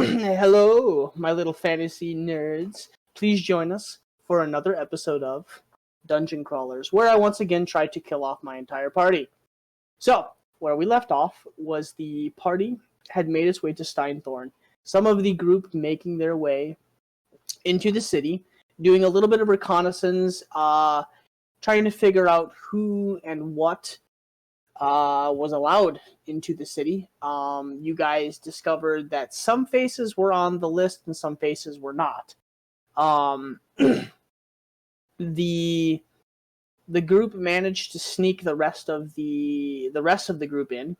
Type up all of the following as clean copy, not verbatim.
Hello, my little fantasy nerds. Please join us for another episode of Dungeon Crawlers, where I once again tried to kill off my entire party. So, where we left off was the party had made its way to Steinthorn. Some of the group making their way into the city, doing a little bit of reconnaissance, trying to figure out who and what was allowed into the city. You guys discovered that some faces were on the list and some faces were not. The group managed to sneak the rest of the group in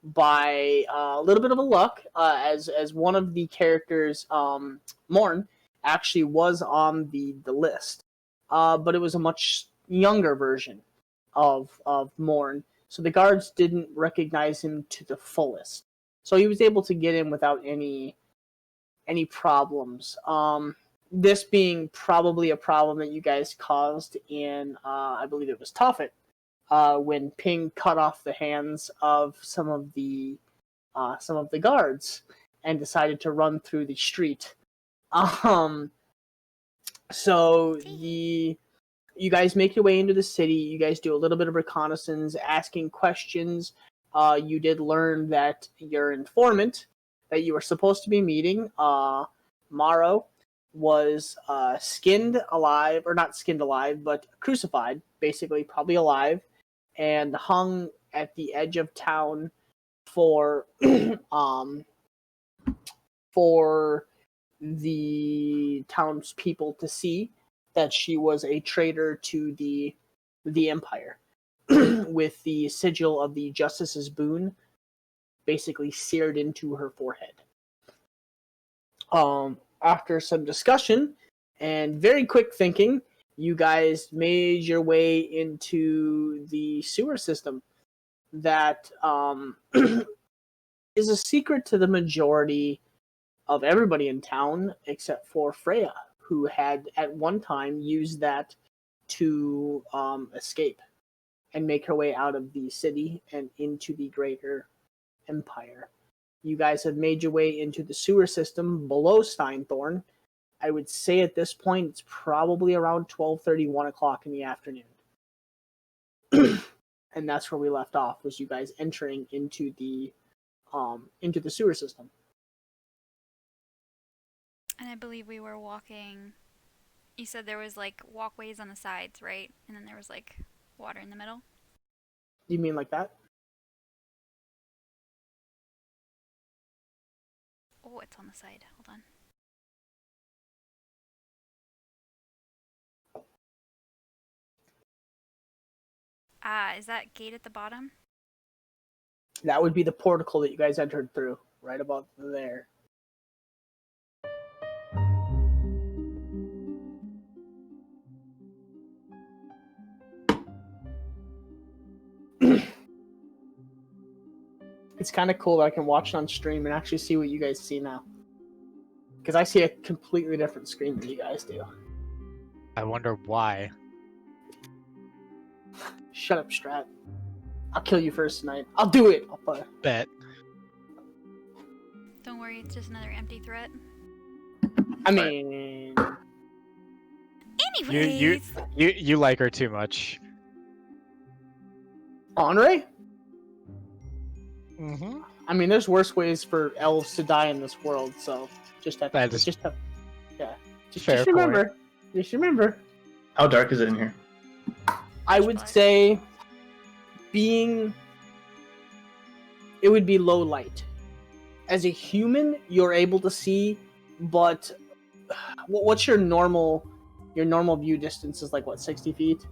by a little bit of a luck, as one of the characters, Morn, actually was on the list, but it was a much younger version of Morn. So the guards didn't recognize him to the fullest. So he was able to get in without any problems. This being probably a problem that you guys caused in, I believe it was Toffet, when Ping cut off the hands of some of the guards and decided to run through the street. So you guys make your way into the city. You guys do a little bit of reconnaissance, asking questions. You did learn that your informant that you were supposed to be meeting, Maro, was skinned alive, or not skinned alive, but crucified, basically, probably alive, and hung at the edge of town for for the townspeople to see that she was a traitor to the Empire, with the sigil of the Justice's Boon basically seared into her forehead. After some discussion and very quick thinking, you guys made your way into the sewer system that is a secret to the majority of everybody in town except for Freya, who had at one time used that to escape and make her way out of the city and into the greater empire. You guys have made your way into the sewer system below Steinthorn. I would say at this point it's probably around 12:30, 1 o'clock in the afternoon. And that's where we left off, was you guys entering into the sewer system. And I believe we were walking. You said there was like walkways on the sides, right? And then there was like water in the middle. You mean like that? Oh, it's on the side. Hold on. Is that gate at the bottom? That would be the portico that you guys entered through, right about there. It's kind of cool that I can watch it on stream and actually see what you guys see now. Because I see a completely different screen than you guys do. I wonder why. Shut up, Strat. I'll kill you first tonight. I'll do it. I'll bet. Don't worry, it's just another empty threat. I mean... Anyways! You like her too much. Henri? Mm-hmm. I mean, there's worse ways for elves to die in this world, so just remember. Point. Just remember. How dark is it in here? I would say it would be low light. As a human, you're able to see, but what's your normal view distance is like, what, 60 feet?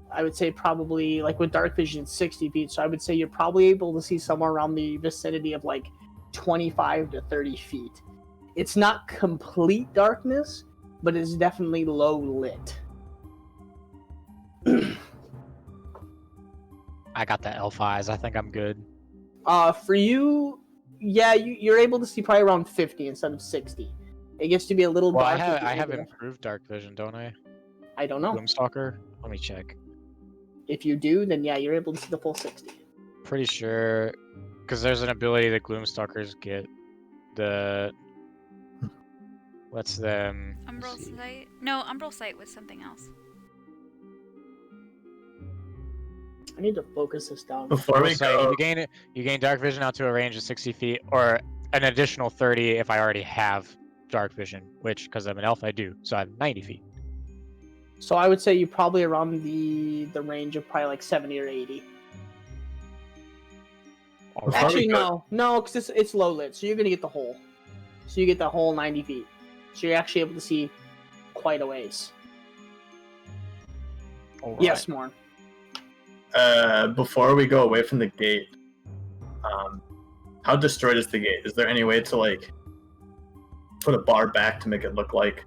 I would say probably, like with dark vision, it's 60 feet, so I would say you're probably able to see somewhere around the vicinity of like 25 to 30 feet. It's not complete darkness, but it's definitely low lit. I got the elf eyes. I think I'm good. For you, yeah, you're able to see probably around 50 instead of 60. It gets to be a little dark. I have improved dark vision, don't I? I don't know. Gloomstalker? Let me check. If you do, then yeah, you're able to see the full 60. Pretty sure, because there's an ability that Gloomstalkers get. The What's the Umbral Sight? No, Umbral Sight was something else. I need to focus this down. Before we go, you gain dark vision out to a range of 60 feet, or an additional 30 if I already have dark vision, which, because I'm an elf, I do. So I have 90 feet. So I would say you probably around the range of probably like 70 or 80. All right. Actually, no, because it's low lit, so you're gonna get the whole. So you get the whole 90 feet. So you're actually able to see quite a ways. All right. Yes, Morn. before we go away from the gate, how destroyed is the gate? Is there any way to like put a bar back to make it look like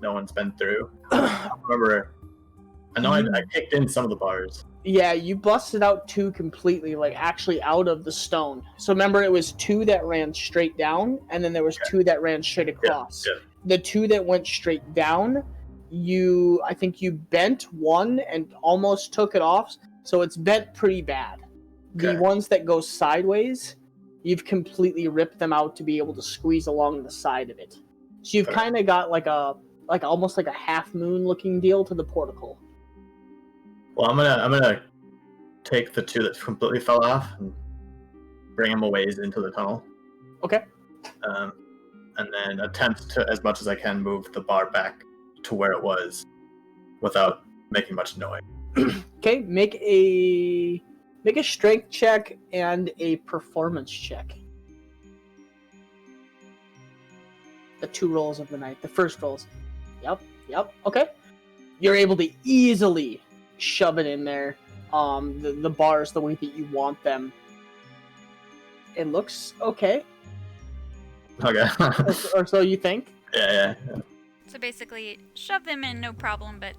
no one's been through? I remember. I know I kicked in some of the bars. Yeah, you busted out 2 completely, like actually out of the stone. So remember, it was 2 that ran straight down, and then there was 2 that ran straight across. Yeah. The 2 that went straight down, I think you bent one and almost took it off, so it's bent pretty bad. Okay. The ones that go sideways, you've completely ripped them out to be able to squeeze along the side of it. So you've Okay. kind of got like almost like a half moon looking deal to the portico. Well, I'm gonna take the 2 that completely fell off and bring them a ways into the tunnel. Okay. And then attempt to, as much as I can, move the bar back to where it was without making much noise. Okay, make a strength check and a performance check. The 2 rolls of the night. The first rolls. Yep. Okay. You're able to easily shove it in there. The bars the way that you want them. It looks okay. Okay. or so you think. yeah. So basically, shove them in, no problem, but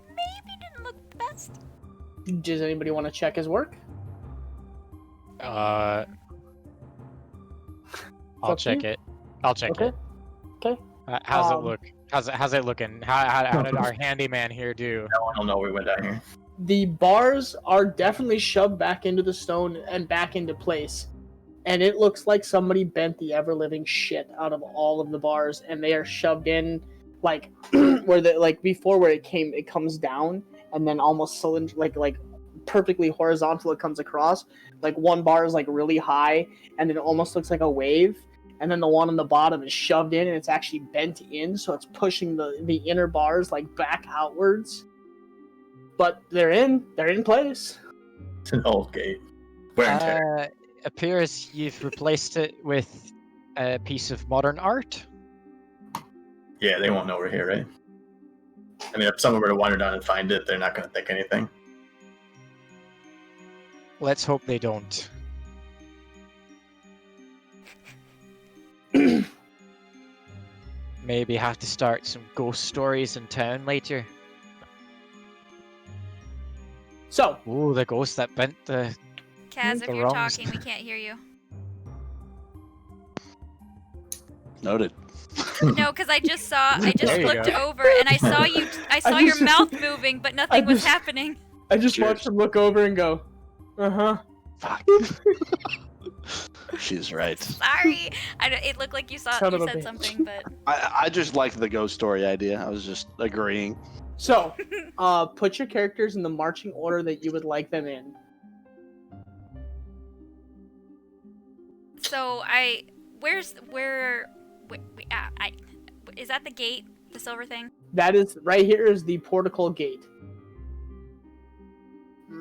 maybe didn't look the best. Does anybody want to check his work? I'll Fuck check you. it. I'll check Okay. it. Okay. How's it look? How's it looking? How did our handyman here do? No one will know we went down here. The bars are definitely shoved back into the stone and back into place. And it looks like somebody bent the ever-living shit out of all of the bars, and they are shoved in, like, where before where it comes down, and then almost cylinder, like perfectly horizontal it comes across. Like, one bar is, like, really high, and it almost looks like a wave, and then the one on the bottom is shoved in, and it's actually bent in, so it's pushing the inner bars, like, back outwards. But they're in place. It's an old gate. Wear and tear. Appears you've replaced it with a piece of modern art. Yeah, they won't know we're here, right? I mean, if someone were to wander down and find it, they're not going to think anything. Let's hope they don't. Maybe have to start some ghost stories in town later. So, Ooh, the ghost that bent the... Kaz, if The you're wrongs. talking, we can't hear you. Noted. No, because I just There you looked go. over and I saw your just- mouth moving, but nothing was just- happening. I just Cheers. watched him look over and go, uh-huh. Fuck. She's right. Sorry, it looked like you Son of a said bitch. something, but I just liked the ghost story idea. I was just agreeing. So, put your characters in the marching order that you would like them in. so is that the gate, the silver thing? That is, right here is the portico gate.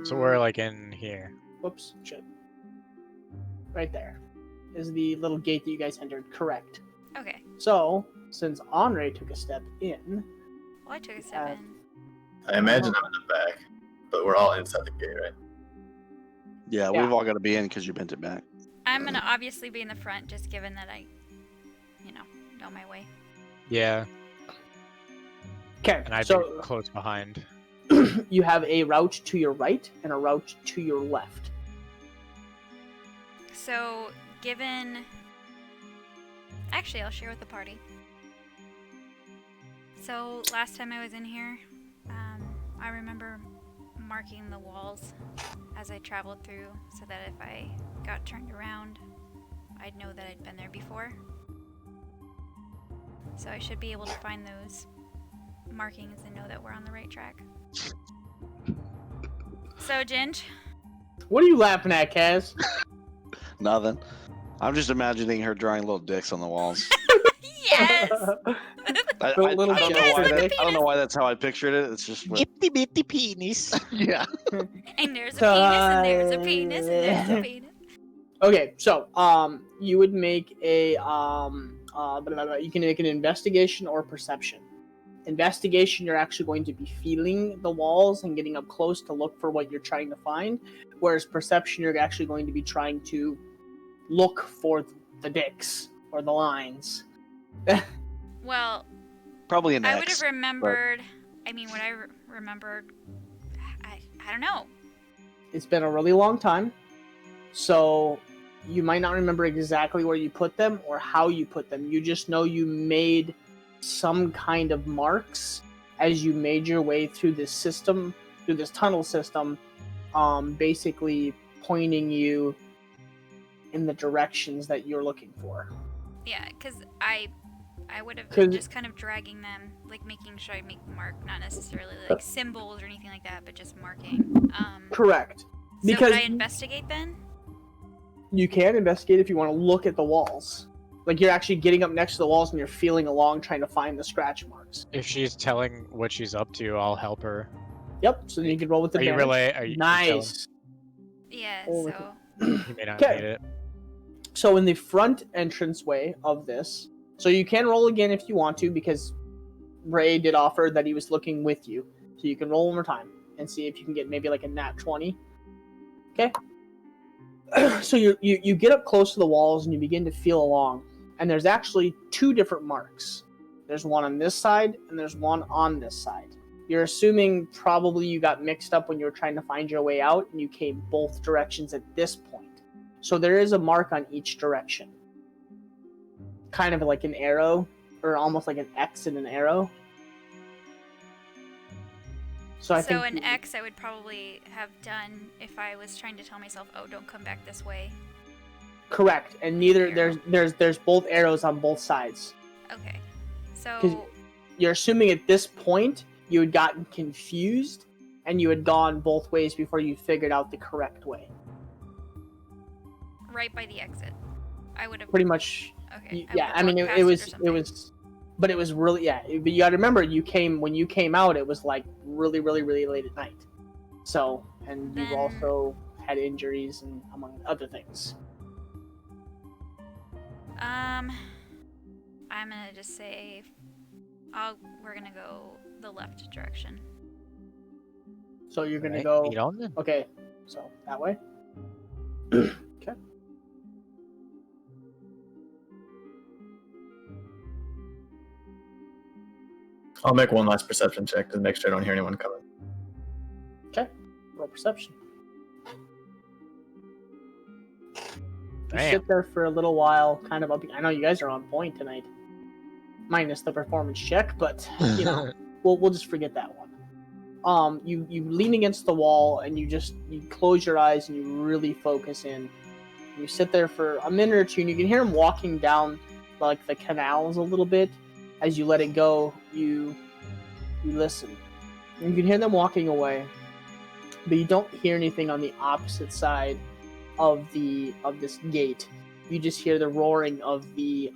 So we're like in here. Whoops, shit. Right there is the little gate that you guys entered, correct. Okay. So, since Andre took a step in, Well, I took a step in. I imagine I'm in the back, but we're all inside the gate, right? Yeah, Yeah. we've all got to be in because you bent it back. I'm gonna obviously be in the front, just given that I, know my way. Yeah, okay, and I'd so be close behind. you have a route to your right and a route to your left. So, actually, I'll share with the party. So, last time I was in here, I remember marking the walls as I traveled through so that if I got turned around, I'd know that I'd been there before. So I should be able to find those markings and know that we're on the right track. So, Ginge? What are you laughing at, Kaz? Nothing. I'm just imagining her drawing little dicks on the walls. Yes! I Little don't know guys why with that. I don't know why that's how I pictured it. It's just what, Itty bitty penis. yeah. And there's a penis, and there's a penis, and there's a penis. Okay, so you would make a you can make an investigation or perception. Investigation, you're actually going to be feeling the walls and getting up close to look for what you're trying to find, whereas perception, you're actually going to be trying to look for the dicks or the lines. Well, Probably an I X. would have remembered. I mean, what I remembered. I don't know. It's been a really long time, so you might not remember exactly where you put them or how you put them. You just know you made some kind of marks as you made your way through this system, through this tunnel system, basically pointing you in the directions that you're looking for. Yeah, because I would have 'Cause- been just kind of dragging them, like making sure I make mark, not necessarily like symbols or anything like that, but just marking. Correct. So Because would I investigate then? you can investigate if you want to look at the walls. Like you're actually getting up next to the walls and you're feeling along trying to find the scratch marks. If she's telling what she's up to, I'll help her. Yep, so then you can roll with Are you advantage. really? Are you Nice. Yeah. Oh, So You may not Okay. need it. So in the front entranceway of this, so you can roll again if you want to, because Ray did offer that he was looking with you. So you can roll one more time and see if you can get maybe like a nat 20. Okay. So you get up close to the walls and you begin to feel along. And there's actually two different marks. There's one on this side and there's one on this side. You're assuming probably you got mixed up when you were trying to find your way out and you came both directions at this point. So there is a mark on each direction. Kind of like an arrow, or almost like an X and an arrow. So I think an X I would probably have done if I was trying to tell myself, oh, don't come back this way. correct. And neither Arrow. there's both arrows on both sides. Okay. 'Cause- So You're assuming at this point you had gotten confused and you had gone both ways before you figured out the correct way. right by the exit, I would have. Pretty much. Okay. Yeah, I mean it was but it was really, yeah, but you gotta remember when you came out it was like really late at night. So, and you've Then- also had injuries and among other things. I'm gonna just say, we're gonna go the left direction. So you're gonna Right, go, lead on then. okay, so that way. Okay. I'll make one last perception check to make sure I don't hear anyone coming. Roll perception. You Damn. sit there for a little while, kind of up. I know you guys are on point tonight, minus the performance check, but you know, we'll just forget that one. You lean against the wall and you close your eyes and you really focus in. You sit there for a minute or two, and you can hear him walking down like the canals a little bit. As you let it go, you listen. And you can hear them walking away, but you don't hear anything on the opposite side of this gate. You just hear the roaring of the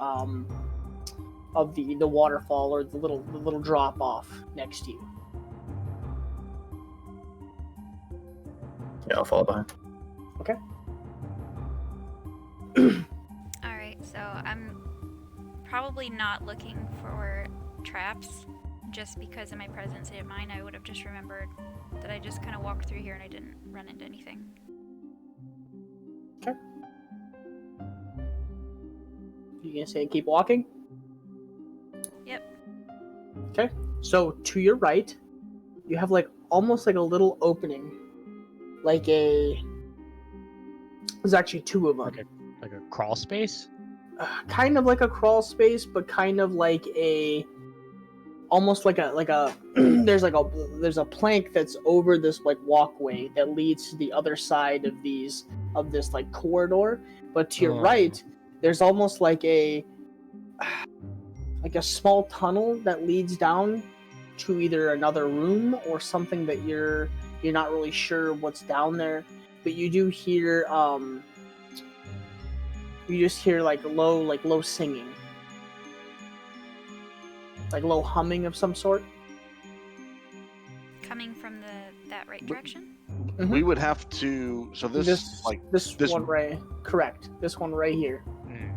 waterfall or the little drop off next to you. Yeah, I'll follow behind. Alright, so I'm probably not looking for traps, just because in my present state of mind I would have just remembered that I just kind of walked through here and I didn't run into anything. You gonna say keep walking? Yep. Okay. So to your right, you have like almost like a little opening, like a. There's actually two of them. Like a crawl space. Kind of like a crawl space, but kind of like almost like a there's a plank that's over this like walkway that leads to the other side of this like corridor. But to your Oh. right, there's almost like like a small tunnel that leads down to either another room or something that you're not really sure what's down there, but you do hear you just hear like low singing, like low humming of some sort. Coming from that right direction? Mhm. We would have to. So this one right, correct. This one right here.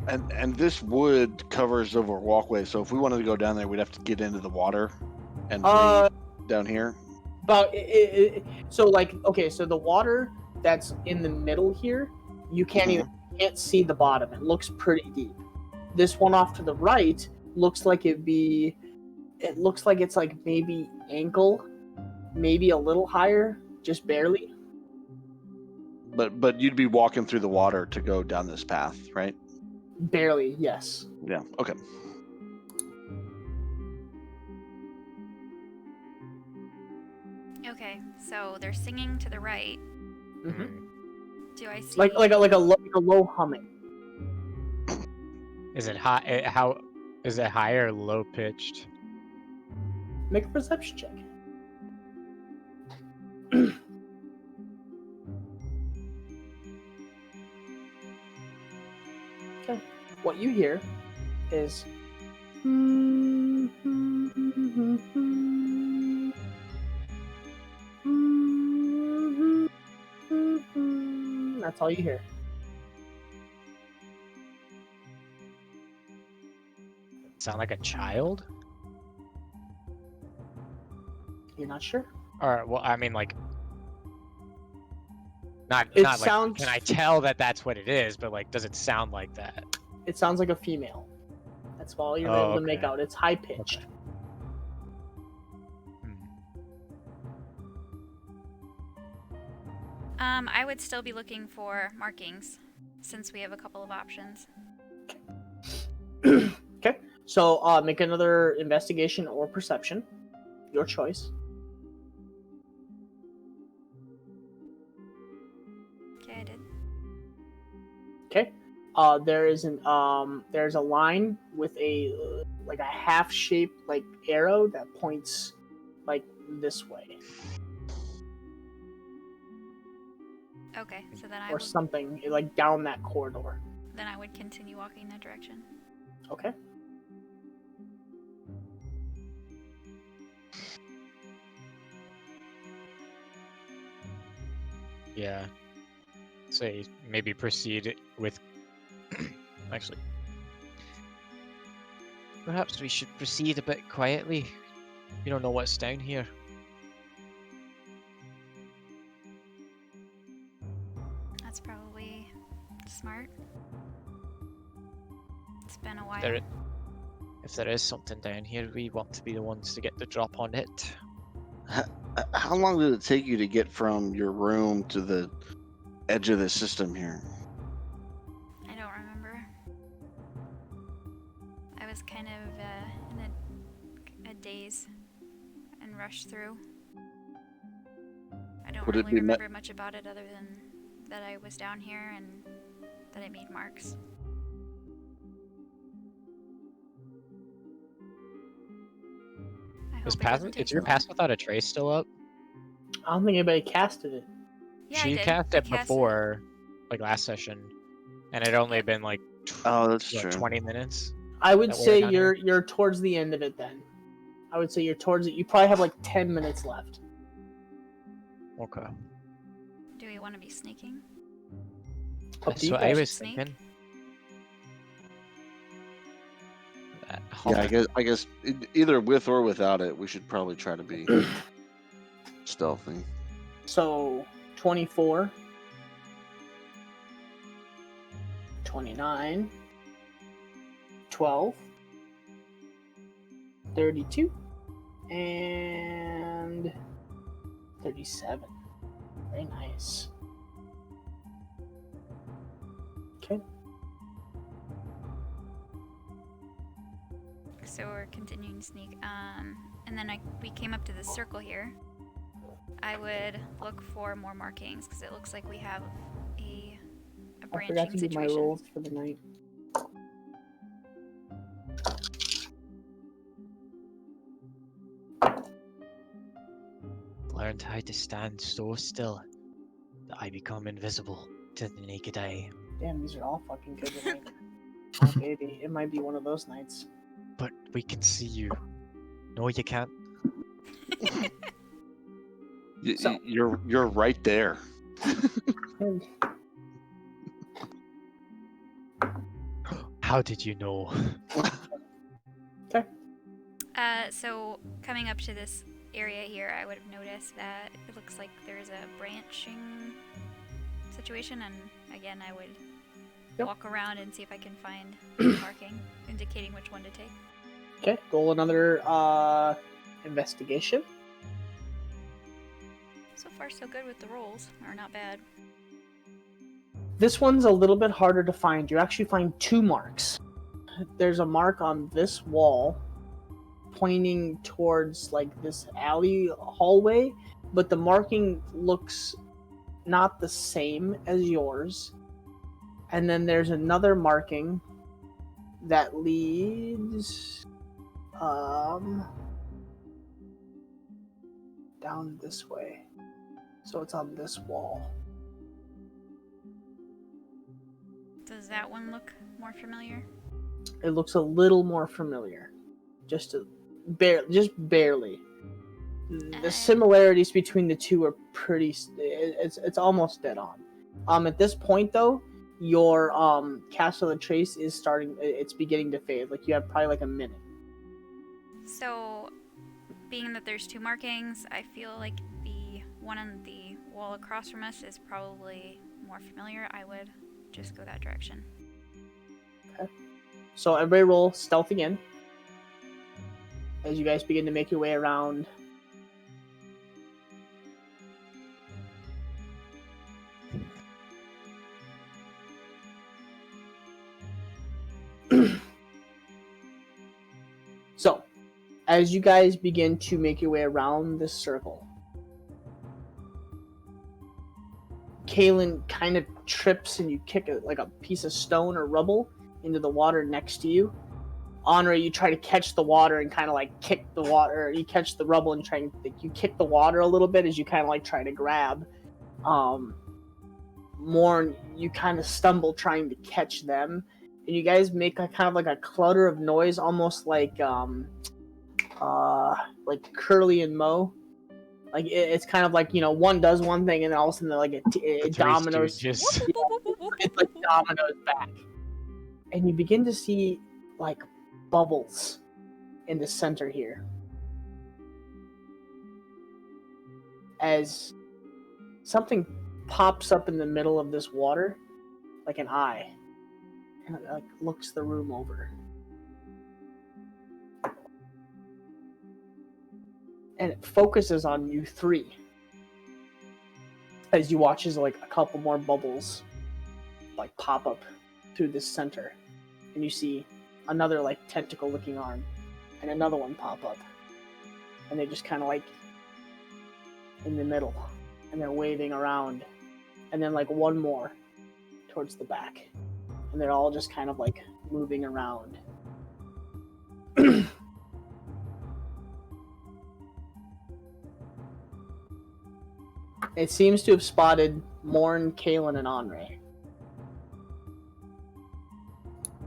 and this wood covers over a walkway. So if we wanted to go down there, we'd have to get into the water and wade down here. About so like okay, so the water that's in the middle here, you can't see the bottom. It looks pretty deep. This one off to the right looks like it looks like it's like maybe ankle, maybe a little higher, just barely. But you'd be walking through the water to go down this path, right? Barely, yes. Yeah. Okay. Okay, so they're singing to the right. Mm-hmm. Do I see Like a low humming. Is it high? How is it high or low pitched? Make a perception check. Okay. What you hear is that's all you hear. Sound like a child? You're not sure? Or well, I mean like It not sounds- like can I tell that that's what it is, but like does it sound like that? It sounds like a female. That's all you're able to make out. It's high pitched. I would still be looking for markings, since we have a couple of options. Okay. So make another investigation or perception. Your choice. Okay, I did. Okay. There's a line with a like a half shaped like arrow that points like this way Okay, so then I or would, something like down that corridor. then I would continue walking that direction. Okay. Yeah. Say maybe proceed with actually. Perhaps we should proceed a bit quietly. We don't know what's down here. That's probably smart. It's been a while. If there is something down here, we want to be the ones to get the drop on it. How long did it take you to get from your room to the edge of the system here? I don't remember. I was kind of in a daze and rushed through. I don't Would it really be remember much about it other than that I was down here and that I made marks. I Is hope it doesn't take is your so pass long. without a trace still up? I don't think anybody casted it. Yeah, I She did. cast I it before, like last session, and it only been like Oh, that's true. 20 minutes. I would That way say down here? you're towards the end of it then. I would say you're towards it. You probably have like 10 minutes left. Okay. Do we want to be sneaking? Up to That's you what I guys. was Sneak? thinking. Yeah, I guess either with or without it, we should probably try to be stealthy. So 24, 29, 12, 32, and 37. Very nice. Okay. So we're continuing to sneak. And then we came up to this circle here. I would look for more markings because it looks like we have a I forgot branching to do my situation. rolls for the night. learned how to stand so still that I become invisible to the naked eye. Damn, these are all fucking good tonight. Oh, baby, it might be one of those nights. But we can see you. No, you can't. So- You're right there. And How did you know? So coming up to this area here, I would have noticed that it looks like there's a branching situation, and again, I would walk around and see if I can find marking indicating which one to take. Okay, roll another investigation. So far, so good with the rolls, or not bad. This one's a little bit harder to find. You actually find 2 marks. There's a mark on this wall pointing towards like this alley hallway, but the marking looks not the same as yours. And then there's another marking that leads down this way. So it's on this wall. Does that one look more familiar? It looks a little more familiar. Just barely. The similarities between the two are pretty. It's almost dead on. At this point though, your Castle of Trace is starting. It's beginning to fade. Like you have probably like a minute. So, being that there's 2 markings, I feel like the one on the wall across from us is probably more familiar. I would just go that direction. Okay. So everybody roll stealth again. As you guys begin to make your way around. So, as you guys begin to make your way around this circle, Kaylin kind of trips and you kick a piece of stone or rubble into the water next to you. Honor, you try to catch the water and kind of like kick the water. You catch the rubble and you kick the water a little bit as you kind of like try to grab. Morn, you kind of stumble trying to catch them, and you guys make a kind of like a clutter of noise, almost like Curly and Mo. Like it's kind of like, you know, one does one thing and then all of a sudden like it dominoes. Just It's like dominoes back, and you begin to see like bubbles in the center here as something pops up in the middle of this water like an eye, and it like looks the room over, and it focuses on you 3 as you watch as like a couple more bubbles like pop up through this center, and you see another like tentacle looking arm and another one pop up, and they're just kind of like in the middle and they're waving around, and then like one more towards the back, and they're all just kind of like moving around. It seems to have spotted Morn, Kaylin, and Andre.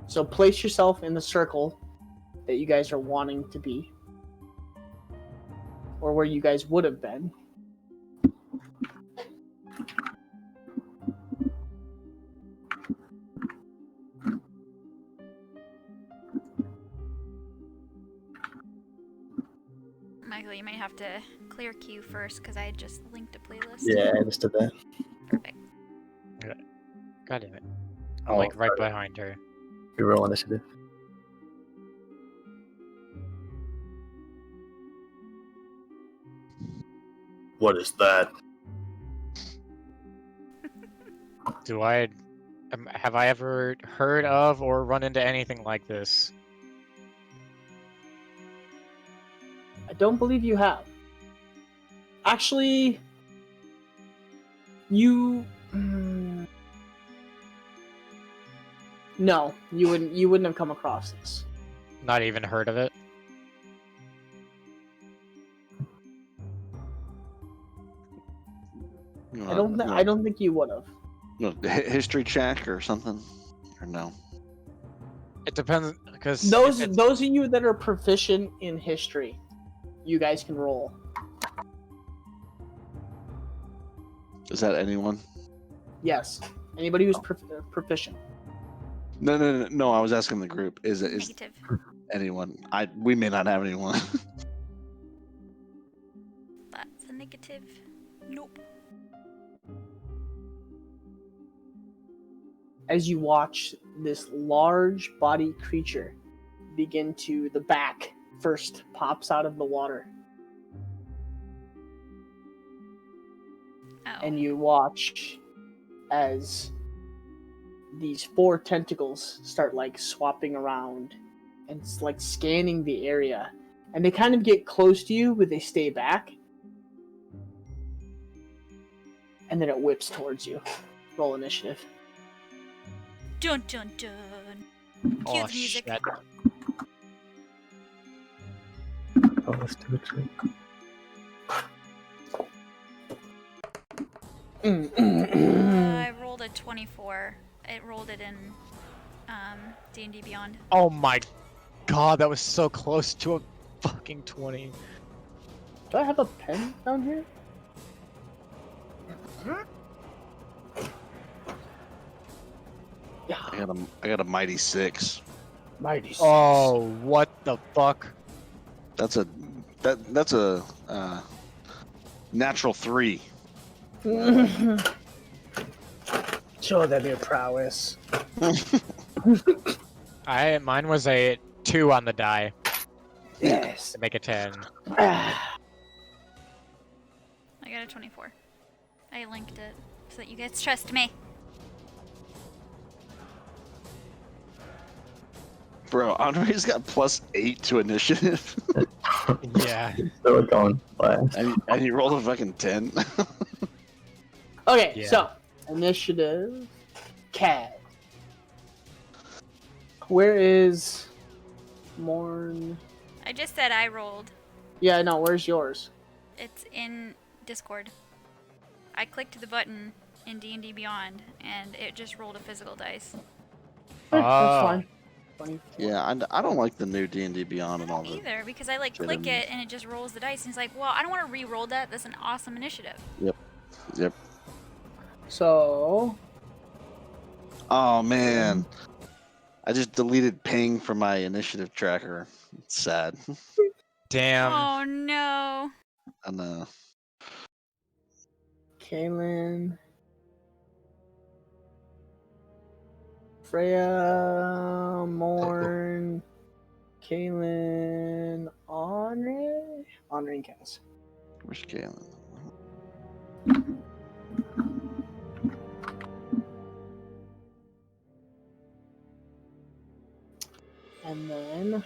So place yourself in the circle that you guys are wanting to be, or where you guys would have been. Michael, you might have to clear queue first because I just linked a playlist. Yeah, I just did that. Perfect. God damn it. I'm like right behind her. You roll initiative. What is that? Have I ever heard of or run into anything like this? I don't believe you have. Actually, you. No, you wouldn't have come across this. Not even heard of it? I don't think you would have. No, history check or something, or no? It depends because Those of you that are proficient in history, you guys can roll. Is that anyone? Yes, anybody who's proficient. No. I was asking the group. Is Negative. anyone? We may not have anyone. That's a negative. Nope. As you watch this large body creature begin to, the back first pops out of the water, Oh. and you watch as these 4 tentacles start like swapping around and it's like scanning the area, and they kind of get close to you, but they stay back, and then it whips towards you. Roll initiative. Dun dun dun. Cue Oh the music. shit! Oh, let's do it too. I rolled a 24. It rolled it in D&D Beyond. Oh my god, that was so close to a fucking 20. Do I have a pen down here? Yeah. I got a mighty 6. Mighty six. Oh, what the fuck? That's a natural 3. Show them your prowess. Mine was a 2 on the die Yes. to make a 10. I got a 24. I linked it so that you guys trust me. Bro, Andre's got +8 to initiative, Yeah. Still going last. and he rolled a fucking 10. Okay, Yeah. so initiative, Cad. Where is Morn? I just said I rolled. Yeah, no. Where's yours? It's in Discord. I clicked the button in D&D Beyond, and it just rolled a physical dice. That's Oh. fine. 24. Yeah, I don't like the new D&D Beyond and all that. Either, because I like shit click in- it and it just rolls the dice, and it's like, well, I don't want to re-roll that. That's an awesome initiative. Yep. So Oh man, I just deleted ping from my initiative tracker. It's sad. Damn. Oh no. I know. Kaylin, Freya, Morn, Kaylin, Henri, and Cass. Where's Galen? And then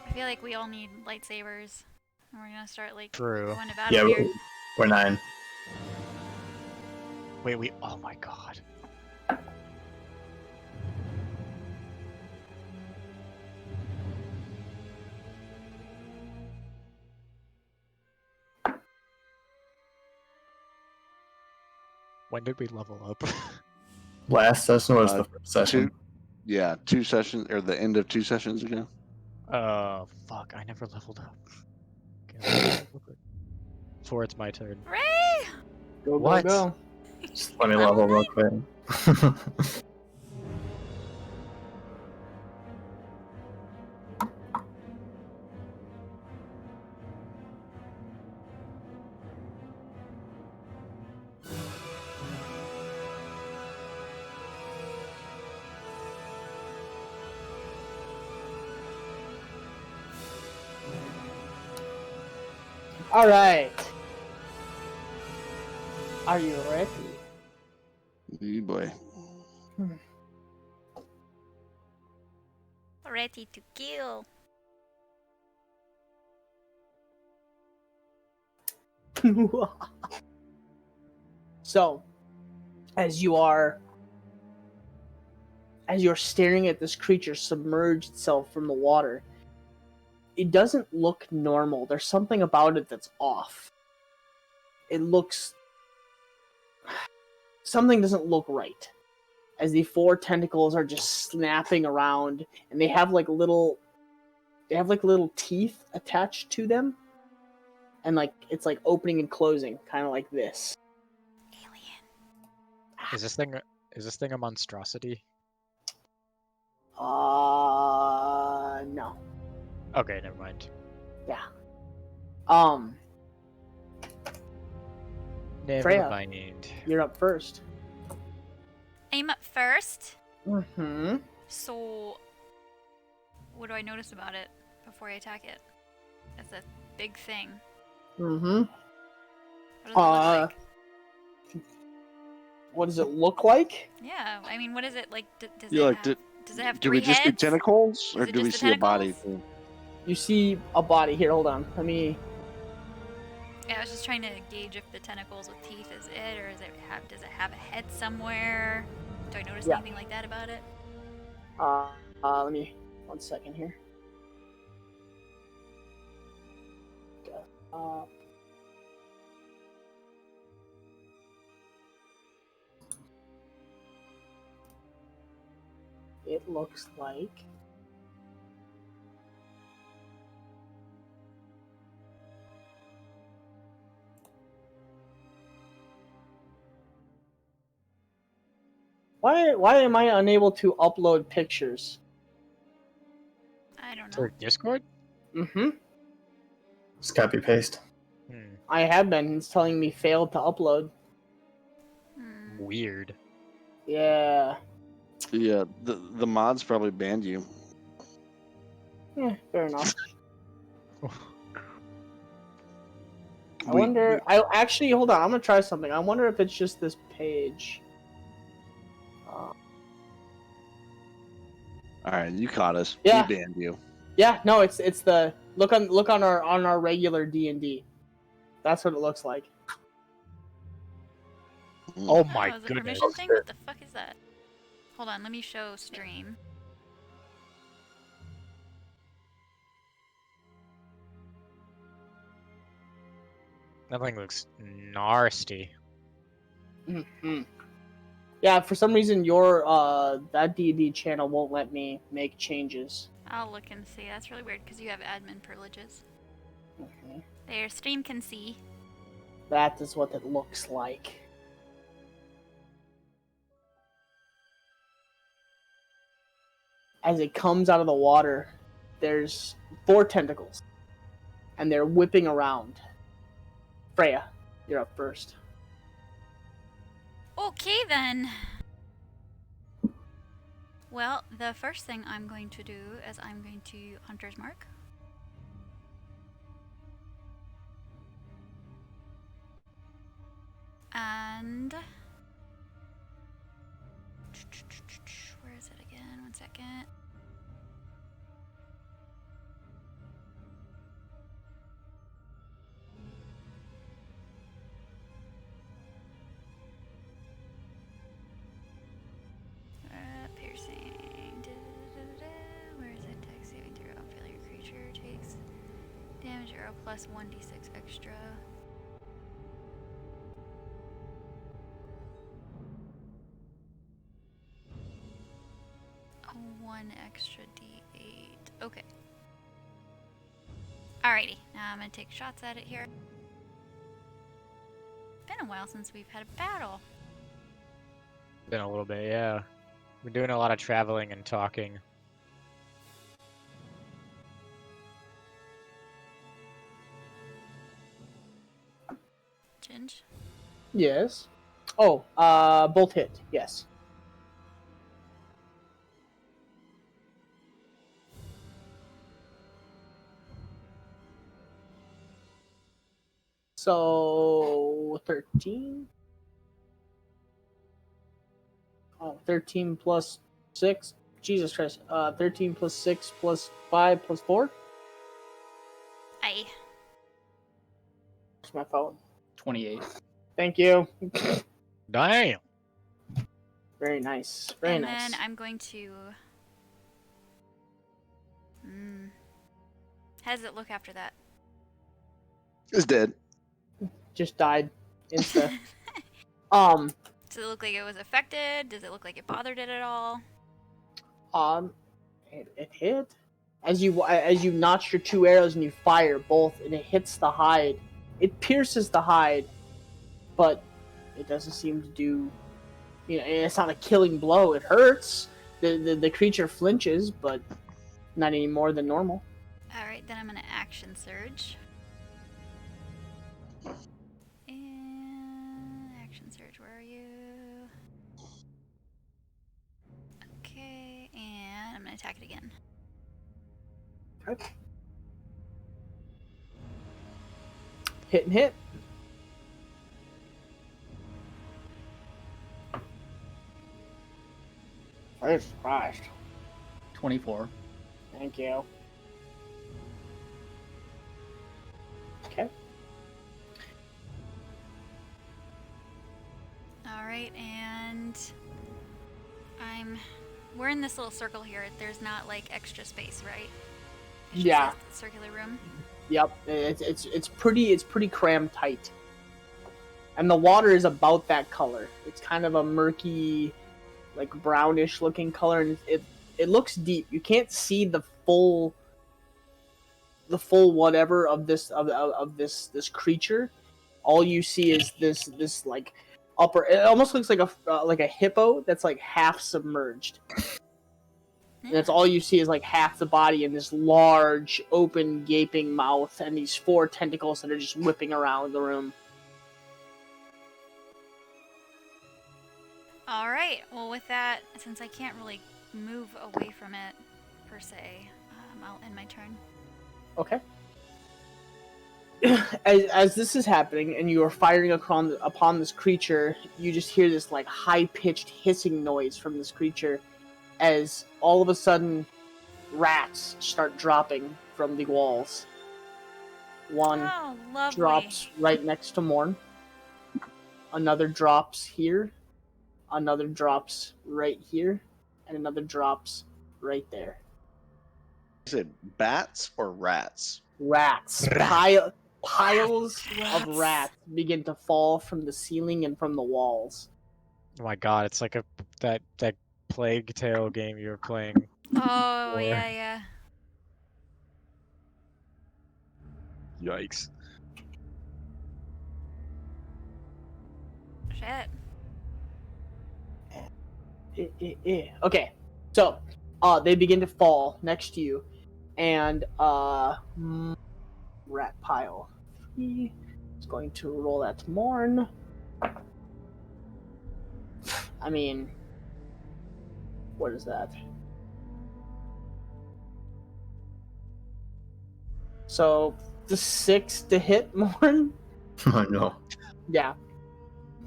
I feel like we all need lightsabers. And we're gonna start like True. going about Yeah, it here. we're 9. Wait, oh my god. When did we level up? Last session was the first session. 2 sessions, or the end of 2 sessions ago. Oh, fuck, I never leveled up. Okay, before it's my turn. Ray! go, What? go. Just let me level real quick. All right. Are you ready? Ooh, boy. Ready to kill. So, as you are as you're staring at this creature submerge itself from the water, it doesn't look normal. There's something about it that's off. It looks... Something doesn't look right. As the 4 tentacles are just snapping around, and they have like little teeth attached to them, and like it's like opening and closing, kind of like this. Is this thing a monstrosity? No. Okay, never mind. Yeah. Never Freya. mind. You're up first. I'm up first. Mm-hmm. So, what do I notice about it before I attack it? That's a big thing. Mm-hmm. What does it look like? What does it look like? Yeah, I mean, what is it like? Does it have Do 3 we just see heads? tentacles, or Is it do we just the see a body? tentacles? You see a body. Here, hold on. Let me... Yeah, I was just trying to gauge if the tentacles with teeth is it, or does it have a head somewhere? Do I notice anything like that about it? Let me... 1 second here. It looks like... Why am I unable to upload pictures? I don't know. For Discord? Mm-hmm. Just copy paste. I have been. It's telling me failed to upload. Weird. Yeah. Yeah, the mods probably banned you. Yeah, fair enough. I wonder... I actually... Hold on. I'm going to try something. I wonder if it's just this page. All right, you caught us. Yeah. We banned you. Yeah, no, it's the... Look on our regular D&D. That's what it looks like. Oh my is it a goodness. permission thing? What the fuck is that? Hold on, let me show stream. That thing looks nasty. Mm-hmm. Yeah, for some reason your that D&D channel won't let me make changes. I'll look and see. That's really weird because you have admin privileges. Mm-hmm. There, stream can see. That is what it looks like. As it comes out of the water, there's 4 tentacles, and they're whipping around. Freya, you're up first. Okay then. Well, the first thing I'm going to do is I'm going to Hunter's Mark. And... where is it again? 1 second. Piercing. Where is it? Attack saving throw. Failure creature takes damage arrow plus 1d6 extra. Oh, 1 extra d8. Okay. Alrighty. Now I'm gonna take shots at it here. Been a while since we've had a battle. Been a little bit, yeah. We're doing a lot of traveling and talking. Ginge? Yes. Oh, both hit. Yes. So 13. 13 plus 6. Jesus Christ. 13 plus 6 plus 5 plus 4. Aye. Where's my phone? 28. Thank you. Damn! Very nice. Very and nice. then I'm going to... How does it look after that? It's dead. Just died. Insta. Does it look like it was affected? Does it look like it bothered it at all? It hit. As you notch your 2 arrows and you fire both, and it hits the hide. It pierces the hide, but it doesn't seem to do. It's not a killing blow. It hurts. The creature flinches, but not any more than normal. All right, then I'm gonna action surge. And action surge. Where are you? Okay, and I'm gonna attack it again. Okay. Hit and hit. Jesus Christ. 24. Thank you. Okay. Alright, and we're in this little circle here. There's not like extra space, right? It's just Yeah. a circular room. Yep. It's pretty crammed tight. And the water is about that color. It's kind of a murky, like brownish looking color, and it looks deep. You can't see the full whatever of this this creature. All you see is this like upper. It almost looks like a hippo that's like half submerged. And that's all you see is like half the body and this large, open, gaping mouth and these 4 tentacles that are just whipping around the room. Alright, well with that, since I can't really move away from it, per se, I'll end my turn. Okay. As this is happening and you are firing upon this creature, you just hear this like high-pitched hissing noise from this creature as all of a sudden rats start dropping from the walls. One Oh, lovely. drops right next to Morn. Another drops here. Another drops right here. And another drops right there. Is it bats or rats? Rats. Piles of rats begin to fall from the ceiling and from the walls. Oh my god, it's like that Plague Tale game you were playing. Oh, Or- yeah. Yikes. Shit. Okay, so they begin to fall next to you, and rat pile 3 is going to roll at Morn. I mean, what is that? So the 6 to hit Morn. Oh no. Yeah.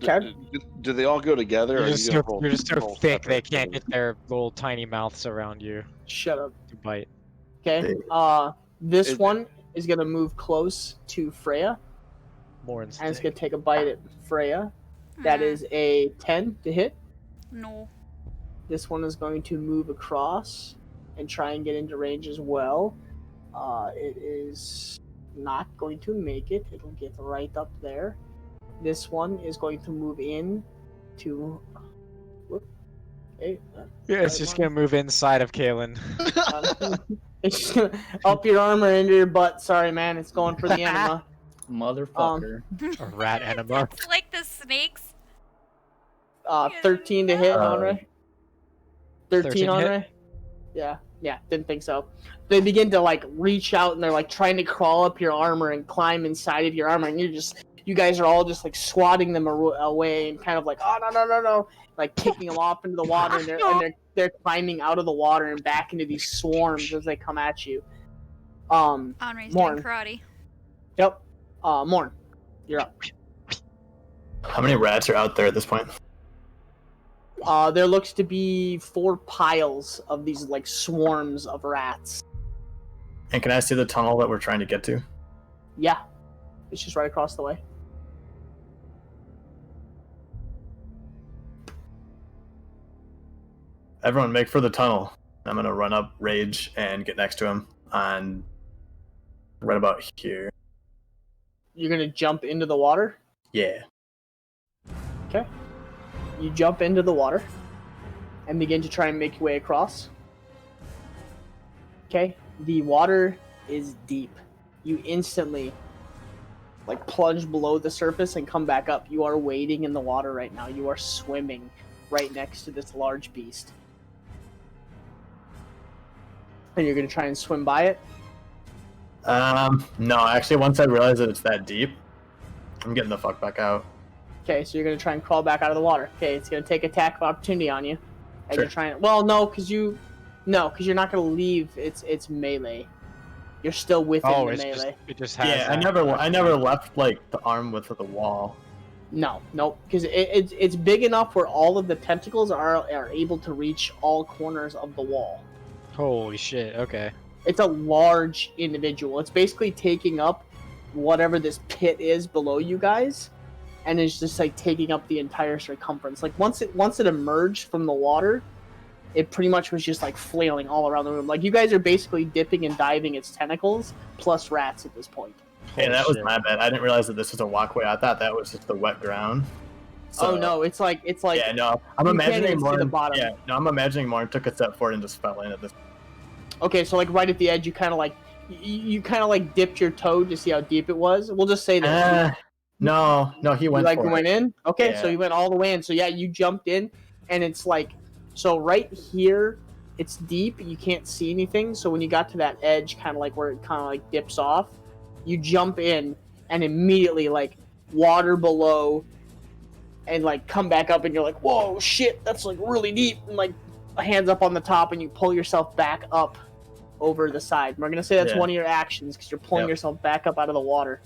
Okay. Do they all go together? You're or just are you gonna you're just so roll thick they separate? can't get their little tiny mouths around you Shut up. to bite. Okay. This one is gonna move close to Freya, More and it's instinct. gonna take a bite at Freya. That is a 10 to hit. No. This one is going to move across and try and get into range as well. It is not going to make it. It'll get right up there. This one is going to move in to... Okay. Yeah, it's just gonna move inside of Kalen. It's just gonna up your armor into your butt. Sorry, man. It's going for the enema. Motherfucker. A rat enema. It's like the snakes. 13 to hit, Andre. 13 13 hit? Andre. Yeah, didn't think so. They begin to like reach out and they're like trying to crawl up your armor and climb inside of your armor, and you guys are all just like swatting them away and kind of like, oh no, like kicking them off into the water, and they're climbing out of the water and back into these swarms as they come at you. Henri's Morn. doing karate. Yep. Morn, you're up. How many rats are out there at this point? There looks to be 4 piles of these like swarms of rats. And can I see the tunnel that we're trying to get to? Yeah, it's just right across the way. Everyone, make for the tunnel. I'm gonna run up, rage, and get next to him. On right about here. You're gonna jump into the water. Yeah. Okay. You jump into the water and begin to try and make your way across. Okay. The water is deep. You instantly plunge below the surface and come back up. You are wading in the water right now. You are swimming right next to this large beast. And you're going to try and swim by it? No, actually, once I realize that it's that deep, I'm getting the fuck back out. Okay, so you're going to try and crawl back out of the water. Okay, it's going to take attack of opportunity on you. And Sure. you're trying. Well, no, because you're not going to leave. It's melee. You're still within the melee. It just has. Yeah, I never left the arm with the wall. No, because it's big enough where all of the tentacles are able to reach all corners of the wall. Holy shit! Okay. It's a large individual. It's basically taking up whatever this pit is below you guys, and it's just taking up the entire circumference. Once it emerged from the water, it pretty much was just flailing all around the room. You guys are basically dipping and diving its tentacles plus rats at this point. Hey, that was my bad. I didn't realize that this was a walkway. I thought that was just the wet ground. So, oh no, it's like yeah, no. I'm you imagining can't even see the bottom. Yeah, no, I'm imagining Martin took a step forward and just fell in at this. Okay, so right at the edge, you kind of dipped your toe to see how deep it was. We'll just say that. No, he went. You went in. Okay, Yeah. so you went all the way in. So yeah, you jumped in, and it's so right here, it's deep. You can't see anything. So when you got to that edge, kind of where it dips off, you jump in, and immediately water below, and come back up, and you're like, whoa, shit, that's really deep, and hands up on the top, and you pull yourself back up over the side. We're gonna say that's one of your actions because you're pulling yourself back up out of the water.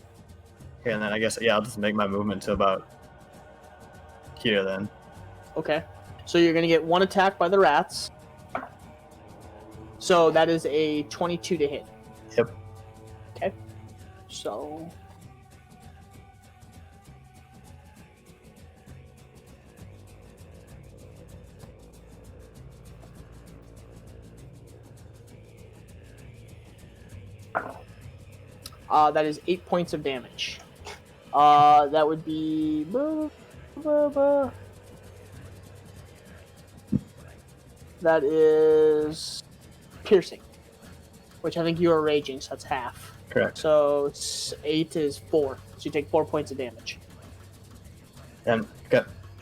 Okay, and then I guess I'll just make my movement to about here then. Okay, so you're gonna get one attack by the rats. So that is a 22 to hit. Yep. Okay, so. That is 8 points of damage. That would be... That is piercing, which I think you are raging, so that's half. Correct. So 8 is 4, so you take 4 points of damage. And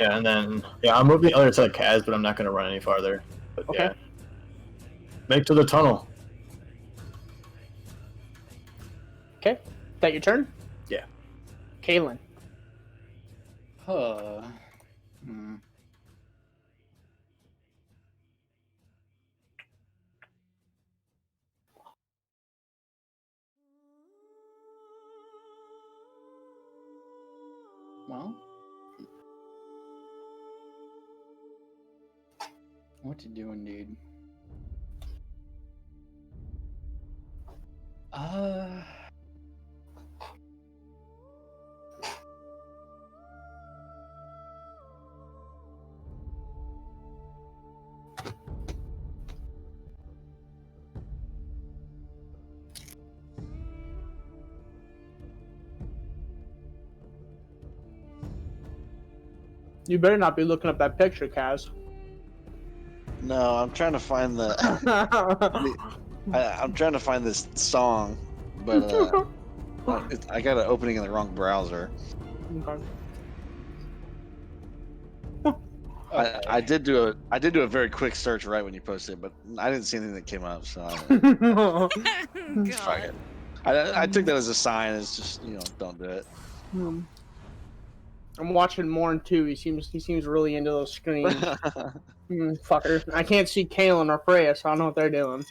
and then I'll move the other side of Kaz, but I'm not going to run any farther. But Okay. Make to the tunnel. Okay, is that your turn? Yeah. Kaylin. Well, what to do indeed. You better not be looking up that picture, Kaz. No, I'm trying to find I'm trying to find this song, but I got an opening in the wrong browser. Okay. I did do a very quick search right when you posted it, but I didn't see anything that came up, so fuck God. it. I took that as a sign. It's just don't do it. I'm watching Morn too. He seems really into those screens. Fucker. I can't see Kaylin or Freya, so I don't know what they're doing.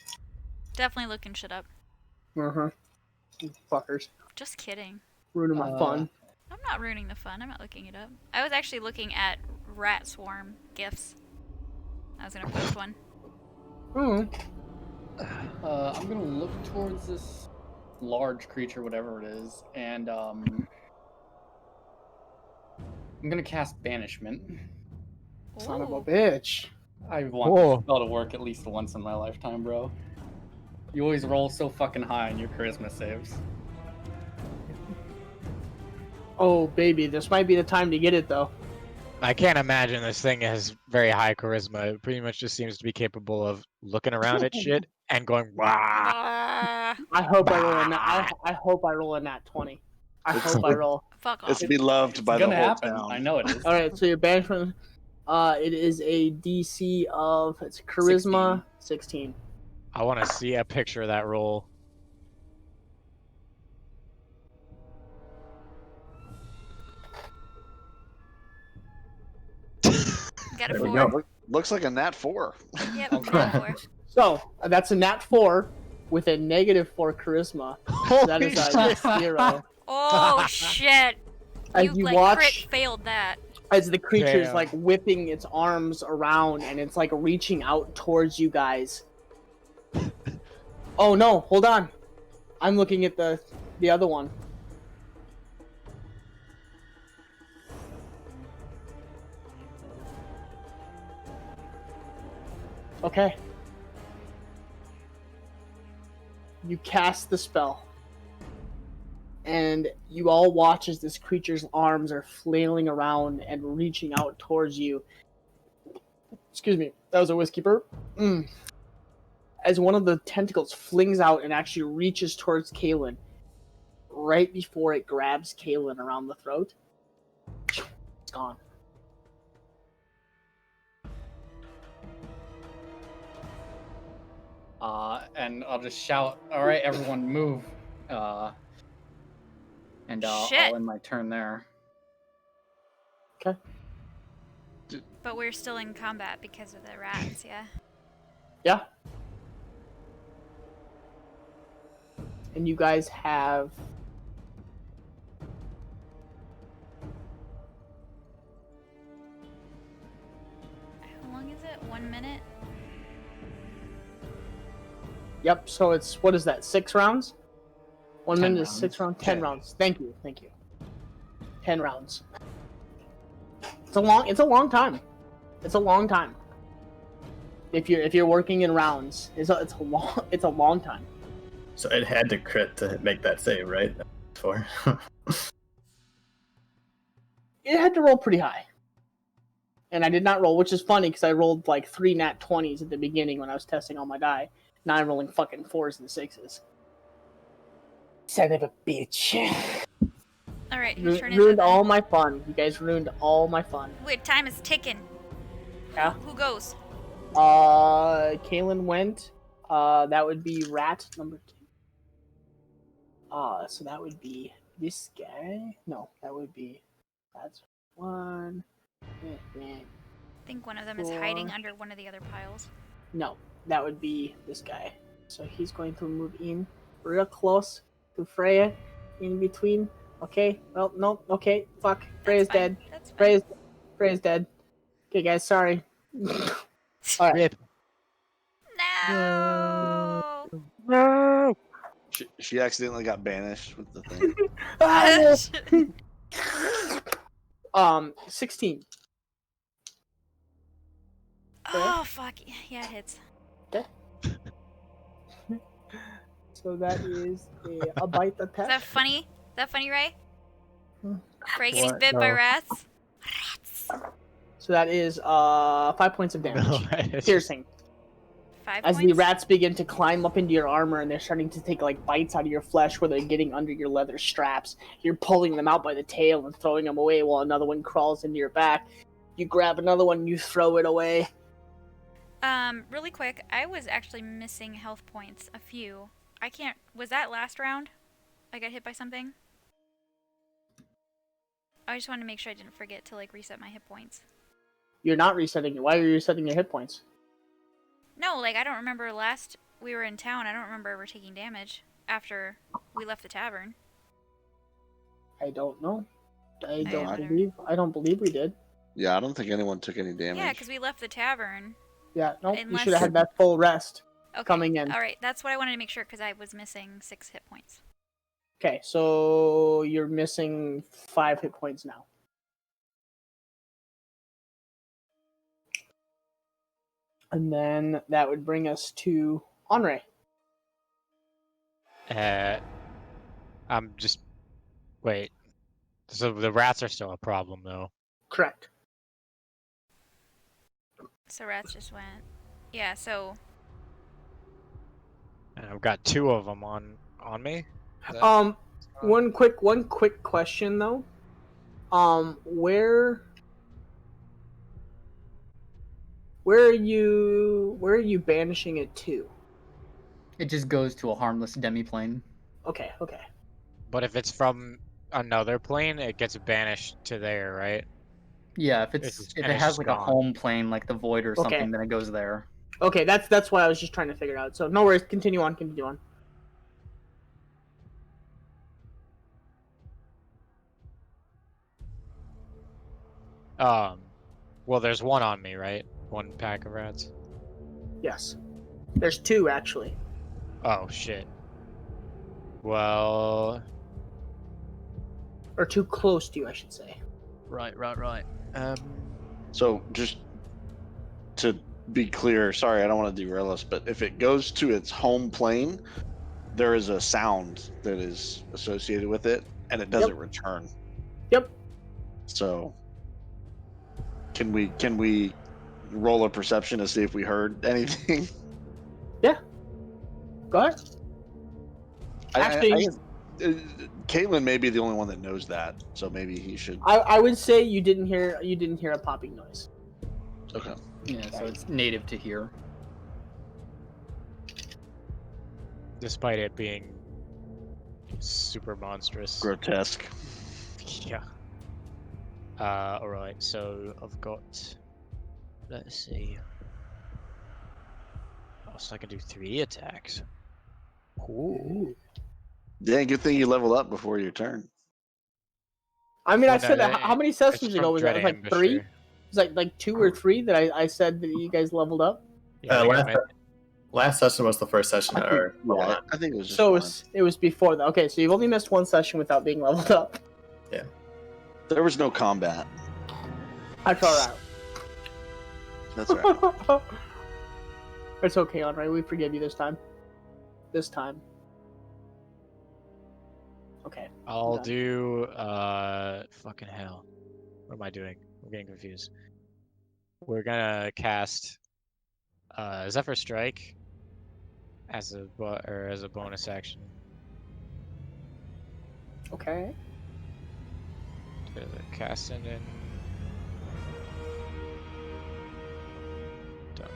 Definitely looking shit up. Fuckers. Just kidding. Ruining my fun. I'm not ruining the fun. I'm not looking it up. I was actually looking at rat swarm gifs. I was gonna post one. I'm gonna look towards this large creature, whatever it is, and I'm gonna cast banishment. Son of a Ooh. bitch. I want this spell to work at least once in my lifetime, bro. You always roll so fucking high in your charisma saves. Oh, baby, this might be the time to get it, though. I can't imagine this thing has very high charisma. It pretty much just seems to be capable of looking around at shit and going, wah. I hope I roll a nat. I hope I roll a nat 20. I hope I roll. Fuck off. It's beloved by the gonna whole happen. town. I know it is. All right, so you're banished from. It is a DC of it's charisma 16. I want to see a picture of that roll. Got a There we 4. go. Looks like a nat 4. Yep, got a 4. So that's a nat 4 with a -4 charisma. So that is a 0. Oh shit! As You you like watch, crit failed that. as the creature's Damn. like whipping its arms around and it's like reaching out towards you guys. Oh no, hold on. I'm looking at the other one. Okay. You cast the spell. And you all watch as this creature's arms are flailing around and reaching out towards you. Excuse me, that was a whiskey burp. As one of the tentacles flings out and actually reaches towards Kaelin, right before it grabs Kaelin around the throat, it's gone. And I'll just shout, "All right, everyone, move!" And I'll end my turn there. Okay. But we're still in combat because of the rats, yeah? Yeah. And you guys have... How long is it? 1 minute? Yep, so it's, what is that, 6 rounds? 1 minute is rounds. 6 rounds, 10 rounds. Thank you. 10 rounds. It's a long time. It's a long time. If you're working in rounds, it's a long time. So it had to crit to make that save, right? It had to roll pretty high. And I did not roll, which is funny because I rolled like 3 nat 20s at the beginning when I was testing all my die. Now I'm rolling fucking 4s and 6s. Son of a bitch. Alright, whose turn is Ruined it then? all my fun. You guys ruined all my fun. Wait, time is ticking. Yeah. Who goes? Kaelin went. That would be rat number 2. So that would be this guy. No, that would be... That's 1. I think one of them is hiding under one of the other piles. No, that would be this guy. So he's going to move in real close to Freya, in between. Okay, well, no, okay, fuck. Freya's dead. That's fine. Freya's dead. Okay, guys, sorry. Alright. Rip. No! No! She accidentally got banished with the thing. Ah, 16. Oh, fuck. Yeah, it hits. Okay. So that is a bite attack. Is that funny? Is that funny, Ray? Ray getting What? bit by No. rats? So that is 5 points of damage. Piercing. 5 As points? the rats begin to climb up into your armor and they're starting to take like bites out of your flesh where they're getting under your leather straps. You're pulling them out by the tail and throwing them away while another one crawls into your back. You grab another one and you throw it away. Really quick, I was actually missing health points. A few. I can't... Was that last round? I got hit by something? I just wanted to make sure I didn't forget to, like, reset my hit points. You're not resetting it. Why are you resetting your hit points? No, like, I don't remember last we were in town. I don't remember ever taking damage after we left the tavern. I don't know. I don't don't believe we did. Yeah, I don't think anyone took any damage. Yeah, because we left the tavern. Yeah, no, you Unless- should have had that full rest Okay. coming in. Alright, that's what I wanted to make sure because I was missing 6 hit points. Okay, so you're missing 5 hit points now. And then that would bring us to Henri. I'm just wait. So the rats are still a problem, though. Correct. So rats just went. Yeah. So And I've got 2 of them on me. One quick question though. Where are you banishing it to? It just goes to a harmless demiplane. Okay. But if it's from another plane, it gets banished to there, right? Yeah, if It's it has just like gone. a home plane, like the void or Okay. something, then it goes there. Okay, that's what I was just trying to figure out. So no worries, continue on. Well, there's 1 on me, right? 1 pack of rats. Yes. There's 2 actually. Oh shit. Well, Or 2 close to you, I should say. right. So just to be clear, sorry, I don't want to derail us, but if it goes to its home plane, there is a sound that is associated with it, and it doesn't return. Yep. So can we roll a perception to see if we heard anything? Yeah. Go ahead. Actually, Caitlin may be the only one that knows that, so maybe he should. I would say you didn't hear a popping noise. Okay. Yeah, so it's native to here. Despite it being super monstrous. Grotesque. Yeah. Alright, so I've got... Let's see. Oh, so I can do 3 attacks. Ooh. Yeah, good thing you leveled up before your turn. I mean, I Well, said no, how many sessions ago was that? It was like 3? It was like 2 or 3 that I said that you guys leveled up. Yeah, last session was the first session. I think it was just So one. it was before that. Okay, so you've only missed 1 session without being leveled up. Yeah. There was no combat. That's alright. That's right. It's okay, Henri. We forgive you this time. Okay. I'll do, fucking hell. What am I doing? I'm getting confused. We're gonna cast, Zephyr Strike as a bonus action. Okay. Cast and then...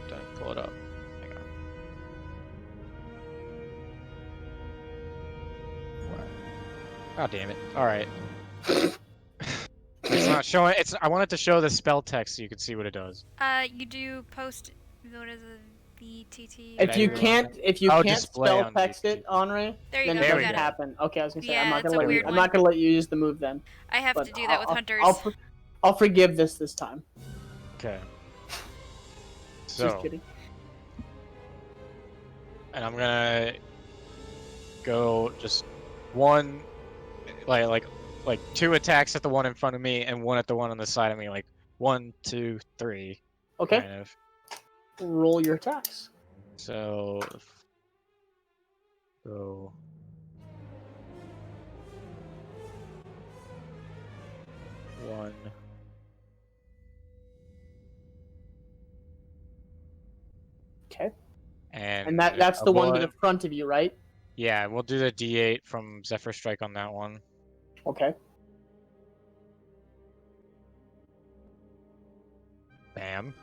Don't pull it up. Hang on. Oh, damn it. Alright. It's not showing. I want it to show the spell text so you can see what it does. you do post. Go to the VTT. If you can't spell text it, Henri, there you then go. it There we doesn't go. happen. Okay, I was gonna say Yeah, I'm not that's gonna a weird I'm not gonna let you use the move then. I have But to do that with hunters. I'll forgive this time. Okay. Just So, kidding. and I'm gonna go just 1, like 2 attacks at the one in front of me and 1 at the one on the side of me, like 1, 2, 3. Okay. Kind of. Roll your attacks. So, go. One. Okay. And that's the one to the front of you, right? Yeah, we'll do the D8 from Zephyr Strike on that one. Okay. Bam.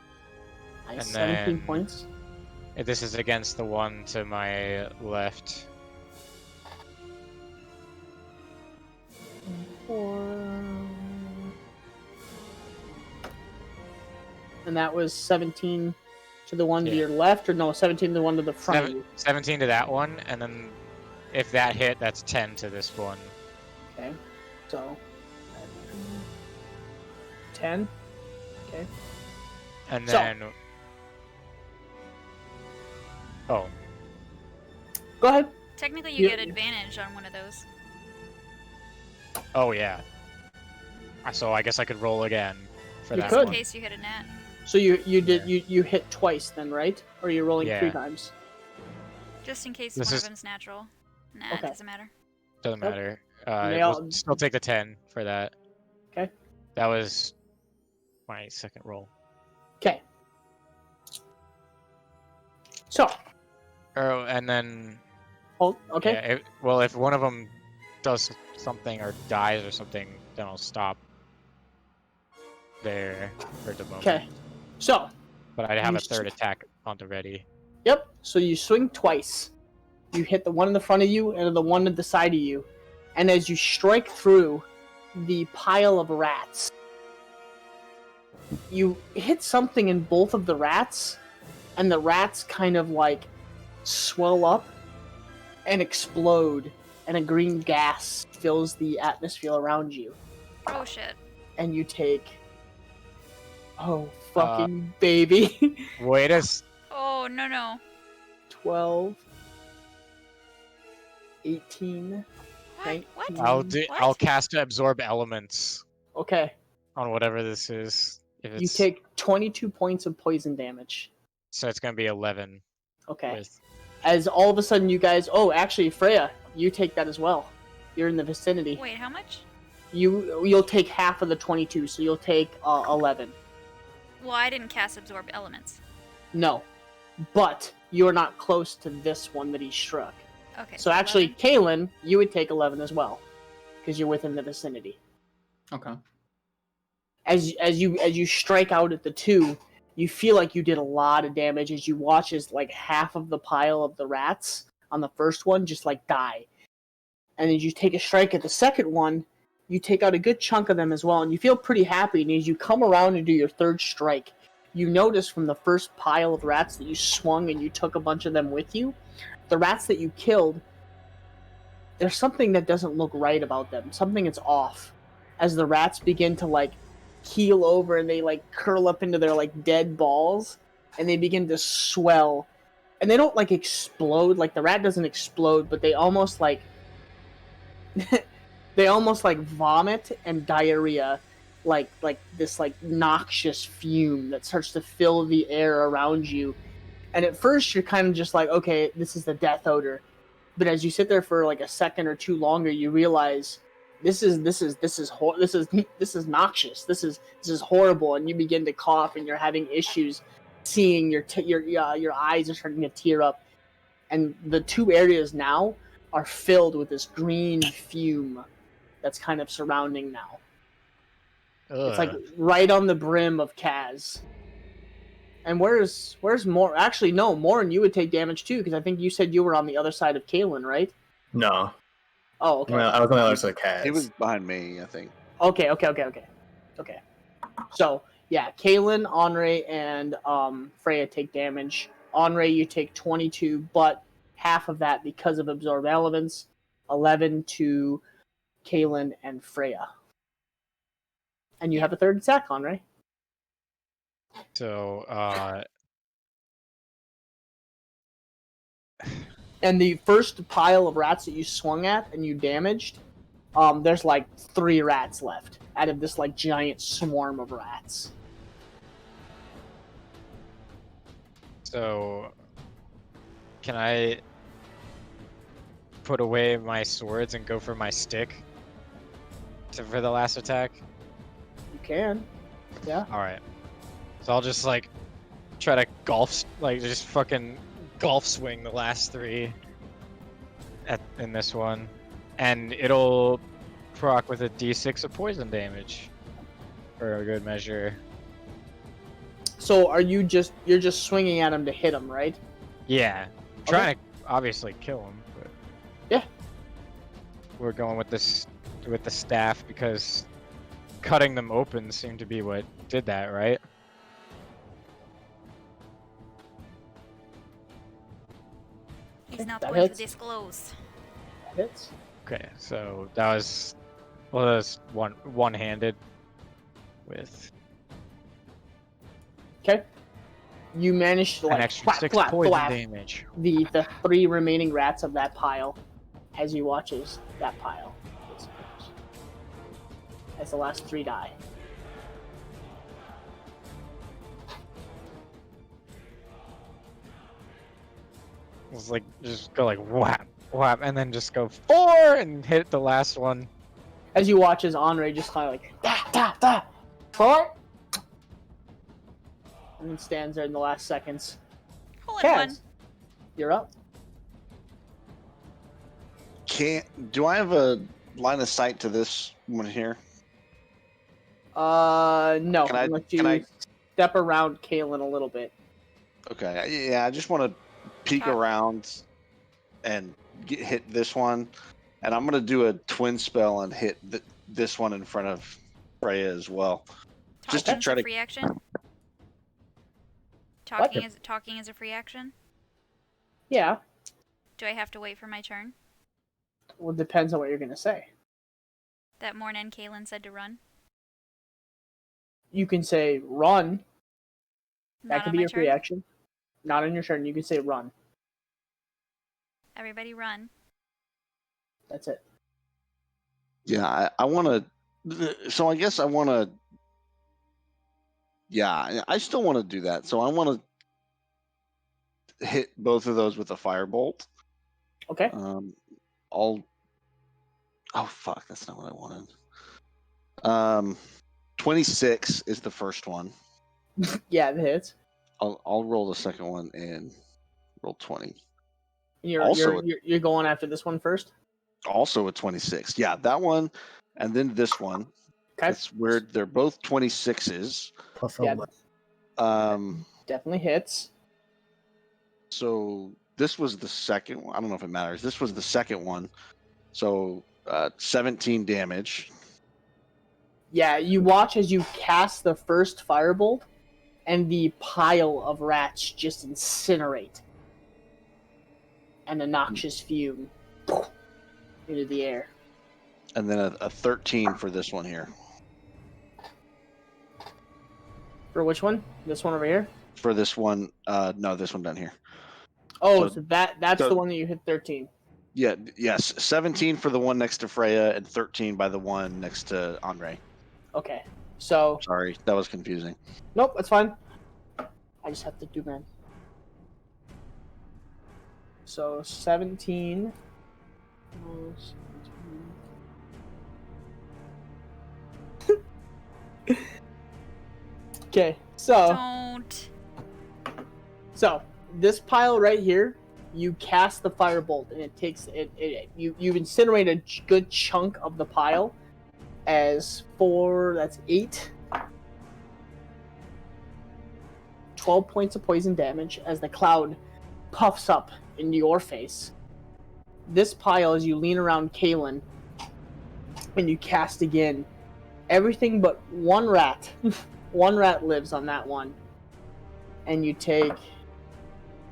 Nice. And 17 then- points. This is against the one to my left. And that was 17 to the one to Yeah. your left, or no, 17 to the one to the front of you. 17 to that one, and then if that hit, that's 10 to this one. Okay. So 10. Okay. And So- then... Oh, Go ahead. Technically, you Yeah. get advantage on one of those. oh yeah. So I guess I could roll again for You that could. In one. case you hit a nat. So you hit twice then, right? Or you're rolling 3 Yeah. times? Just in case This one is- of them's natural. Nah, Okay. it doesn't matter. Doesn't Yep. matter. They We'll all- still take the 10 for that. Okay. That was my second roll. Okay. So. Oh, and then Oh, okay. well, if one of them does something or dies or something, then I'll stop there for the moment. Okay. So. But I have You a third attack on the ready. Yep. So you swing twice. You hit the one in the front of you and the one at the side of you. And as you strike through the pile of rats, you hit something in both of the rats, and the rats kind of like swell up and explode, and a green gas fills the atmosphere around you. Oh shit. And you take... Oh, fucking baby. Wait a... Oh, no. 12... 18... What? I'll cast Absorb Elements Okay. on whatever this is. If it's... You take 22 points of poison damage. So it's gonna be 11. Okay. With... As all of a sudden you guys... Oh, actually, Freya, you take that as well. You're in the vicinity. Wait, how much? You'll take half of the 22, so you'll take 11. Well, I didn't cast Absorb Elements. No. But you're not close to this one that he struck. Okay. So actually, 11? Kaylin, you would take 11 as well. Because you're within the vicinity. Okay. As you strike out at the 2, you feel like you did a lot of damage as you watch as like half of the pile of the rats on the first one just like die. And as you take a strike at the second one, you take out a good chunk of them as well, and you feel pretty happy. And as you come around and do your third strike, you notice from the first pile of rats that you swung and you took a bunch of them with you, the rats that you killed, there's something that doesn't look right about them. Something is off. As the rats begin to like keel over and they like curl up into their like dead balls, and they begin to swell. And they don't like explode, like the rat doesn't explode, but they almost like they almost like vomit and diarrhea, like this like noxious fume that starts to fill the air around you. And at first you're kind of just like, okay, this is the death odor. But as you sit there for like a second or two longer, you realize this is noxious. This is horrible, and you begin to cough, and you're having issues seeing. Your eyes are starting to tear up, and the 2 areas now are filled with this green fume that's kind of surrounding now. It's like right on the brim of Kaz. And where's Mor? Actually, no, Morin, you would take damage too, because I think you said you were on the other side of Kaylin, right? No. Oh, okay. Well, I was on the other side of Kaz. He was behind me, I think. Okay. So, yeah, Kaylin, Henri, and Freya take damage. Henri, you take 22, but half of that because of Absorb Elements. 11 to Kaylin and Freya. And you have a third attack, Henri. So, And the first pile of rats that you swung at and you damaged, there's like 3 rats left out of this like giant swarm of rats. So, can I put away my swords and go for my stick for the last attack? You can. Yeah. Alright. So I'll just like try to just fucking golf swing the last 3 in this one. And it'll proc with a d6 of poison damage for a good measure. So you're just swinging at him to hit him, right? Yeah. I'm trying to obviously kill him, but yeah. We're going with the staff because cutting them open seemed to be what did that, right? He's not that going hits. to disclose. That hits. Okay, so that was one-handed with Okay. You managed to an like extra 6 poison damage. the 3 remaining rats of that pile as you watch as that pile disappears. As the last 3 die. It's like just go like whap, whap, and then just go 4 and hit the last one. As you watch as Andre just kind of like, da, da, da, 4? And then stands there in the last seconds. Hole in one. Kaz, you're up. Do I have a line of sight to this one here? No. Can I- Unless you can I- step around Kalen a little bit. Okay, yeah, I just want to peek Talk. around and hit this one, and I'm gonna do a twin spell and hit this one in front of Freya as well. Just to Talking's try a to- free action. What? Talking is a free action. Yeah. Do I have to wait for my turn? Well, it depends on what you're gonna say. That morning, Kaylin said to run. You can say run. That Not could on be my your free turn. action. Not on your turn. You can say run. Everybody run. That's it. Yeah, I want to. So I guess I want to. Yeah, I still want to do that. So I want to hit both of those with a firebolt. Okay. Oh fuck, that's not what I wanted. 26 is the first one. Yeah, it hits. I'll roll the second one and roll 20. You're going after this one first. Also a 26. Yeah, that one, and then this one. Okay. That's weird. They're both 26s. Plus Yeah. 11. Definitely hits. So this was the second one. I don't know if it matters. This was the second one. So 17 damage. Yeah, you watch as you cast the first firebolt, and the pile of rats just incinerate. And a noxious fume into the air. And then a 13 for this one here. For which one? This one over here? For this one, no, this one down here. Oh, So- so that's so- the one that you hit 13. Yeah, yes, 17 for the one next to Freya and 13 by the one next to Andre. Okay. So, Sorry, that was confusing. nope, that's fine. I just have to do man. So, 17. Okay, Don't. So this pile right here, you cast the firebolt, and it takes you incinerate a good chunk of the pile. As 4, that's 8. 12 points of poison damage as the cloud puffs up into your face. This pile, as you lean around Kalen, and you cast again, everything but one rat. One rat lives on that one. And you take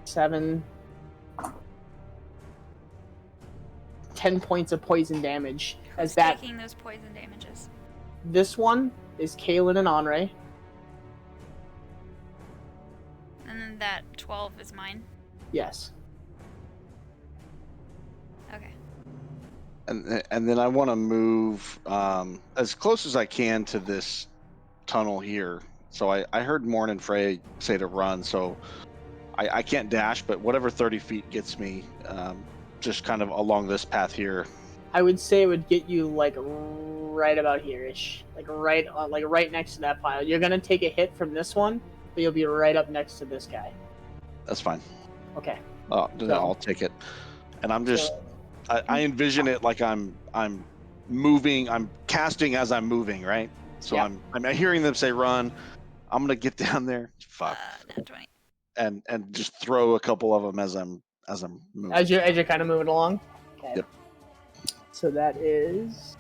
7, 10 points of poison damage. Who's As that, taking those poison damages? this one is Kalen and Andre. And then that 12 is mine. Yes. Okay. And then I want to move as close as I can to this tunnel here. So I heard Morn and Frey say to run, so I can't dash, but whatever 30 feet gets me, just kind of along this path here. I would say it would get you like right about here-ish. Like right next to that pile. You're gonna take a hit from this one, but you'll be right up next to this guy. That's fine. Okay. I'll take it. And I'm just So, I envision it like I'm moving, I'm casting as I'm moving, right? So Yeah. I'm hearing them say run. I'm gonna get down there. Fuck. Nat 20. And just throw a couple of them as I'm moving. as you're kind of moving along. Okay. Yep. So that is.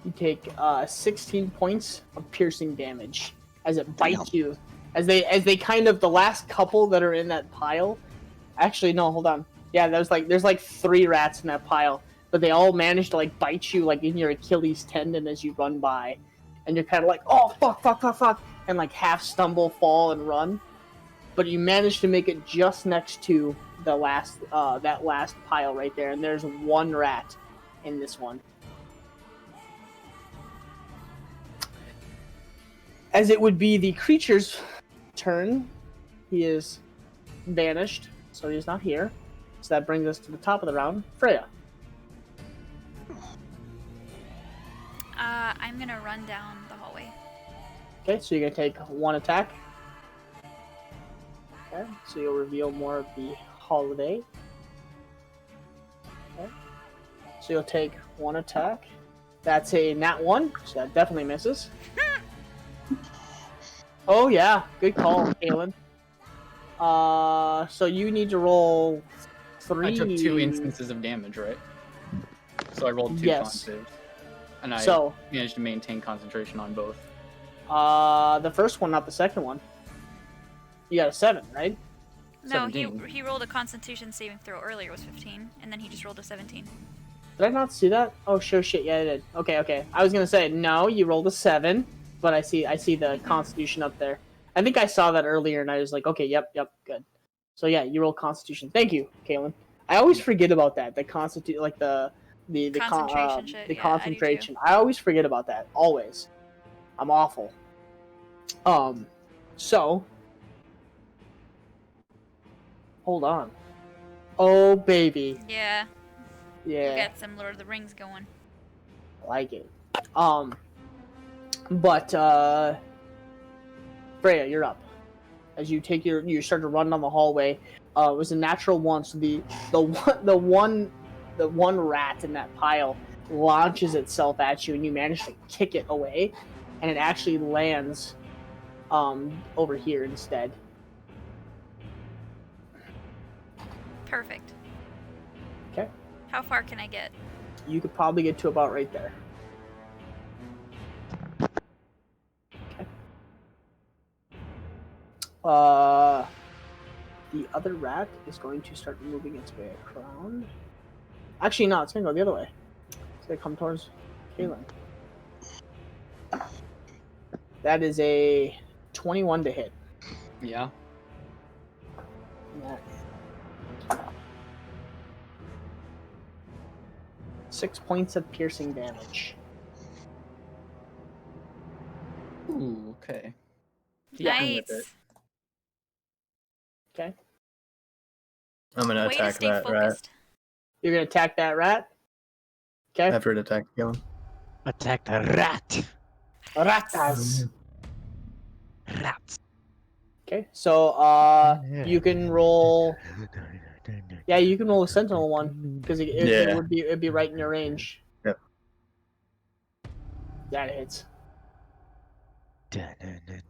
You take 16 points of piercing damage as it bites Damn. you. As they kind of, the last couple that are in that pile. Actually, no, hold on. Yeah, there's like 3 rats in that pile, but they all manage to like bite you like in your Achilles tendon as you run by, and you're kind of like, oh fuck, and like half stumble, fall, and run. But you manage to make it just next to the last that last pile right there, and there's 1 rat in this one. As it would be the creature's turn, he is vanished, so he's not here. So that brings us to the top of the round. Freya. I'm gonna run down the hallway. Okay, so you're gonna take 1 attack. Okay, so you'll reveal more of the holiday. Okay, so you'll take 1 attack. That's a nat 1, so that definitely misses. Oh yeah, good call, Kaylin. So you need to roll 3. I took 2 instances of damage, right? So I rolled 2 con saves. And I managed to maintain concentration on both. The first one, not the second one. You got a 7, right? No, 17. he rolled a Constitution saving throw earlier, was 15, and then he just rolled a 17. Did I not see that? Oh, sure, shit, yeah, I did. Okay. I was gonna say, no, you rolled a 7, but I see the Constitution up there. I think I saw that earlier, and I was like, okay, yep, good. So yeah, you roll Constitution. Thank you, Kaylin. I always forget about that. The Constitution, like the concentration shit. The yeah, concentration. I always forget about that. Always. I'm awful. So hold on. Oh baby. Yeah. Yeah. You got some Lord of the Rings going. I like it. But Freya, you're up. As you start to run down the hallway. It was a natural 1, so the one rat in that pile launches itself at you, and you manage to kick it away, and it actually lands over here instead. Perfect. Okay. How far can I get? You could probably get to about right there. Okay. The other rat is going to start moving its way around. Actually, no, it's going to go the other way. It's going to come towards Kaylin. That is a 21 to hit. Yeah. Yeah. 6 points of piercing damage. Ooh, okay. Nice. Okay. I'm gonna Way to attack stay that rat. focused. You're going to attack that rat? Okay. After it attacked Gillen. Attack the rat. Ratas. Rats. Okay, so you can roll. Yeah, you can roll a sentinel one because it'd be right in your range. Yep. That hits.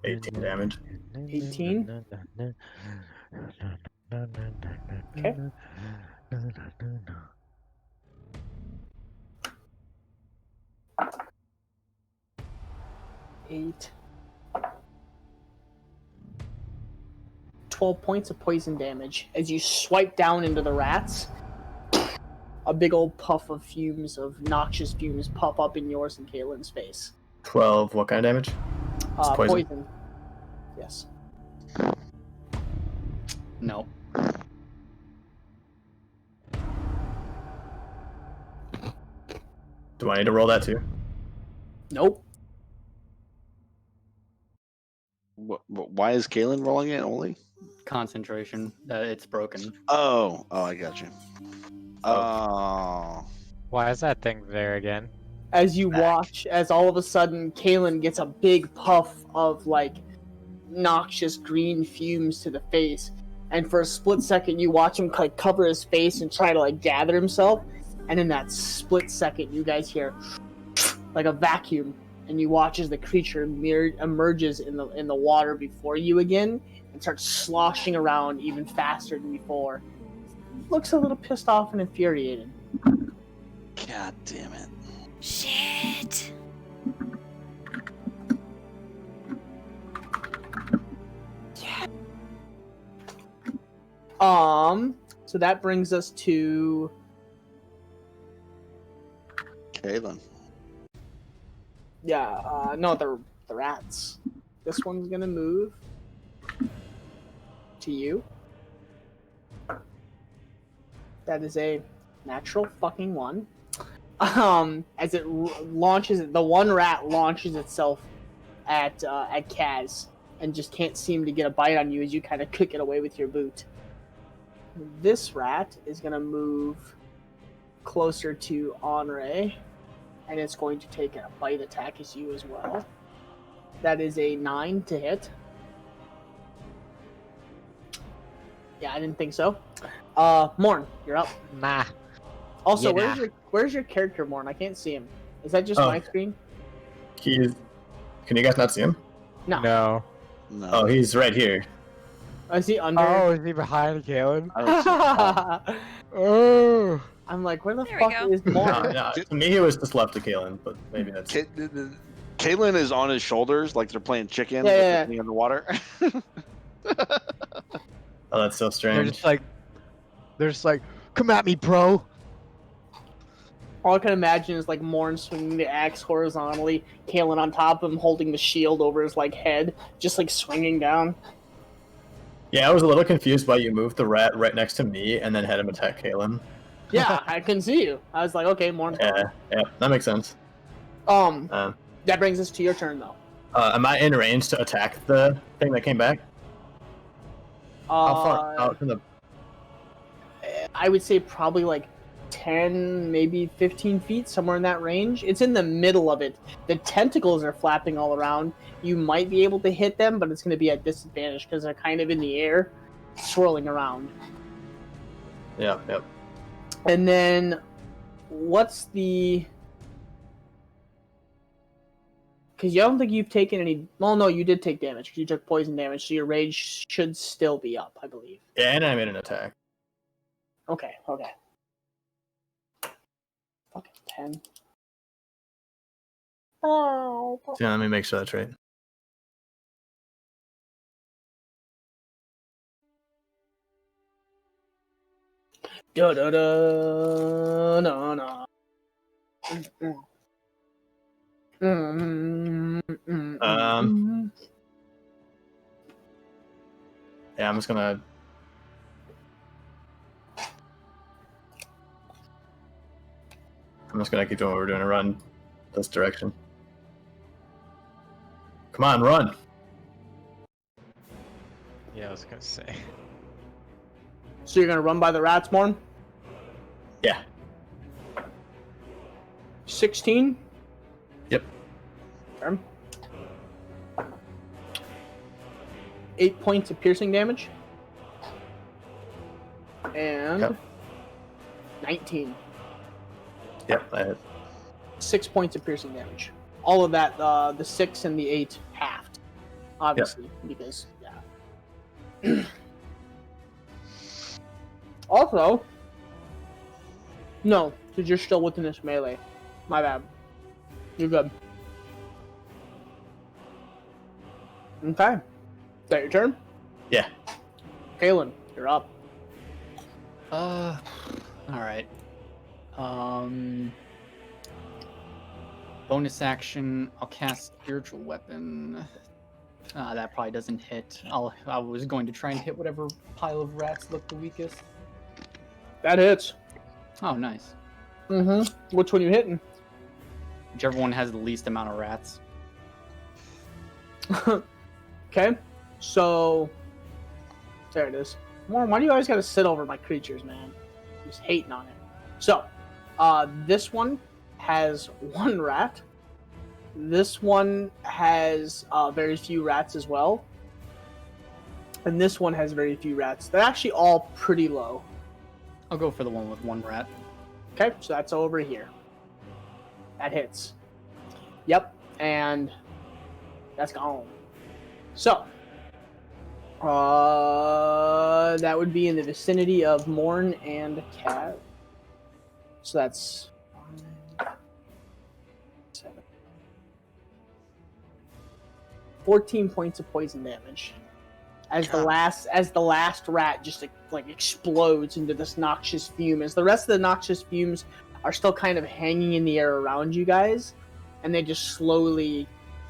18 damage. 18. Okay. 8. 12 points of poison damage as you swipe down into the rats. A big old puff of noxious fumes pop up in yours and Kaylin's face. 12, what kind of damage? It's Poison. Yes. No. Do I need to roll that too? Nope. Why is Kaylin rolling it only? Concentration. It's broken. Oh, I got you. Oh. Why is that thing there again? As you watch, as all of a sudden Kaylin gets a big puff of like noxious green fumes to the face, and for a split second you watch him like cover his face and try to like gather himself, and in that split second you guys hear like a vacuum, and you watch as the creature emerges in the water before you again and starts sloshing around even faster than before. Looks a little pissed off and infuriated. God damn it. Shit. Yeah. So that brings us to Kaylin. Yeah, no, the rats. This one's gonna move to you. That is a natural fucking 1. As it launches, the one rat launches itself at Kaz and just can't seem to get a bite on you as you kind of kick it away with your boot. This rat is going to move closer to Henri, and it's going to take a bite attack as you as well. That is a 9 to hit. Yeah, I didn't think so. Morn, you're up. Nah. Also, Yeah. where's your character, Morn? I can't see him. Is that just my screen? Can you guys not see him? No. No. No. Oh, he's right here. Is he under? Oh, is he behind Kalen? I don't see it. Oh. I'm like, where the There we fuck go. is Morn? No, to me, he was just left to Kalen, but maybe that's. Caitlin is on his shoulders like they're playing chicken with Yeah. the thing in the water. Oh, that's so strange. They're just like, come at me, bro. All I can imagine is like Morn swinging the axe horizontally, Kalen on top of him holding the shield over his like head, just like swinging down. Yeah, I was a little confused why you moved the rat right next to me and then had him attack Kalen. Yeah, I couldn't see you. I was like, okay, Morn's gone. Yeah, that makes sense. That brings us to your turn though. Am I in range to attack the thing that came back? How far out from the? I would say probably like 10, maybe 15 feet, somewhere in that range. It's in the middle of it. The tentacles are flapping all around. You might be able to hit them, but it's going to be at disadvantage because they're kind of in the air, swirling around. Yeah. And then, what's the... Because you don't think you've taken any... Well, no, you did take damage because you took poison damage, so your rage should still be up, I believe. Yeah, and I made an attack. Okay. Fucking 10. Oh. So let me make sure that's right. Da da da no no. Yeah, I'm just gonna. Keep doing what we're doing and run this direction. Come on, run! Yeah, I was gonna say. So you're gonna run by the rats, Morn? Yeah. 16? Yep. Okay. 8 points of piercing damage. And Yep. 19. Yep, I hit. 6 points of piercing damage. All of that, the 6 and the 8 halved. Obviously, because, yeah. Also, no, because you're still within this melee. My bad. You're good. Okay. Is that your turn? Yeah. Kalen, you're up. Alright. Bonus action, I'll cast Spiritual Weapon. That probably doesn't hit. I was going to try and hit whatever pile of rats looked the weakest. That hits. Oh, nice. Mm-hmm. Which one you hitting? Whichever one has the least amount of rats. Okay. So, there it is. Why do you always gotta sit over my creatures, man? Just hating on it. So, this one has 1 rat. This one has very few rats as well. And this one has very few rats. They're actually all pretty low. I'll go for the one with 1 rat. Okay, so that's over here. That hits. Yep, and that's gone. So, that would be in the vicinity of Morn and Cat. So that's 7. 14 points of poison damage. As the last rat just like explodes into this noxious fume, as the rest of the noxious fumes are still kind of hanging in the air around you guys, and they just slowly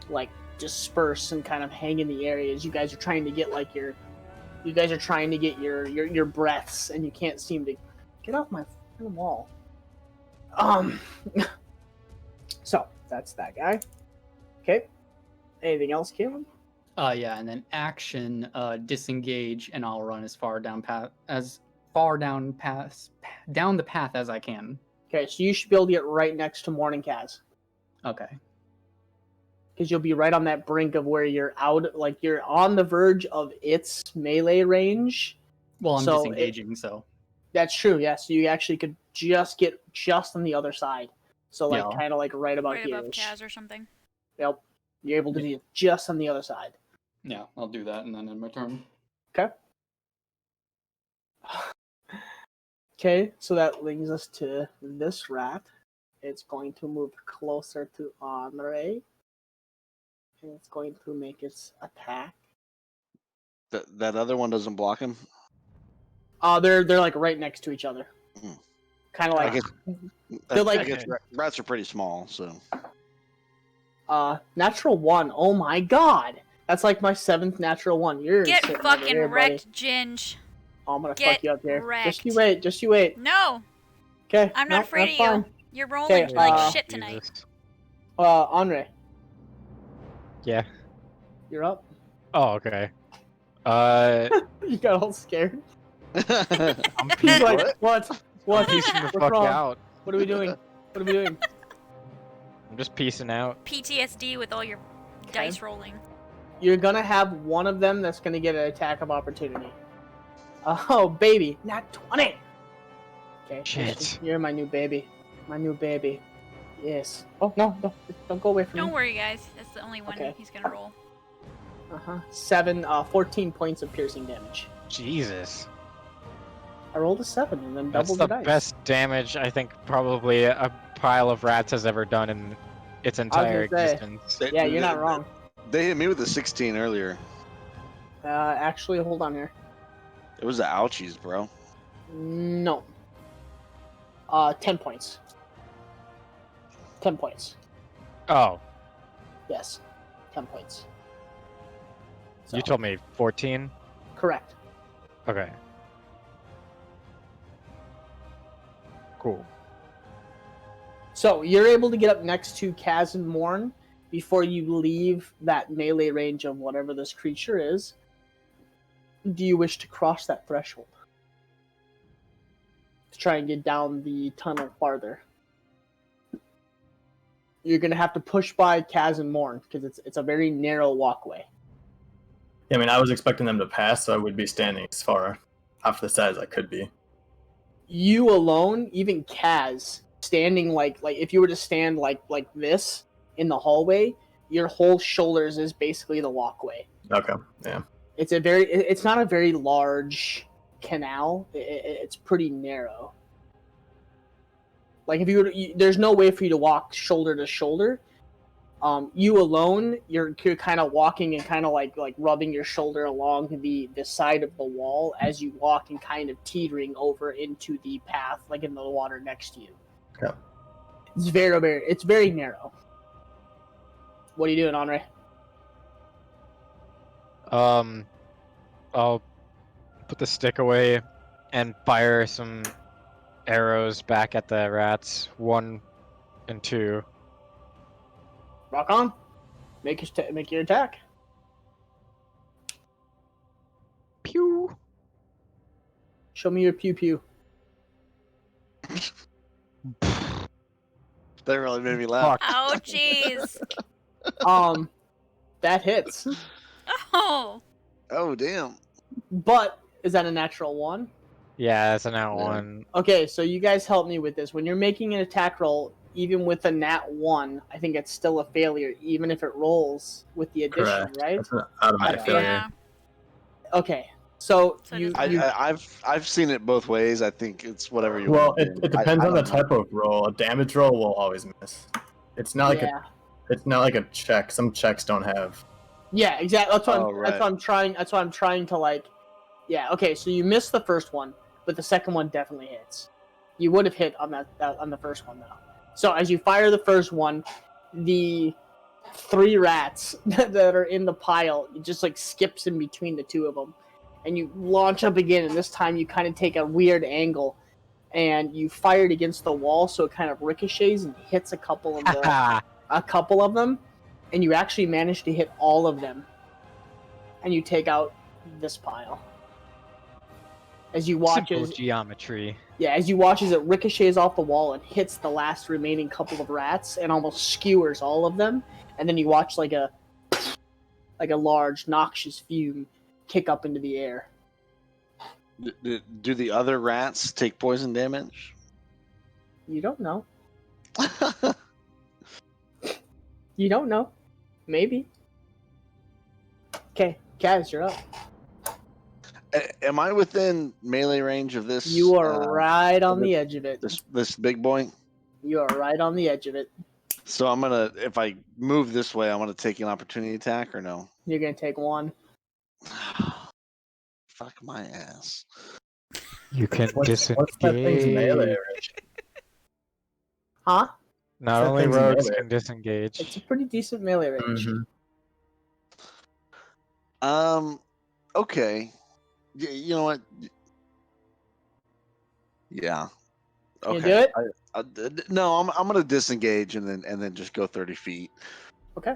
like disperse and kind of hang in the area as you guys are trying to get like your breaths, and you can't seem to get off my fucking wall. So that's that guy. Okay, Anything else, Caleb? Yeah, and then action, disengage, and I'll run as far down down the path as I can. Okay, so you should be able to get right next to Morning Kaz. Okay. Because you'll be right on that brink of where you're out, like you're on the verge of its melee range. Well, I'm So disengaging, so. That's true, yeah. So you actually could just get just on the other side. So like Yeah. kind of like right about Right here. above Kaz or something. Yep. You're able to be just on the other side. Yeah, I'll do that and then end my turn. Okay. Okay, so that brings us to this rat. It's going to move closer to Andre. And it's going to make its attack. That other one doesn't block him. They're like right next to each other. Mm. Kind of I like guess, they're like- I guess rats are pretty small, so. natural 1. Oh my god. That's like my 7th natural 1. You're Get sitting over fucking here, wrecked, Ginge. Oh, I'm gonna Get fuck you up here. wrecked. Just you wait. No, Okay. I'm not afraid of fine. you. You're rolling Okay, like shit tonight. Jesus. Andre, Yeah. you're up. Oh, okay. You got all scared. I'm He's piecing, like, what? What? piecing the What's fuck wrong? out. What are we doing? What are we doing? I'm just piecing out. PTSD with all your dice rolling. You're gonna have one of them that's gonna get an attack of opportunity. Oh, baby, not 20. Okay. Shit. You're my new baby. My new baby. Yes. Oh no, don't go away from Don't me. worry, guys. That's the only one Okay. he's gonna roll. 14 points of piercing damage. Jesus. I rolled a 7 and then That's doubled the the dice. best damage I think probably a pile of rats has ever done in its entire gonna say. existence. Yeah, you're not wrong. They hit me with a 16 earlier. Actually, hold on here. It was the ouchies, bro. No. 10 points. 10 points. Oh, Yes. 10 points. So, you told me 14? correct. Okay. Cool. So you're able to get up next to Kaz and Morn before you leave that melee range of whatever this creature is. Do you wish to cross that threshold? To try and get down the tunnel farther. You're going to have to push by Kaz and Morn because it's a very narrow walkway. I mean, I was expecting them to pass, so I would be standing as far off the side as I could be. You alone, even Kaz, standing like if you were to stand like this in the hallway, your whole shoulders is basically the walkway. Okay, yeah. It's not a very large canal. It's pretty narrow. Like if you were there's no way for you to walk shoulder to shoulder. You alone, you're kind of walking and kind of like rubbing your shoulder along the side of the wall as you walk and kind of teetering over into the path, like in the water next to you. Yeah. It's very narrow. What are you doing, Andre? I'll put the stick away and fire some arrows back at the rats. 1 and 2. Rock on. Make your attack. Pew. Show me your pew pew. That really made me laugh. Fuck. Oh, jeez. That hits. Oh. Oh, damn. But is that a natural 1? Yeah, that's an out Yeah. 1. Okay, so you guys help me with this. When you're making an attack roll, even with a nat 1, I think it's still a failure, even if it rolls with the addition, Correct. right? That's an automatic Yeah. failure. Yeah. Okay, so, So you, does- you I've seen it both ways. I think it's whatever you Well, want. it depends I on the don't know. type of roll. A damage roll will always miss. It's not like yeah, it's not like a check. Some checks don't have. yeah, exactly. That's what Oh, I'm. right. That's what I'm trying. That's what I'm trying to like. Yeah. Okay. So you missed the first one, but the second one definitely hits. You would have hit on that on the first one though. So as you fire the first one, the 3 rats that are in the pile, it just like skips in between the 2 of them, and you launch up again. And this time you kind of take a weird angle, and you fire it against the wall, so it kind of ricochets and hits a couple of them, and you actually manage to hit all of them. And you take out this pile. As you watch Simple as geometry. as you watch as it ricochets off the wall and hits the last remaining couple of rats and almost skewers all of them, and then you watch like a large noxious fume kick up into the air. Do the other rats take poison damage? You don't know. You don't know. Maybe. Okay, Kaz, you're up. Am I within melee range of this? You are right on the edge of it. This big boy. You are right on the edge of it. So I'm gonna, if I move this way, I'm gonna take an opportunity attack or no? You're gonna take one. Fuck my ass. You can What's that thing's melee, disengage. Rich? Huh? Not That only thing's rogues melee. can disengage. It's a pretty decent melee range. Okay. You know what? Yeah. You Okay. do it? No, I'm gonna disengage and then just go 30 feet. Okay.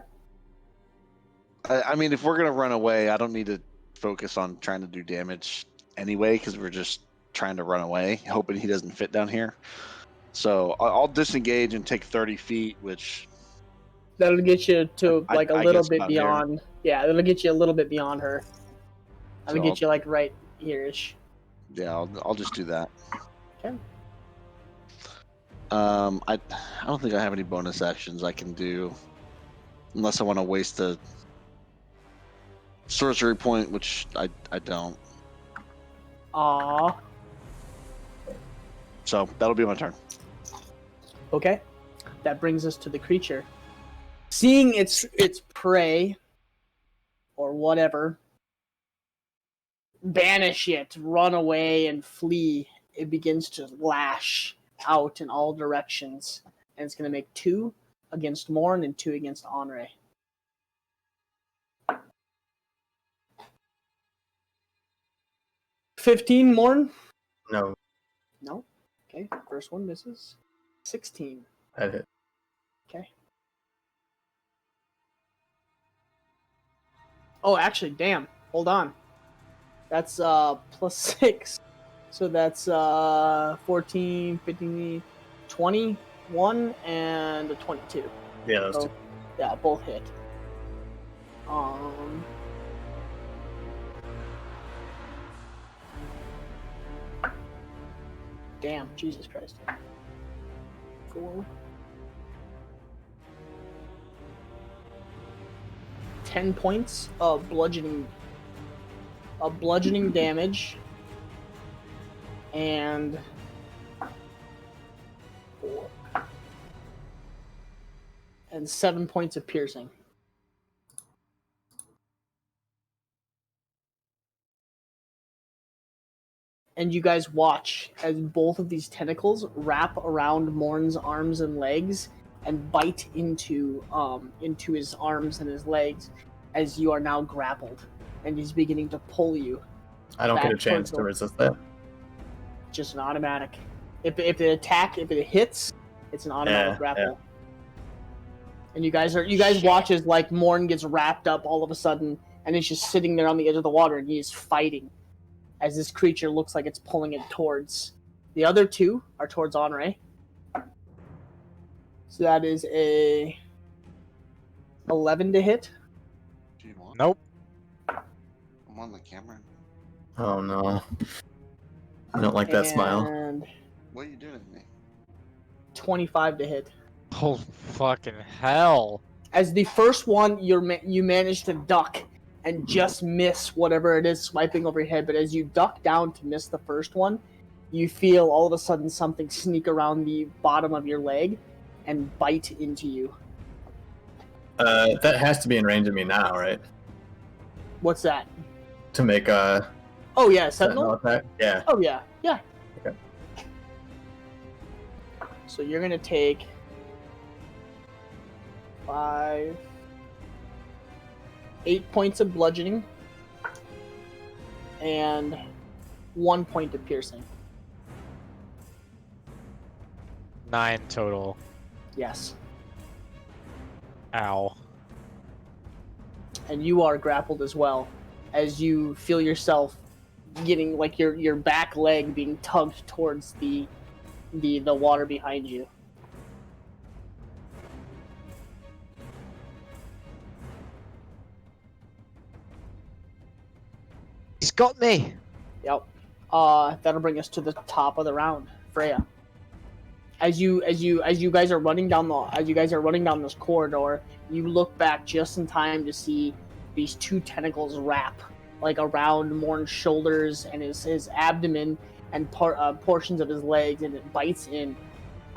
I mean, if we're gonna run away, I don't need to focus on trying to do damage anyway, because we're just trying to run away, hoping he doesn't fit down here. So I'll disengage and take 30 feet, which That'll get you to like a I little guess bit about there. beyond. Yeah, that'll get you a little bit beyond her. That'll So get you like right here-ish. yeah, I'll just do that. Okay. I don't think I have any bonus actions I can do, unless I want to waste a sorcery point, which I don't. Aww. So that'll be my turn. Okay. That brings us to the creature. Seeing its prey, or whatever, banish it, run away, and flee, it begins to lash out in all directions. And it's going to make 2 against Morn and 2 against Henri. $15, Morn? No, No. Okay, first one misses. 16. that hit. Okay. Oh, actually, damn. Hold on. That's plus 6. So that's 14, 15, 21, and a 22. Yeah, those So, two. yeah, both hit. Damn, Jesus Christ. 4. 10 points of bludgeoning damage, and 4 and 7 points of piercing. And you guys watch as both of these tentacles wrap around Morn's arms and legs and bite into his arms and his legs as you are now grappled, and he's beginning to pull you. I don't get a back chance towards to resist that. Just an automatic. If it hits, it's an automatic grapple. Yeah. And you guys watch as like Morn gets wrapped up all of a sudden, and it's just sitting there on the edge of the water, and he's fighting as this creature looks like it's pulling it towards. The other 2 are towards Henri. So that is a 11 to hit. Do you want? Nope. I'm on the camera. Oh no. I don't like that smile. And What are you doing to me? 25 to hit. Oh, fucking hell. As the first one, you manage to duck and just miss whatever it is swiping over your head, but as you duck down to miss the first one, you feel all of a sudden something sneak around the bottom of your leg and bite into you. That has to be in range of me now, right? What's that? To make a Oh yeah, sentinel Sentinel? attack? Yeah. Oh yeah, yeah. Okay. So you're gonna take 8 points of bludgeoning and 1 point of piercing. 9 total. Yes. Ow. and you are grappled as well, as you feel yourself getting like your back leg being tugged towards the water behind you. He's got me. Yep. That'll bring us to the top of the round, Freya. As you guys are running down this corridor, you look back just in time to see these two tentacles wrap like around Morn's shoulders and his abdomen and portions of his legs, and it bites in.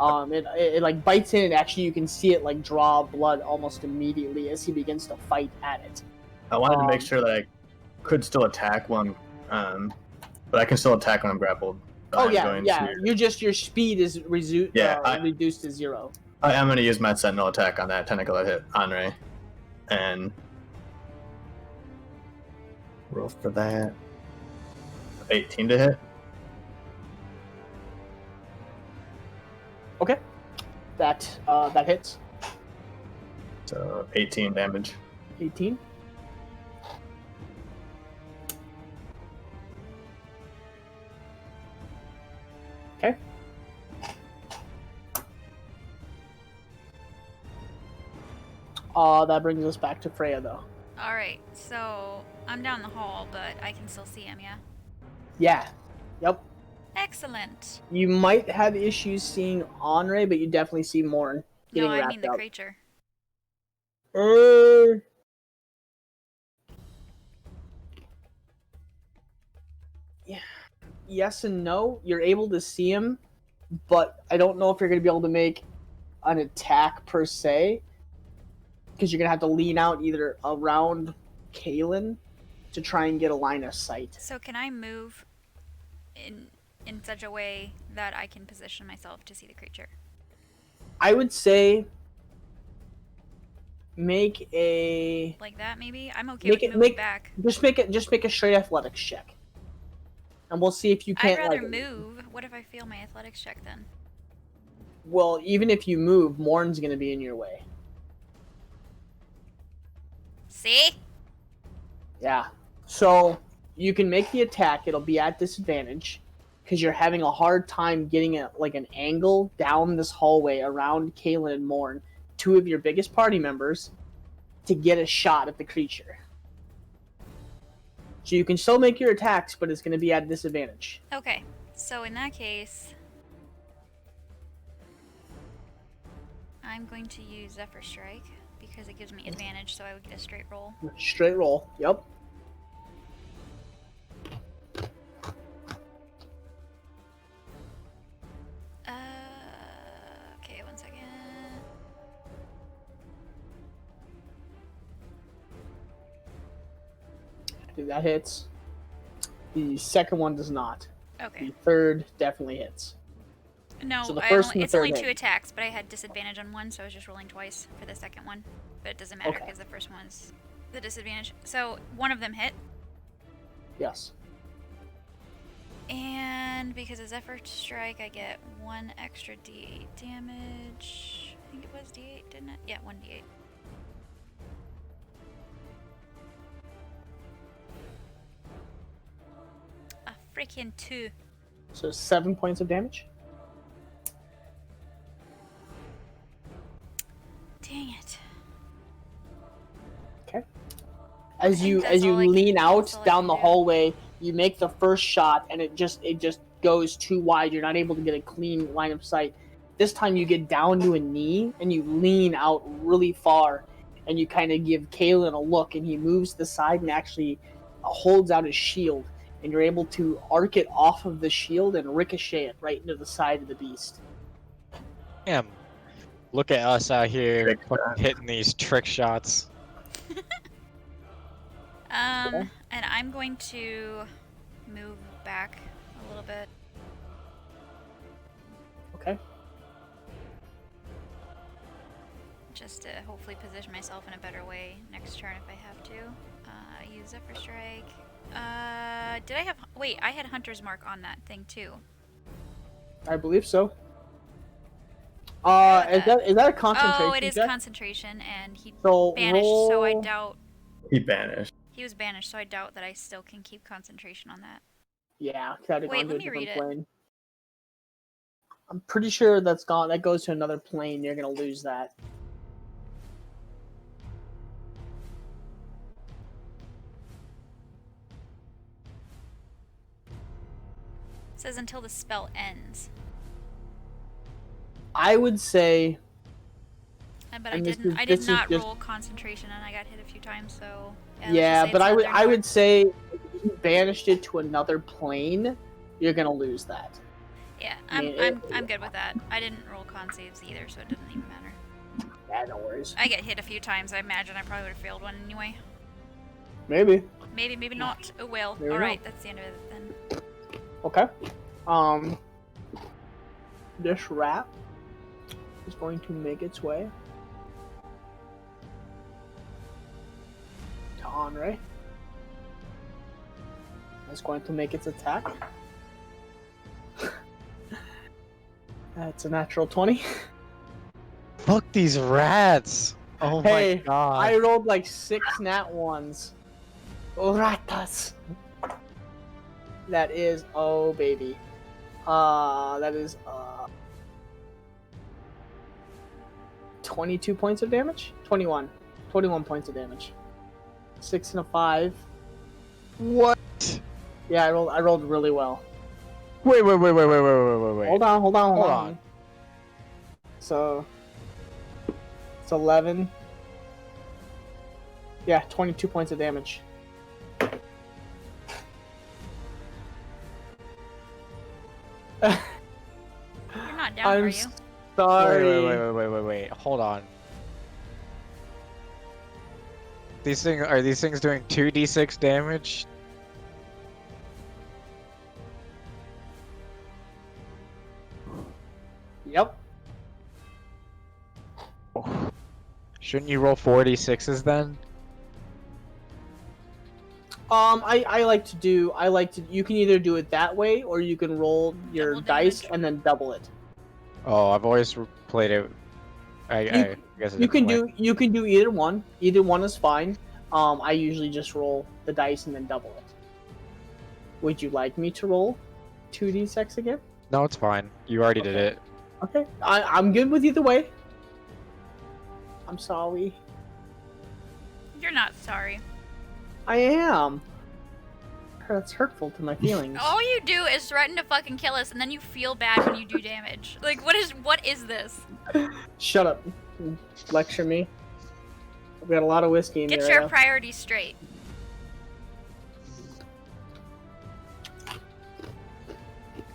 It like bites in, and actually you can see it like draw blood almost immediately as he begins to fight at it. I wanted to make sure that I could still attack when, but I can still attack when I'm grappled. Your speed is reduced to 0. I am going to use my sentinel attack on that tentacle that hit Andre, and roll for that. 18 to hit. Okay, that hits. So 18 damage. 18. Okay. That brings us back to Freya, though. Alright, so I'm down the hall, but I can still see him, yeah? Yeah. Yep. Excellent. You might have issues seeing Andre, but you definitely see Morn getting wrapped up. No, I mean the creature. Yeah. Yes and no. You're able to see him, but I don't know if you're going to be able to make an attack per se, because you're going to have to lean out either around Kaelin to try and get a line of sight. So can I move in such a way that I can position myself to see the creature? I would say make a... Like that, maybe? I'm okay with moving back. Just make a straight athletics check. And we'll see if you can't... I'd rather move. What if I fail my athletics check then? Well, even if you move, Morn's going to be in your way. See? Yeah. So, you can make the attack. It'll be at disadvantage, because you're having a hard time getting an angle down this hallway around Kaelin and Morn, two of your biggest party members, to get a shot at the creature. So you can still make your attacks, but it's going to be at disadvantage. Okay. So in that case, I'm going to use Zephyr Strike, because it gives me advantage, so I would get a straight roll. Straight roll, yep. Okay, 1 second. That hits. The second one does not. Okay. The third definitely hits. No, so it's only 2 attacks, but I had disadvantage on one, so I was just rolling twice for the second one. But it doesn't matter because the first one's the disadvantage. So one of them hit. Yes. And because of Zephyr Strike, I get 1 extra d8 damage. I think it was d8, didn't it? Yeah, 1 d8. A freaking 2. So 7 points of damage. Dang it. Okay. As you lean out down the hallway, you make the first shot, and it just goes too wide. You're not able to get a clean line of sight. This time you get down to a knee and you lean out really far, and you kind of give Kaelin a look, and he moves to the side and actually holds out his shield, and you're able to arc it off of the shield and ricochet it right into the side of the beast. Damn. Look at us out here hitting these trick shots. And I'm going to move back a little bit. Okay. Just to hopefully position myself in a better way next turn if I have to. Use Zephyr Strike. Did I have... Wait, I had Hunter's Mark on that thing too. I believe so. Is that a concentration? Oh, it is check? concentration, and he so banished, so I doubt... He banished. He was banished, so I doubt that I still can keep concentration on that. Yeah, that Wait, gone to let a me different read it. plane. I'm pretty sure that's gone. That goes to another plane. You're gonna lose that. It says until the spell ends. I would say. But And I did not roll concentration, and I got hit a few times, so... Yeah, let's just say but it's not I there would say if you banished it to another plane, you're gonna lose that. Yeah, I mean, I'm good with that. I didn't roll con saves either, so it didn't even matter. Yeah, no worries. I get hit a few times. I imagine I probably would have failed one anyway. Maybe. Maybe not. Oh well. Maybe Alright, not. that's the end of it then. Okay. This rat is going to make its way to Henri. It's going to make its attack. That's a natural 20. Fuck these rats! Oh Hey, my god. I rolled like 6 nat 1s. Ratas. That is, oh baby. That is 22 points of damage? 21. 21 points of damage. 6 and a 5. What? Yeah, I rolled really well. Wait. Hold on. Hold on. So it's 11. Yeah, 22 points of damage. You're not down, are I'm you? sorry. Wait. Hold on. Are these things doing 2d6 damage? Yep. Shouldn't you roll 4d6s then? I like to you can either do it that way or you can roll your Double dice damage. and then double it. Oh, I've always played it. I guess You can do either one. Either one is fine. I usually just roll the dice and then double it. Would you like me to roll 2d6 again? No, it's fine. You already did it. Okay, I'm good with either way. I'm sorry. You're not sorry. I am. That's hurtful to my feelings. All you do is threaten to fucking kill us, and then you feel bad when you do damage. Like, what is this? Shut up. Lecture me. I've got a lot of whiskey in Get me your right priorities straight.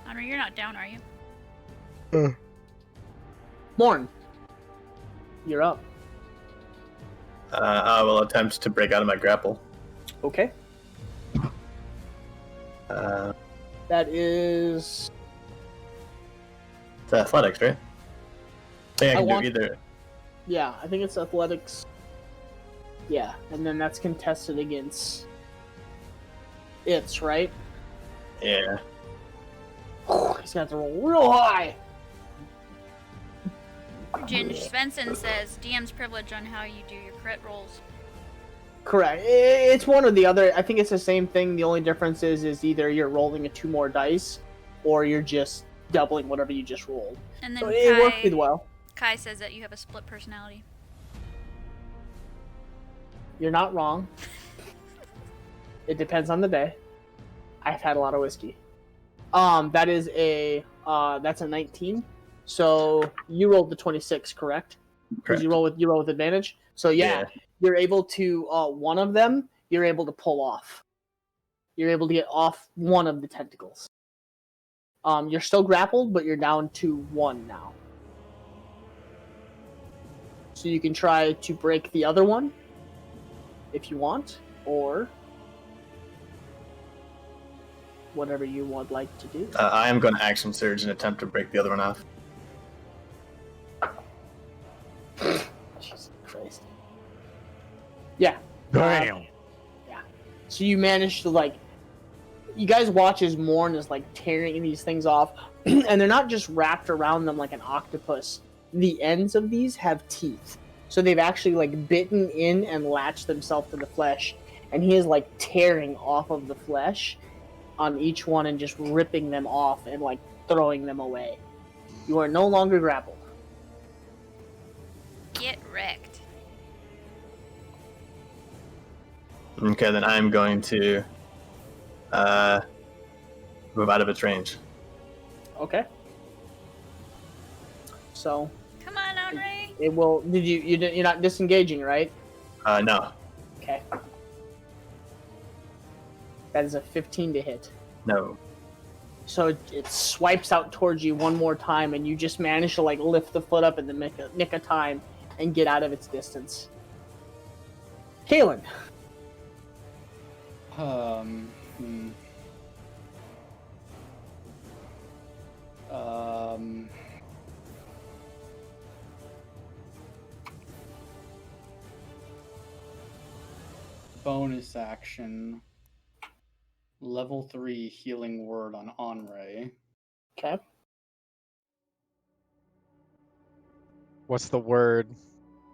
Henri, you're not down, are you? Morn, you're up. I will attempt to break out of my grapple. Okay. That is... It's athletics, right? I think I can want- do either. Yeah, I think it's athletics. Yeah, and then that's contested against... It's, right? Yeah. He's gonna have to roll real high! Ginge Svensson says, DM's privilege on how you do your crit rolls. Correct. It's one or the other. I think it's the same thing. The only difference is either you're rolling 2 more dice, or you're just doubling whatever you just rolled. And then So it worked pretty well. Kai says that you have a split personality. You're not wrong. It depends on the day. I've had a lot of whiskey. That is that's a 19. So you rolled the 26, correct? Because you roll with advantage. So yeah, you're able to one of them. You're able to pull off. You're able to get off one of the tentacles. You're still grappled, but you're down to 1 now. So you can try to break the other one if you want, or whatever you would like to do. I am going to action surge and attempt to break the other one off. Jesus Christ. Yeah. Damn. Yeah. So you manage to you guys watch as Morn is tearing these things off, and they're not just wrapped around them like an octopus. The ends of these have teeth. So they've actually like bitten in and latched themselves to the flesh, and he is like tearing off of the flesh on each one and just ripping them off and like throwing them away. You are no longer grappled. Get wrecked. Okay, then I'm going to move out of its range. Okay. So Come on, Henri. it will. You're not disengaging, right? No. Okay. That is a 15 to hit. No. So it swipes out towards you one more time, and you just manage to like lift the foot up in the nick of time and get out of its distance. Kalen. Bonus action. Level 3 healing word on Henri. Okay. What's the word?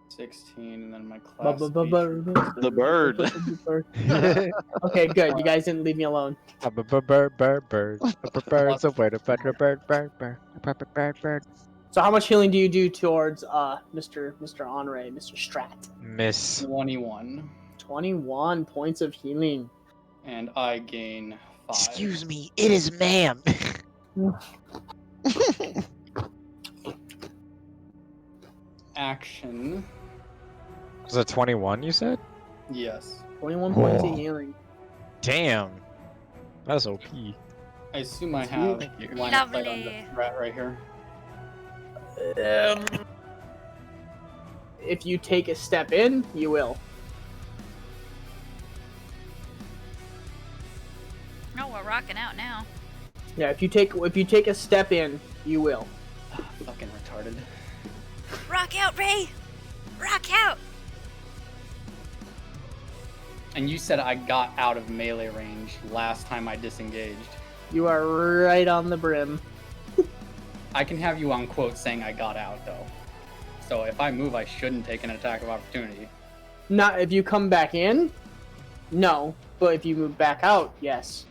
16, and then my class. The bird. Okay, good. You guys didn't leave me alone. Bird. Bird's a word. Bird. So how much healing do you do towards Mr. Henri, Mr. Strat? Miss. 21. 21 points of healing. And I gain 5. Excuse me, it is ma'am. Action. Was it 21 you said? Yes. 21 points of healing. Damn. That's OP. I assume I have Thank you. line of sight on Lovely. the rat right here. If you take a step in, you will. No, we're rocking out now. Yeah, if you take a step in, you will. Fucking retarded. Rock out, Ray! Rock out! And you said I got out of melee range last time I disengaged. You are right on the brim. I can have you on quote saying I got out, though. So if I move, I shouldn't take an attack of opportunity. Not if you come back in, no. But if you move back out, yes.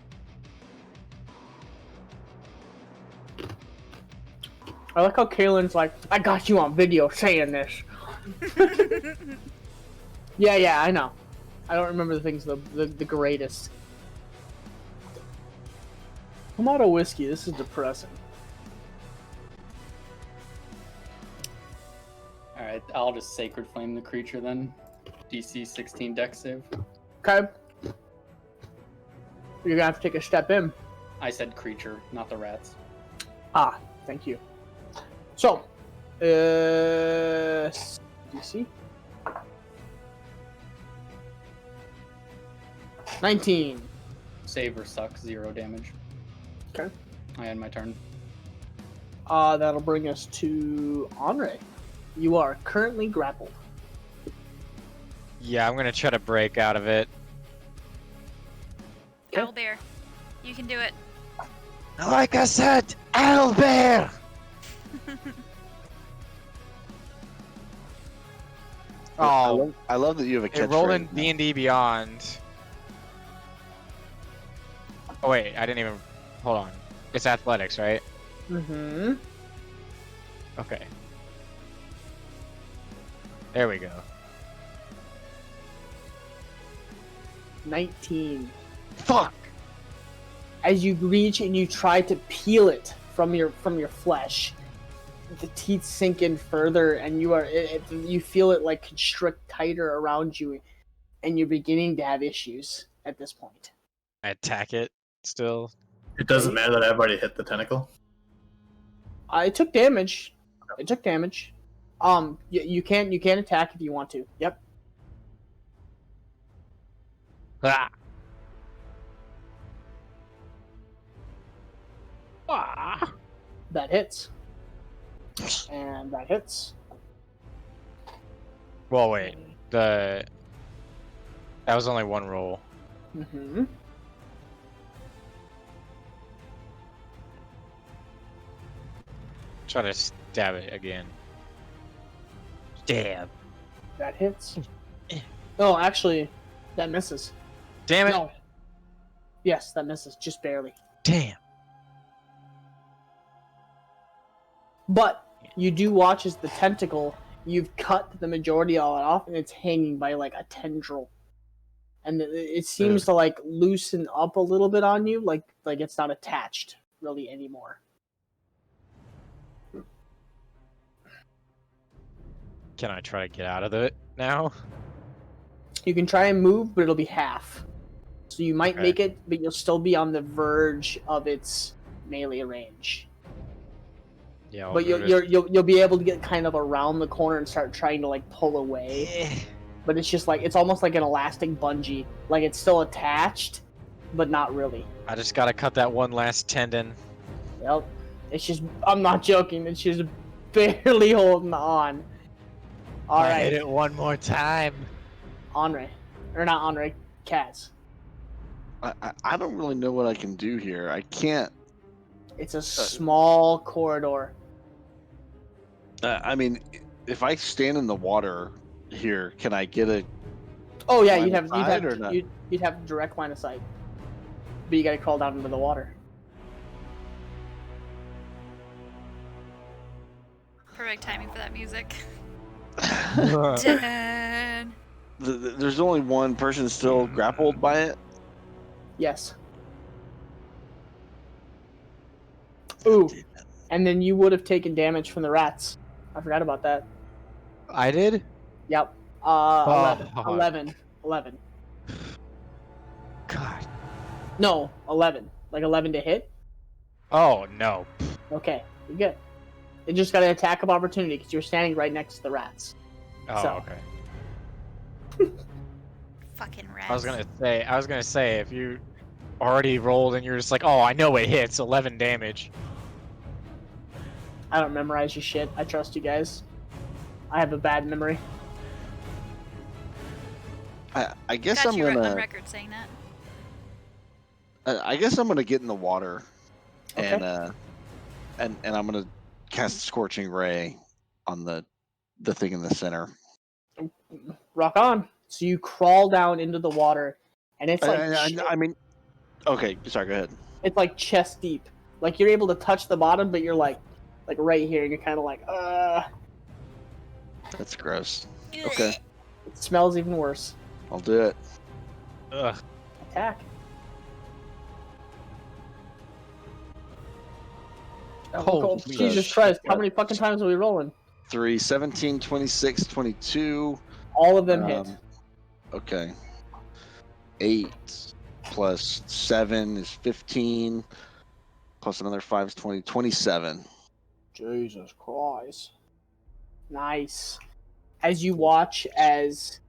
I like how Kalen's like, I got you on video saying this. Yeah, I know. I don't remember the things the greatest. I'm out of whiskey. This is depressing. Alright, I'll just Sacred Flame the creature then. DC 16 dex save. Okay. You're gonna have to take a step in. I said creature, not the rats. Ah, thank you. So, DC 19. Save or suck, 0 damage. Okay. I end my turn. That'll bring us to Henri. You are currently grappled. Yeah, I'm gonna try to break out of it. Okay. Owlbear, you can do it. Like I said, Owlbear! Oh, I love that you have a it rolled in catchphrase. D&D Beyond. Oh wait, I didn't even... Hold on. It's athletics, right? Mm-hmm. Okay. There we go. 19. Fuck! As you reach and you try to peel it from your flesh, the teeth sink in further, and you feel it like constrict tighter around you, and you're beginning to have issues at this point. I attack it still. It doesn't matter that I've already hit the tentacle. It took damage. It took damage. You can attack if you want to. Yep. Ah! Ah! That hits. And that hits. Well, wait. That was only one roll. Mm-hmm. Try to stab it again. Stab. That hits. Oh, actually, that misses. Damn it! No. Yes, that misses, just barely. Damn. But you do watch as the tentacle, you've cut the majority of it off, and it's hanging by like a tendril. And it seems to like loosen up a little bit on you, like it's not attached really anymore. Can I try to get out of it now? You can try and move, but it'll be half. So you might Okay. make it, but you'll still be on the verge of its melee range. Yeah. I'll But move you'll be able to get kind of around the corner and start trying to like pull away. it. But it's just like it's almost like an elastic bungee. Like it's still attached, but not really. I just gotta cut that one last tendon. Yep. It's just I'm not joking, it's just barely holding on. I Alright. hit it one more time. Andre. Or not Andre, Kaz. I don't really know what I can do here. I can't. It's a small corridor. I mean, if I stand in the water here, can I get a? Oh yeah, line of sight or not? you'd have direct line of sight. But you gotta crawl down into the water. Perfect timing for that music. Uh, Dun. There's only one person still grappled by it. Yes. Ooh. And then you would have taken damage from the rats. I forgot about that. I did? Yep. Oh. 11. God. No, 11. Like 11 to hit? Oh, no. Okay, you're good. It just got an attack of opportunity because you're standing right next to the rats. Oh, So. okay. Fucking rats. I was gonna say, if you already rolled and you're just like, oh, I know it hits 11 damage. I don't memorize your shit. I trust you guys. I have a bad memory. I guess Got I'm you on gonna. record saying that. I guess I'm gonna get in the water, Okay. and I'm gonna cast Scorching Ray on the thing in the center. Rock on. So you crawl down into the water, and it's like I mean, okay, sorry, go ahead. it's like chest deep. Like you're able to touch the bottom, but you're like right here, and you're kind of like, That's gross. Okay, It smells even worse. I'll do it. Ugh. Attack. Holy Jesus shit. Christ! How many fucking times are we rolling? 3, 17, 26, 22. All of them hit. Okay. 8 plus 7 is 15. Plus another 5 is 20. 27. Jesus Christ! Nice. As you watch as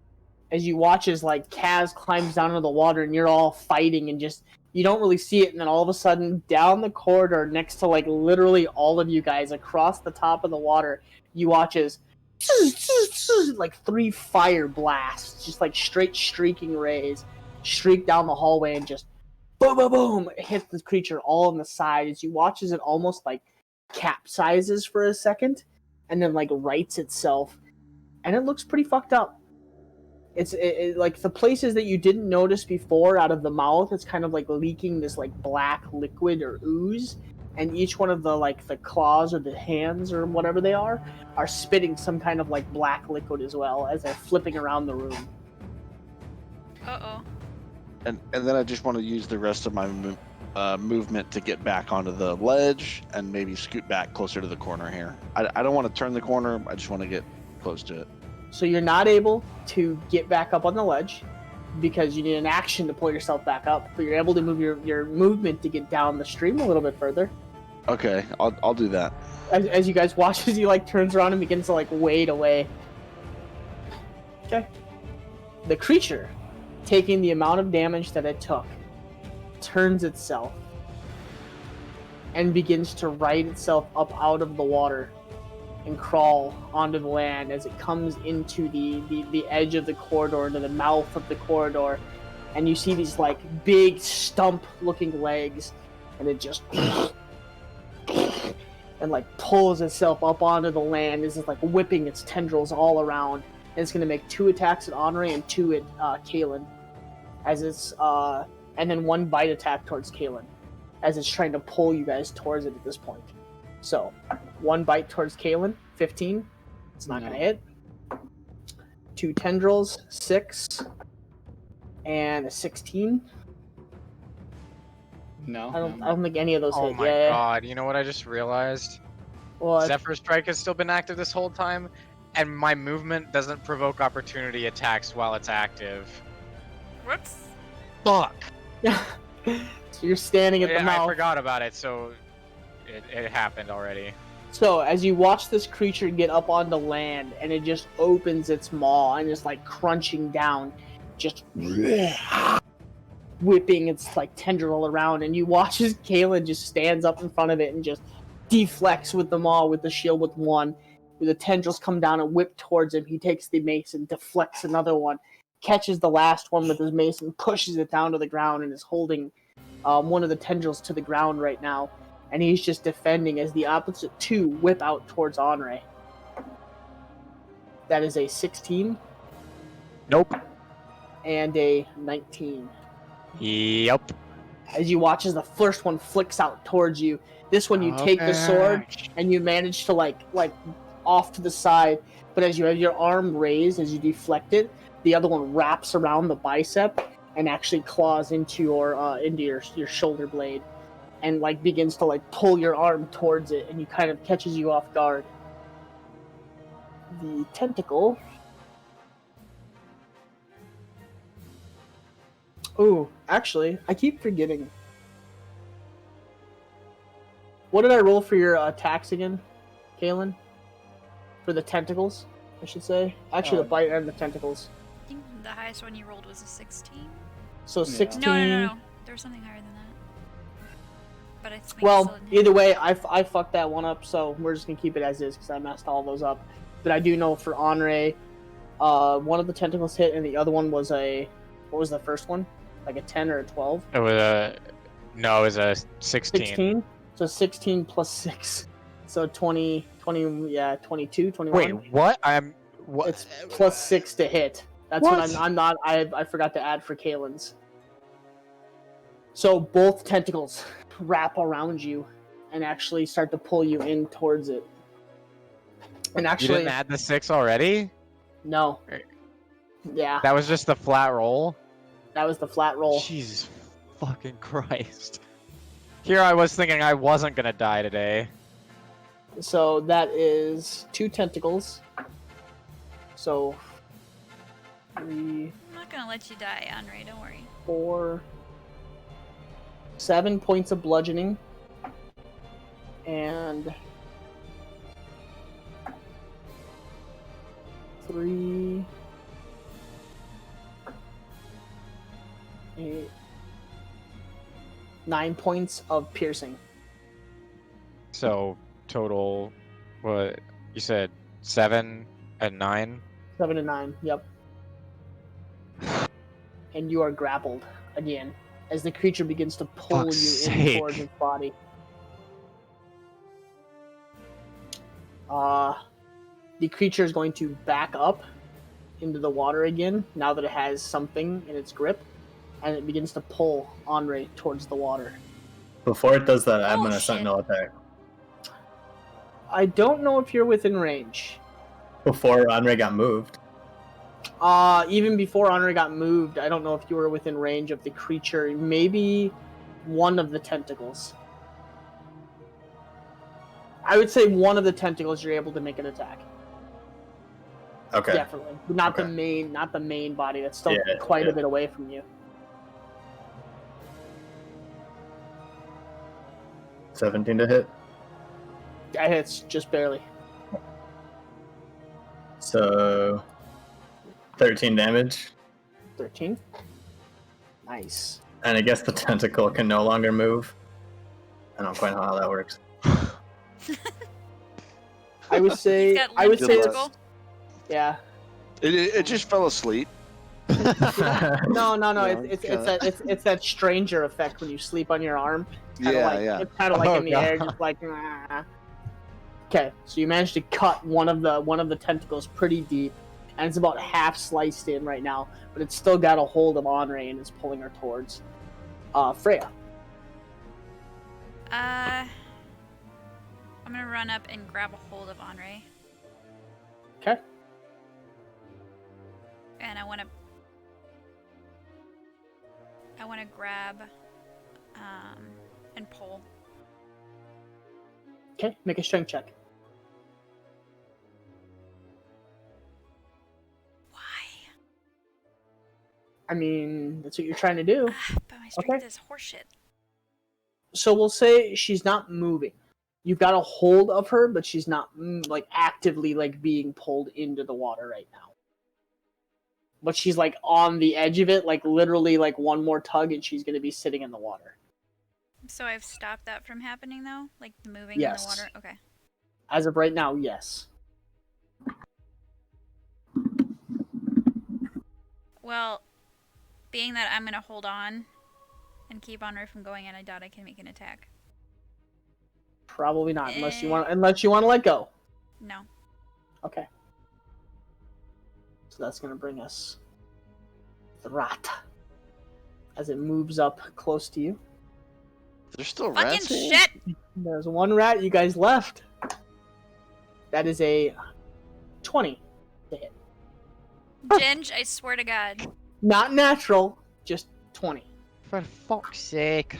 like Kaz climbs down into the water and you're all fighting and just you don't really see it, and then all of a sudden down the corridor next to like literally all of you guys across the top of the water, you watch as like 3 fire blasts, just like straight streaking rays, streak down the hallway and just boom, boom, boom, hit the creature all on the side as you watch as it almost like capsizes for a second and then like rights itself, and it looks pretty fucked up. It's like the places that you didn't notice before out of the mouth, it's kind of like leaking this like black liquid or ooze, and each one of the like the claws or the hands or whatever they are spitting some kind of like black liquid as well as they're flipping around the room. Uh-oh. And then I just want to use the rest of my movement to get back onto the ledge and maybe scoot back closer to the corner here. I don't want to turn the corner. I just want to get close to it. So you're not able to get back up on the ledge because you need an action to pull yourself back up, but you're able to move your movement to get down the stream a little bit further. Okay, I'll do that. As you guys watch as he like turns around and begins to like wade away. Okay. The creature, taking the amount of damage that it took, turns itself and begins to right itself up out of the water and crawl onto the land as it comes into the edge of the corridor, into the mouth of the corridor, and you see these like big stump looking legs, and it just and like pulls itself up onto the land as it's like whipping its tendrils all around, and it's going to make 2 attacks at Henri and 2 at Kalen, as it's and then 1 bite attack towards Kalen, as it's trying to pull you guys towards it at this point. So 1 bite towards Kalen, 15. It's not going to hit. 2 tendrils, 6, and a 16. No. I don't think any of those Oh hit. my god! You know what I just realized? Well, Zephyr Strike has still been active this whole time, and my movement doesn't provoke opportunity attacks while it's active. Whoops. Fuck! so you're standing at the I mouth. forgot about it, so it happened already. So as you watch this creature get up onto land, and it just opens its maw and is like crunching down, just whipping its like tendril around, and you watch as Kalen just stands up in front of it and just deflects with the maw with the shield with 1. With the tendrils come down and whip towards him, he takes the mace and deflects another one, catches the last one with his mace and pushes it down to the ground, and is holding one of the tendrils to the ground right now. And he's just defending as the opposite 2 whip out towards Henri. That is a 16. Nope. And a 19. Yep. As you watch as the first one flicks out towards you, this one you take the sword and you manage to like off to the side, but as you have your arm raised as you deflect it, the other one wraps around the bicep and actually claws into your shoulder blade, and like begins to like pull your arm towards it, and you kind of catches you off guard. The tentacle. Oh, actually, I keep forgetting. What did I roll for your attacks again, Kalen? For the tentacles, I should say. Actually, the bite and the tentacles. I think the highest one you rolled was a 16. So 16. No. There was something higher than that. But I think well, either way, I fucked that one up, so we're just gonna keep it as is because I messed all those up. But I do know for Henri, one of the tentacles hit, and the other one was a. What was the first one? Like a 10 or a 12? It was a. No, it was a 16. 16? So 16 plus 6. So 20, 22, 21. Wait, what? What? It's plus 6 to hit. That's what I'm not. I forgot to add for Kalen's. So both tentacles wrap around you and actually start to pull you in towards it. And actually, You didn't add the 6 already? No. Yeah. That was just the flat roll? That was the flat roll. Jesus fucking Christ. Here I was thinking I wasn't gonna die today. So that is 2 tentacles. So 3. I'm not gonna let you die, Henri, don't worry. 4. 7 points of bludgeoning. And 3. 8. 9 points of piercing. So total, what you said, 7 and 9? 7 and 9, yep. And you are grappled again as the creature begins to pull Fuck's you in sake. towards its body. The creature is going to back up into the water again now that it has something in its grip, and it begins to pull Henri towards the water. Before it does that, I'm Oh, gonna shit. sentinel attack. I don't know if you're within range. Before Andre got moved. Even before Henri got moved, I don't know if you were within range of the creature. Maybe one of the tentacles. I would say one of the tentacles you're able to make an attack. Okay. Definitely. Not Okay. the main body. That's still Yeah, quite yeah. a bit away from you. 17 to hit. That hits just barely. So 13 damage. 13. Nice. And I guess the tentacle can no longer move. I don't quite know how that works. I would say He's got I would limp say tentacle. it's, yeah. It just fell asleep. No. Yeah, It's that stranger effect when you sleep on your arm. Yeah. It's kind of like Oh, in the air, God. just like. Nah. Okay, so you managed to cut one of the tentacles pretty deep, and it's about half sliced in right now, but it's still got a hold of Henri and is pulling her towards Freya. I'm gonna run up and grab a hold of Henri. Okay. And I wanna grab and pull. Okay, make a strength check. Why? I mean, that's what you're trying to do. But my strength Okay. is horseshit. So we'll say she's not moving. You've got a hold of her, but she's not like actively like being pulled into the water right now. But she's like on the edge of it, like literally like one more tug and she's going to be sitting in the water. So I've stopped that from happening though? Like the moving Yes. in the water? Okay. As of right now, yes. Well, being that I'm going to hold on and keep Henri from going in, I doubt I can make an attack. Probably not, unless you want to let go. No. Okay. So that's going to bring us the rat as it moves up close to you. There's still Fucking rats here? shit! There's one rat you guys left. That is a 20 to hit. Ginge, I swear to God. Not natural, just 20. For fuck's sake.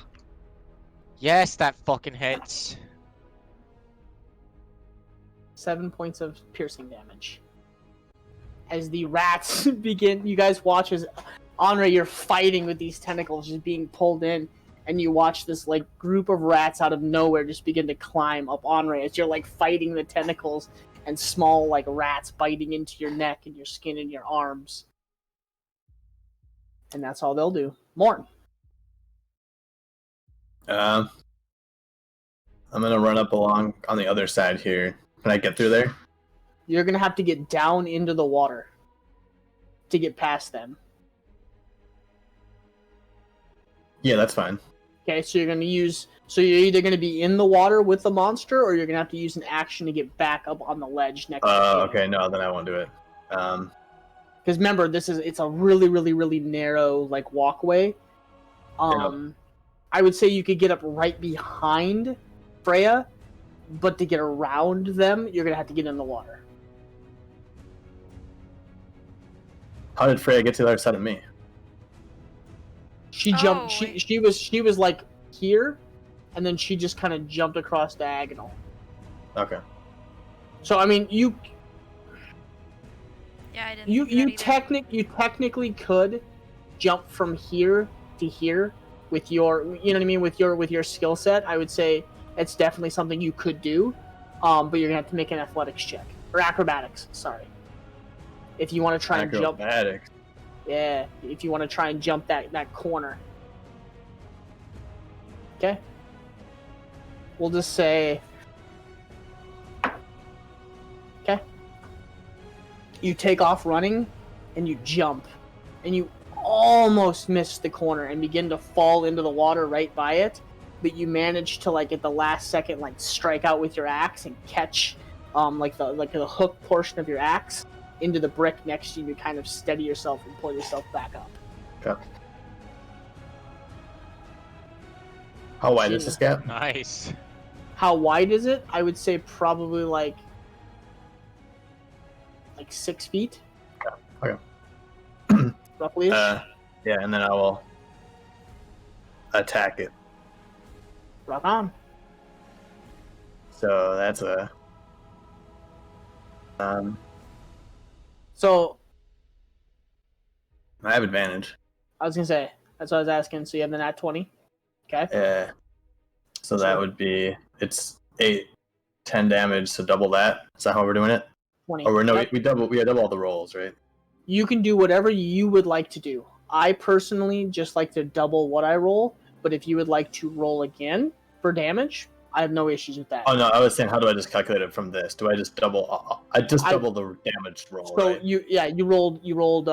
Yes, that fucking hits. 7 points of piercing damage. As the rats begin, you guys watch as Henri, you're fighting with these tentacles just being pulled in, and you watch this like group of rats out of nowhere just begin to climb up Henri as you're like fighting the tentacles and small like rats biting into your neck and your skin and your arms. And that's all they'll do. Morn. I'm gonna run up along on the other side here. Can I get through there? You're gonna have to get down into the water to get past them. Yeah, that's fine. Okay, so you're either gonna be in the water with the monster, or you're gonna have to use an action to get back up on the ledge next to him. Okay, no, then I won't do it. Because remember, it's a really, really, really narrow like walkway. I would say you could get up right behind Freya, but to get around them, you're gonna have to get in the water. How did Freya get to the other side of me? She jumped. Oh, She was like here, and then she just kind of jumped across diagonal. Okay. So I mean, you Yeah, I didn't. you technically could jump from here to here with your, you know what I mean, with your skill set. I would say it's definitely something you could do, but you're gonna have to make an athletics check or acrobatics. Sorry, if you want to try and jump. Acrobatics. Yeah, if you want to try and jump that corner. Okay. We'll just say. Okay. You take off running, and you jump, and you almost miss the corner and begin to fall into the water right by it, but you manage to like at the last second like strike out with your axe and catch like the hook portion of your axe into the brick next to you to kind of steady yourself and pull yourself back up. Okay. How wide is this gap? Nice. How wide is it? I would say probably like 6 feet. Okay. Roughly. Yeah, and then I will attack it. Rock on. So that's a So I have advantage. I was gonna say that's what I was asking. So you have the nat 20. Okay. Yeah. So that would be it's 8, 10 damage. So double that. Is that how we're doing it? 20. Or no, Yep. we double all the rolls, right? You can do whatever you would like to do. I personally just like to double what I roll, but if you would like to roll again for damage, I have no issues with that. Oh no, I was saying, how do I just calculate it from this? Do I just double? I double the damage roll, So right? you rolled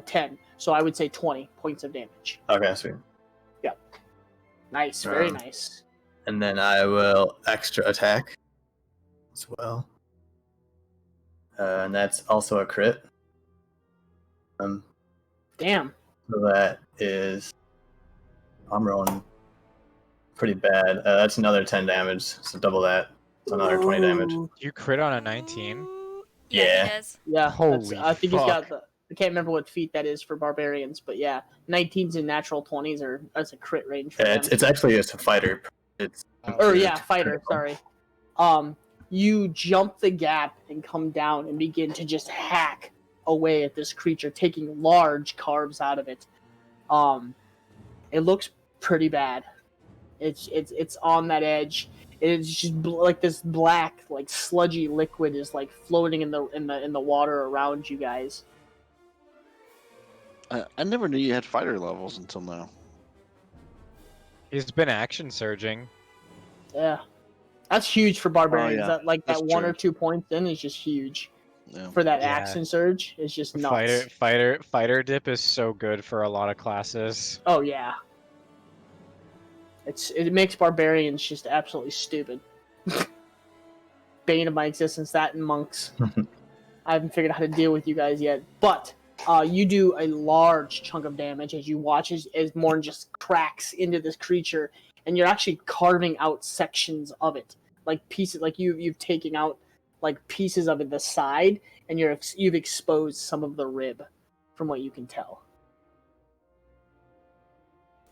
10. So I would say 20 points of damage. Okay, sweet. Nice, very nice. And then I will extra attack as well. And that's also a crit. Damn. So that is, I'm rolling pretty bad. That's another 10 damage, so double that. It's another 20 damage. Ooh. You crit on a 19? Yeah, Yeah. he does. Yeah. Holy I think he's got fuck. the. I can't remember what feat that is for barbarians, but yeah, 19s and natural 20s are that's a crit range for Yeah, them. it's actually just a fighter. It's Or yeah, fighter. Sorry. You jump the gap and come down and begin to just hack away at this creature, taking large carves out of it. It looks pretty bad. It's on that edge. It's just like this black, like sludgy liquid is like floating in the water around you guys. I never knew you had fighter levels until now. He's been action surging. Yeah, that's huge for barbarians. yeah. That like That's that 1 true. or 2 points in is just huge Yeah. for that Yeah. action surge. It's just nuts. Fighter dip is so good for a lot of classes. Oh yeah. It makes barbarians just absolutely stupid. Bane of my existence, that and monks. I haven't figured out how to deal with you guys yet. But you do a large chunk of damage as you watch as Morn just cracks into this creature, and you're actually carving out sections of it, like pieces, like you've taken out like pieces of it the side, and you've exposed some of the rib, from what you can tell.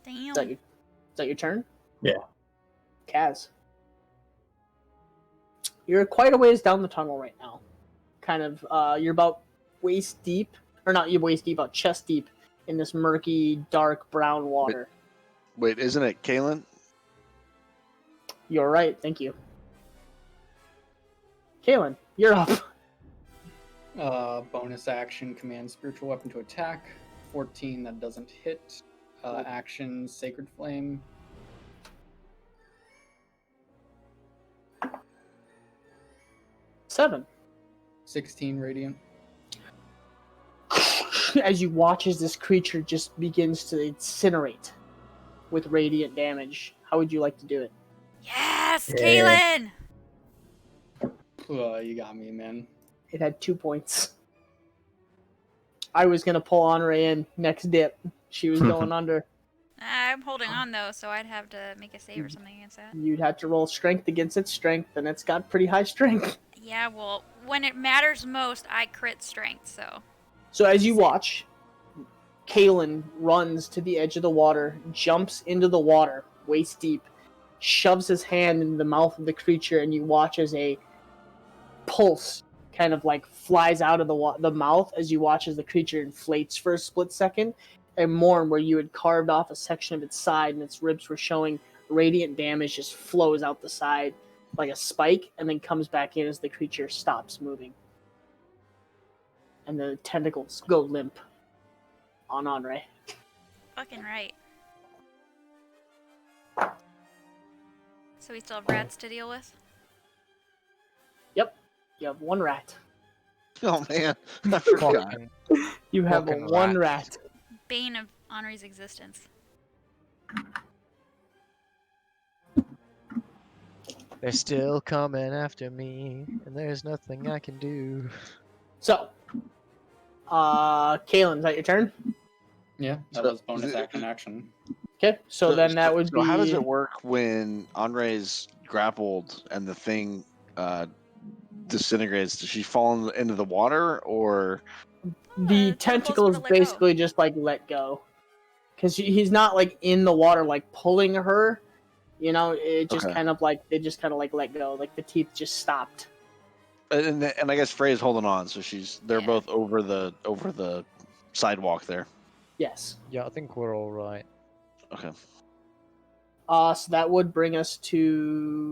Damn. Is that your turn? Yeah. Kaz. You're quite a ways down the tunnel right now. Kind of, you're about waist deep, or not you waist deep, about chest deep in this murky, dark brown water. Wait, isn't it Kalen? You're right, thank you. Kalen, you're up. Bonus action, command spiritual weapon to attack. 14, that doesn't hit. Action, sacred flame. Seven. 16 radiant. As you watch as this creature just begins to incinerate with radiant damage, how would you like to do it? Yes, Yeah. Kaylin! You got me, man. It had 2 points. I was gonna pull Honore in next dip. She was going under. I'm holding on though, so I'd have to make a save or something against that. You'd have to roll strength against its strength, and it's got pretty high strength. Yeah, well, when it matters most, I crit strength, so. So as you watch, Kalen runs to the edge of the water, jumps into the water, waist deep, shoves his hand into the mouth of the creature, and you watch as a pulse kind of like flies out of the mouth as you watch as the creature inflates for a split second. And Morn, where you had carved off a section of its side and its ribs were showing, radiant damage just flows out the side like a spike and then comes back in as the creature stops moving. And the tentacles go limp on Honore. Fucking right. So we still have rats to deal with? Yep, you have one rat. Oh man, I forgot. Fucking- You have Fucking one rat. Bane of Honore's existence. They're still coming after me, and there's nothing I can do. So, Kalen, is that your turn? Yeah, that So- was bonus action. Okay, so then that would be. So how does it work when Andre's grappled and the thing disintegrates? Does she fall into the water, or The tentacles supposed to let go. basically just like let go, because he's not like in the water like pulling her. You know, it just Okay. kind of like like let go, like the teeth just stopped. and I guess Frey's holding on, so they're Yeah. both over the sidewalk there. Yes. Yeah, I think we're all right. Okay. So that would bring us to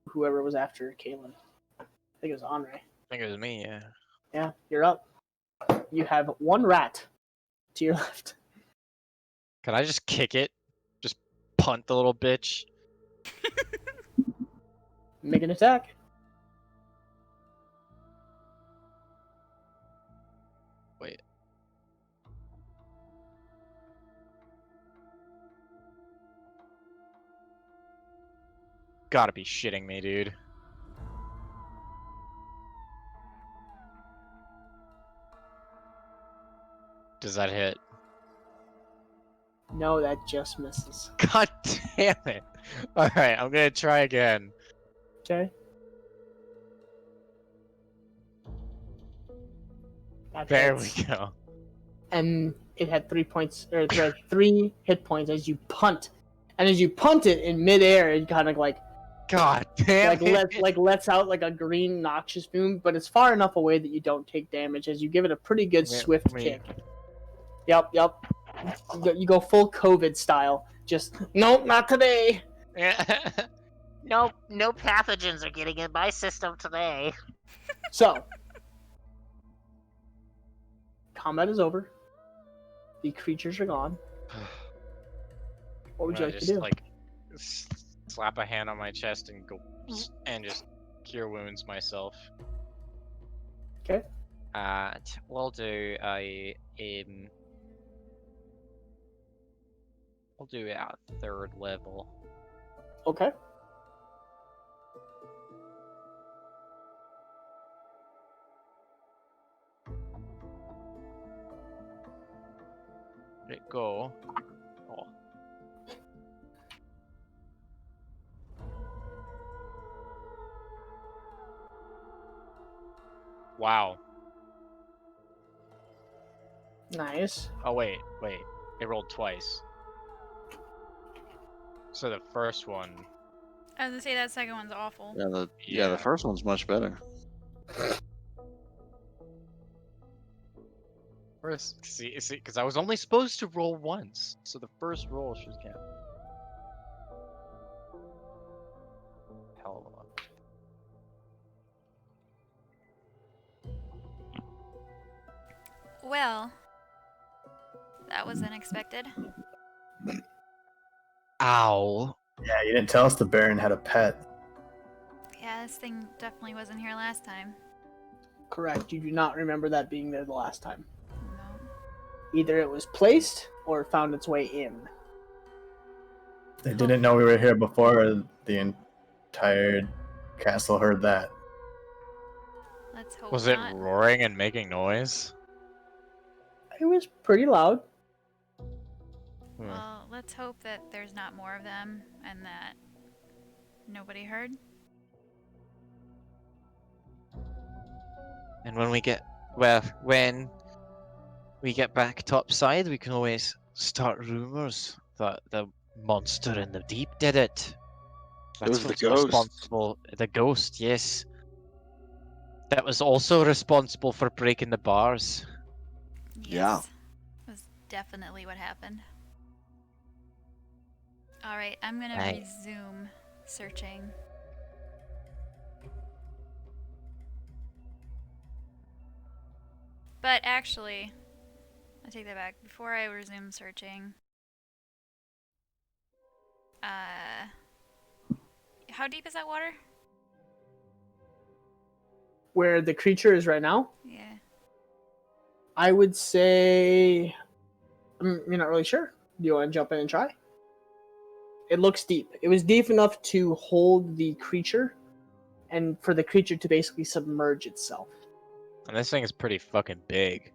whoever was after Kalen. I think it was Honore. I think it was me, yeah. Yeah, you're up. You have one rat to your left. Can I just kick it? Just punt the little bitch? Make an attack. Wait. Gotta be shitting me, dude. Does that hit? No, that just misses. God damn it! All right, I'm gonna try again. Okay. That There hits. we go. And it had 3 points, or 3 hit points as you punt. And as you punt it in midair, it kind of God damn it! lets out like a green noxious boom, but it's far enough away that you don't take damage as you give it a pretty good swift kick. Yep. You go full COVID style. Just nope, not today. Nope, no pathogens are getting in my system today. So, combat is over. The creatures are gone. What would you like to do? Like, slap a hand on my chest and go, and just cure wounds myself. Okay. We'll do a we'll do it at 3rd level. Okay. Let it go. Oh. Wow. Nice. Oh wait. It rolled twice. So the first one. I was gonna say that second one's awful. Yeah, the first one's much better. First, see, because I was only supposed to roll once, so the first roll should count. Hell of a lot. Well, that was unexpected. Ow. Yeah, you didn't tell us the Baron had a pet. Yeah, this thing definitely wasn't here last time. Correct. You do not remember that being there the last time. No. Either it was placed or found its way in. They didn't know we were here before. The entire castle heard that. Let's hope Was it not. roaring and making noise? It was pretty loud. Well, let's hope that there's not more of them and that nobody heard. And when we get back topside, we can always start rumors that the monster in the deep did it. That's was the what's ghost. responsible. The ghost, yes. That was also responsible for breaking the bars. Yeah. Yes. It was definitely what happened. Alright, I'm gonna Right. resume searching. But actually, I take that back. Before I resume searching, how deep is that water? Where the creature is right now, Yeah. I would say you're not really sure. Do you want to jump in and try? It looks deep. It was deep enough to hold the creature and for the creature to basically submerge itself. And this thing is pretty fucking big,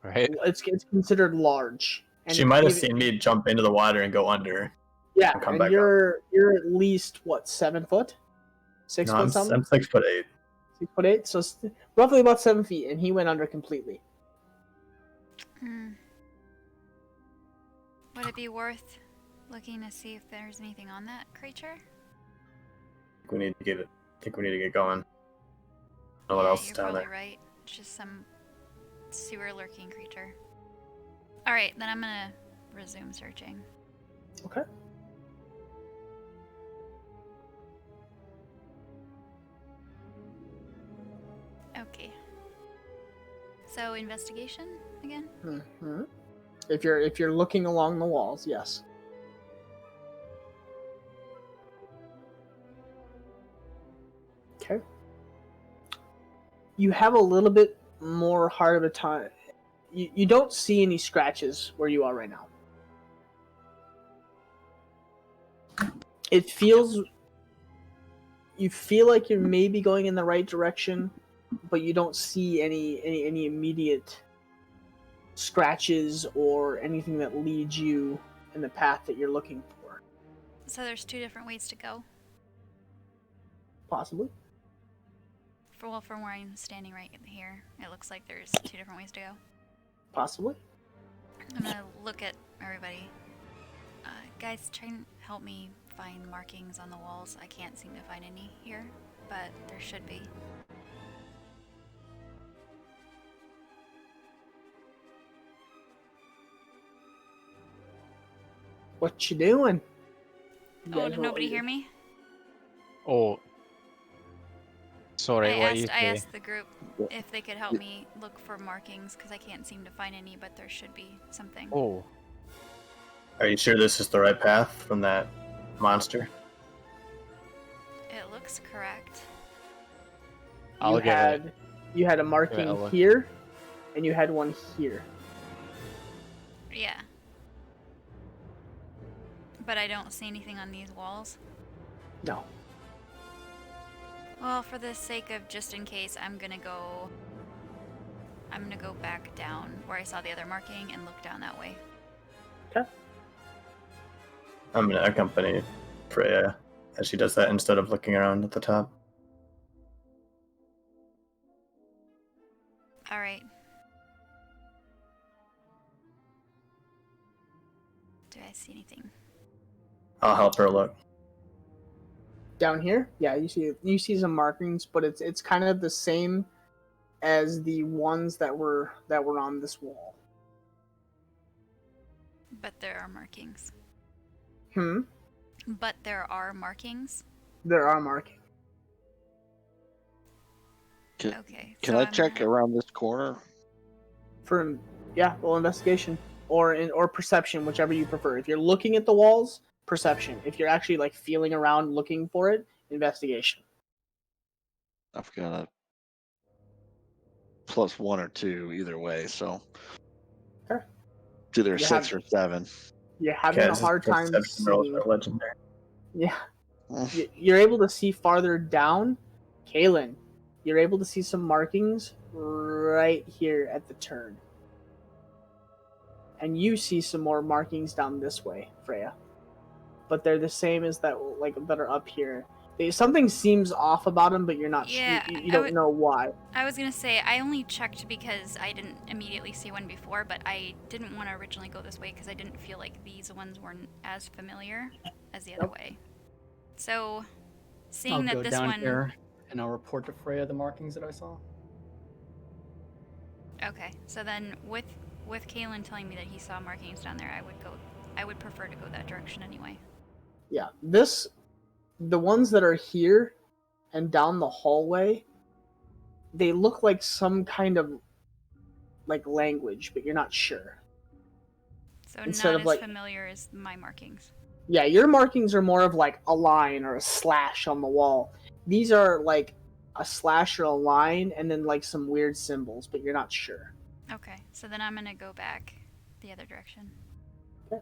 right? It's considered large. And She might have even- seen me jump into the water and go under. Yeah, and come and back you're at least what, 7 foot, 6 No, foot I'm something, 6'8". 6'8", so roughly about 7 feet, and he went under completely. Would it be worth looking to see if there's anything on that creature? We need to get it. I think we need to get going. I don't know what else is You're down probably there. right. It's just some sewer lurking creature. Alright, then I'm gonna resume searching. Okay. Okay. So investigation again? Mm-hmm. If you're looking along the walls, yes. Okay. You have a little bit more hard of a time. You don't see any scratches where you are right now. It feels. You feel like you're maybe going in the right direction, but you don't see any immediate scratches or anything that leads you in the path that you're looking for. So there's 2 different ways to go. Possibly. From where I'm standing right here, it looks like there's 2 different ways to go. Possibly. I'm gonna look at everybody. Guys, try and help me find markings on the walls. I can't seem to find any here, but there should be. What you doing? You Oh, guys did are- nobody hear me? Oh. Sorry, what you I say? asked the group if they could help me look for markings, because I can't seem to find any, but there should be something. Oh. Are you sure this is the right path from that monster? It looks correct. I'll get it. You had a marking Ella. here, and you had one here. Yeah. But I don't see anything on these walls. No. Well, for the sake of just in case, I'm gonna go back down where I saw the other marking and look down that way. Okay. I'm gonna accompany Freya as she does that instead of looking around at the top. All right. Do I see anything? I'll help her look. Down here, yeah, you see some markings, but it's kind of the same as the ones that were on this wall. But there are markings. There are markings. markings. Okay. Can I check around this corner? Well, investigation or perception, whichever you prefer. If you're looking at the walls, perception. If you're actually like feeling around looking for it, investigation. I've got a +1 or 2 either way, so Okay. it's either 6 or 7. You're having a hard time Perception rolls seeing. are legendary. Yeah. You're able to see farther down. Kaylin, you're able to see some markings right here at the turn. And you see some more markings down this way, Freya. But they're the same as that are up here. Something seems off about them, but you're not Yeah, you don't know why. I was gonna say, I only checked because I didn't immediately see one before, but I didn't want to originally go this way because I didn't feel like these ones weren't as familiar as the other way. So, seeing I'll that go this down one... here and I'll report to Freya the markings that I saw. Okay, so then with Kaylin telling me that he saw markings down there, I would prefer to go that direction anyway. Yeah, the ones that are here and down the hallway, they look like some kind of like language, but you're not sure. So Instead not of, as like- familiar as my markings. Yeah, your markings are more of like a line or a slash on the wall. These are like a slash or a line and then like some weird symbols, but you're not sure. Okay, so then I'm gonna go back the other direction. Okay.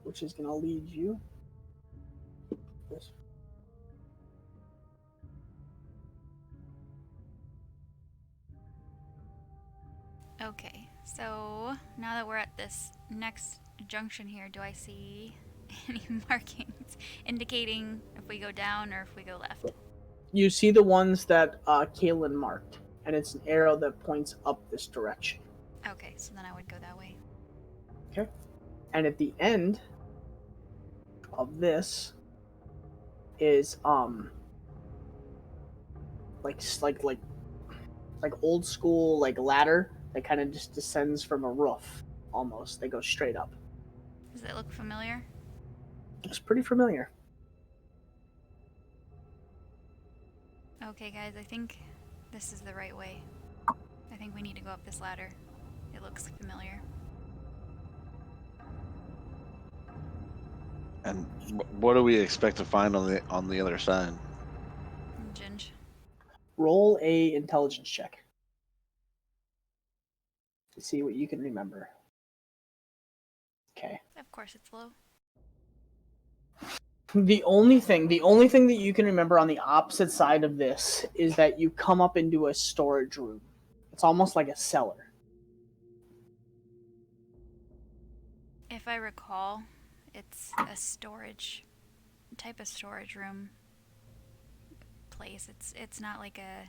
Which is gonna lead you this. Okay, so now that we're at this next junction here, do I see any markings indicating if we go down or if we go left? You see the ones that Kaylin marked, and it's an arrow that points up this direction. Okay, so then I would go that way. Okay. And at the end of this is like old school like ladder that kind of just descends from a roof almost. They go straight up. Does it look familiar? It's pretty familiar. Okay, guys, I think this is the right way. I think we need to go up this ladder. It looks familiar. And what do we expect to find on the other side? Ginge. Roll a intelligence check to see what you can remember. Okay. Of course it's low. The only thing that you can remember on the opposite side of this is that you come up into a storage room. It's almost like a cellar. If I recall, it's a type of storage room place. It's not like a...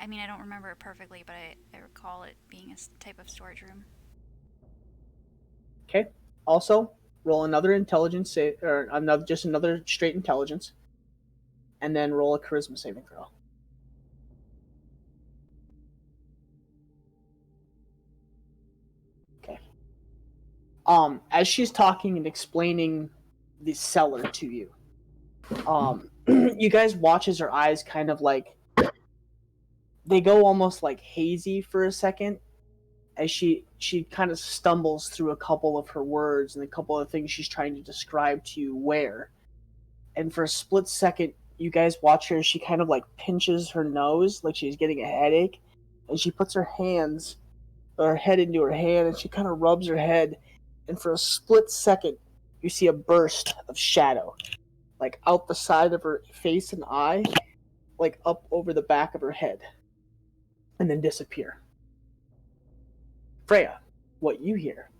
I mean, I don't remember it perfectly, but I recall it being a type of storage room. Okay. Also, roll another intelligence save, or another straight intelligence, and then roll a charisma saving throw. Okay. As she's talking and explaining the cellar to you, you guys watch as her eyes kind of like they go almost like hazy for a second as she kind of stumbles through a couple of her words and a couple of things she's trying to describe to you where. And for a split second, you guys watch her as she kind of like pinches her nose like she's getting a headache, and she puts her head into her hand and she kind of rubs her head, and for a split second, you see a burst of shadow, like out the side of her face and eye, like up over the back of her head, and then disappear. Freya, what you hear?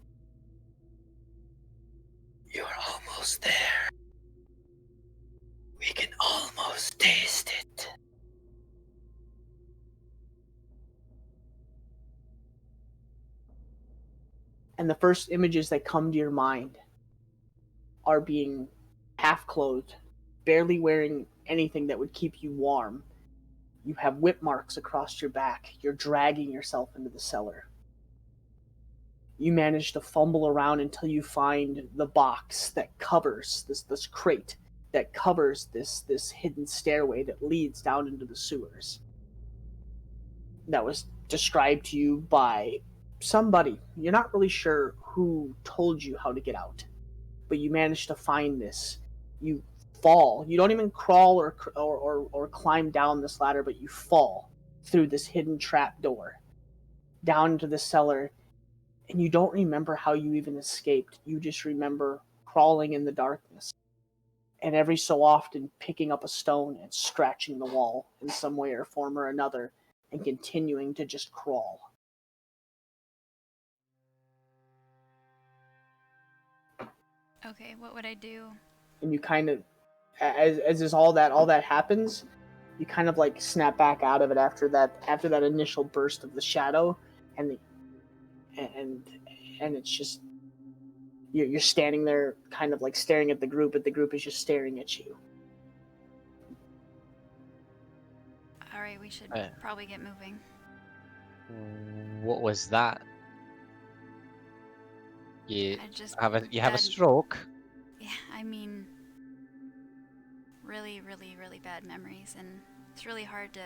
You're almost there. We can almost taste it. And the first images that come to your mind are being half clothed, barely wearing anything that would keep you warm. You have whip marks across your back. You're dragging yourself into the cellar. You manage to fumble around until you find the box that covers this crate that covers this hidden stairway that leads down into the sewers. That was described to you by somebody. You're not really sure who told you how to get out, but you manage to find this. You fall. You don't even crawl or climb down this ladder, but you fall through this hidden trap door down into the cellar, and you don't remember how you even escaped. You just remember crawling in the darkness, and every so often picking up a stone and scratching the wall in some way or form or another, and continuing to just crawl. Okay, what would I do? And you kind of, as all that happens, you kind of like snap back out of it after that initial burst of the shadow, and it's just you're standing there, kind of like staring at the group, but the group is just staring at you. All right, we should probably get moving. What was that? You have a stroke? Yeah, I mean, really, really, really bad memories, and it's really hard to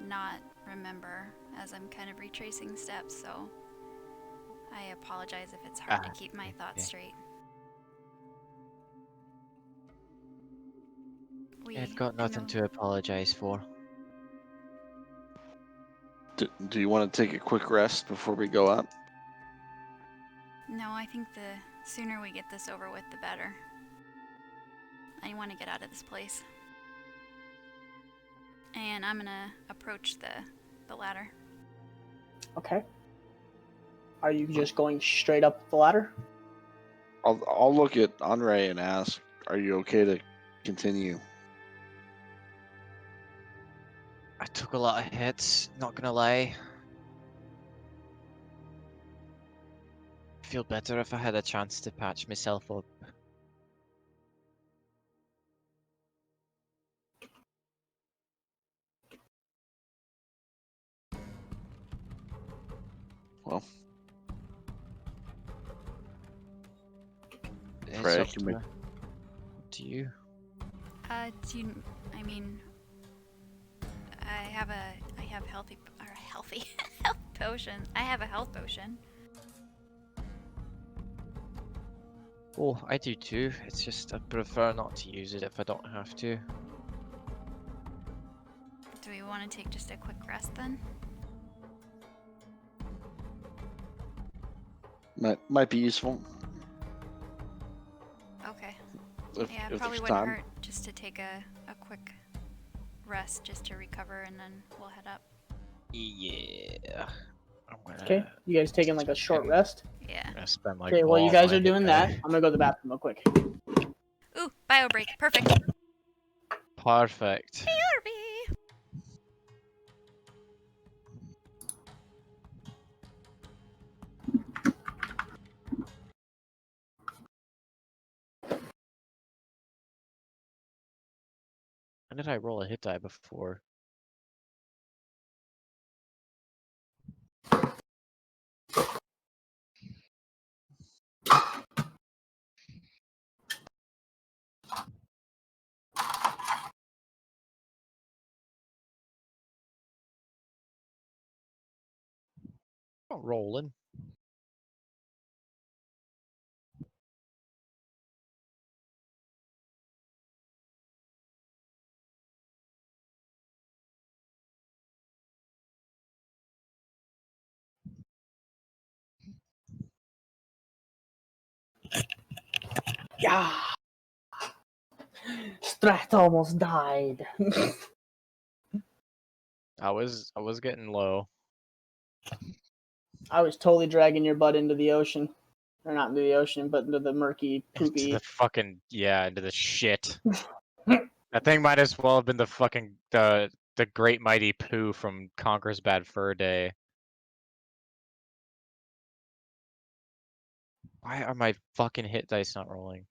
not remember as I'm kind of retracing steps, so I apologize if it's hard to keep my thoughts straight. I've got nothing to apologize for. Do you want to take a quick rest before we go up? No, I think the sooner we get this over with, the better. I want to get out of this place. And I'm gonna approach the ladder. Okay. Are you just going straight up the ladder? I'll look at Andre and ask, are you okay to continue? I took a lot of hits, not gonna lie. I feel better if I had a chance to patch myself up. Well, It's up to you. I mean, I have health potion. I have a health potion. Oh, I do too. It's just I prefer not to use it if I don't have to. Do we want to take just a quick rest then? might be useful. Yeah, if probably there's wouldn't time. hurt just to take a quick rest just to recover, and then we'll head up. Yeah. I'm gonna, Okay, you guys taking like a short rest? Yeah. I'm gonna spend like Okay, while you all guys my are doing hit that, die. I'm gonna go to the bathroom real quick. Ooh, bio break. Perfect. Perfect. BRB. When did I roll a hit die before? Not rolling. Yeah. Strat almost died. I was getting low. I was totally dragging your butt into the ocean. Or not into the ocean, but into the murky, Into poopy. the fucking into the shit. That thing might as well have been the fucking the great mighty poo from Conker's Bad Fur Day. Why are my fucking hit dice not rolling?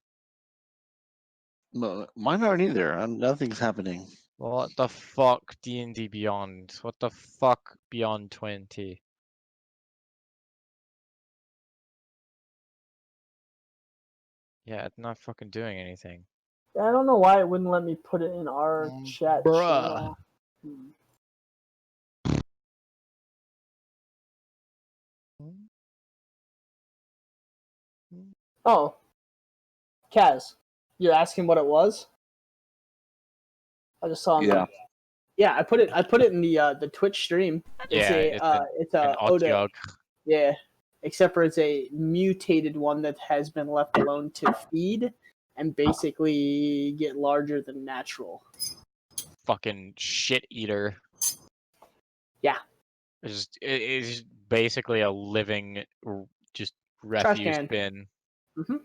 No, mine aren't either. Nothing's happening. What the fuck, D&D Beyond? What the fuck, Beyond 20? Yeah, it's not fucking doing anything. I don't know why it wouldn't let me put it in our chat Bruh. channel. Oh, Kaz, you're asking what it was? I just saw. Yeah. Yeah, I put it in the Twitch stream. It's Yeah, it's an a Oda. Otyugh. Yeah, except for it's a mutated one that has been left alone to feed and basically get larger than natural. Fucking shit eater. Yeah. It's basically a living just Trash refuse can. bin. Mm-hmm.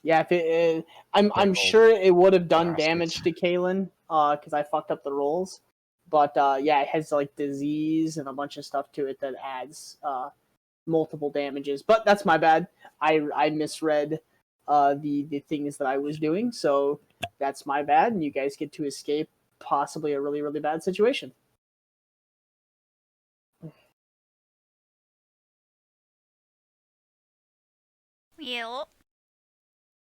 Yeah, if I'm Big sure it would have done bastards. damage to Kalen, because I fucked up the rolls. But yeah, it has like disease and a bunch of stuff to it that adds multiple damages. But that's my bad. I misread the things that I was doing, so that's my bad, and you guys get to escape possibly a really, really bad situation. Yep.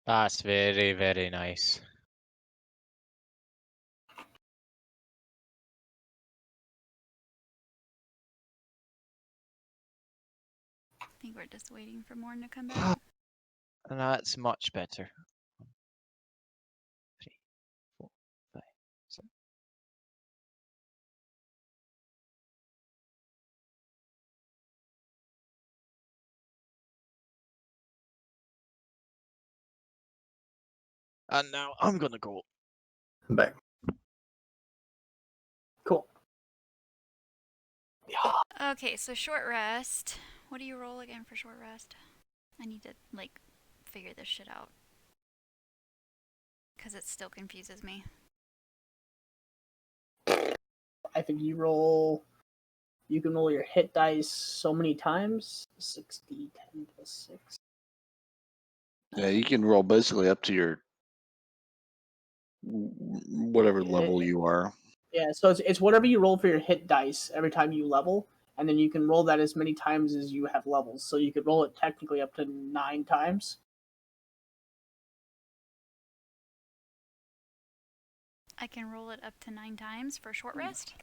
That's very, very nice. I think we're just waiting for Morn to come back. That's much better. 3, 4, 5, 6. And now I'm gonna go. I'm back. Cool. Okay, so short rest. What do you roll again for short rest? I need to, like, figure this shit out. Because it still confuses me. I think you can roll your hit dice so many times. 60, 10 plus 6. Yeah, you can roll basically up to your whatever level you are. Yeah, so it's whatever you roll for your hit dice every time you level, and then you can roll that as many times as you have levels. So you could roll it technically up to 9 times. I can roll it up to 9 times for short rest?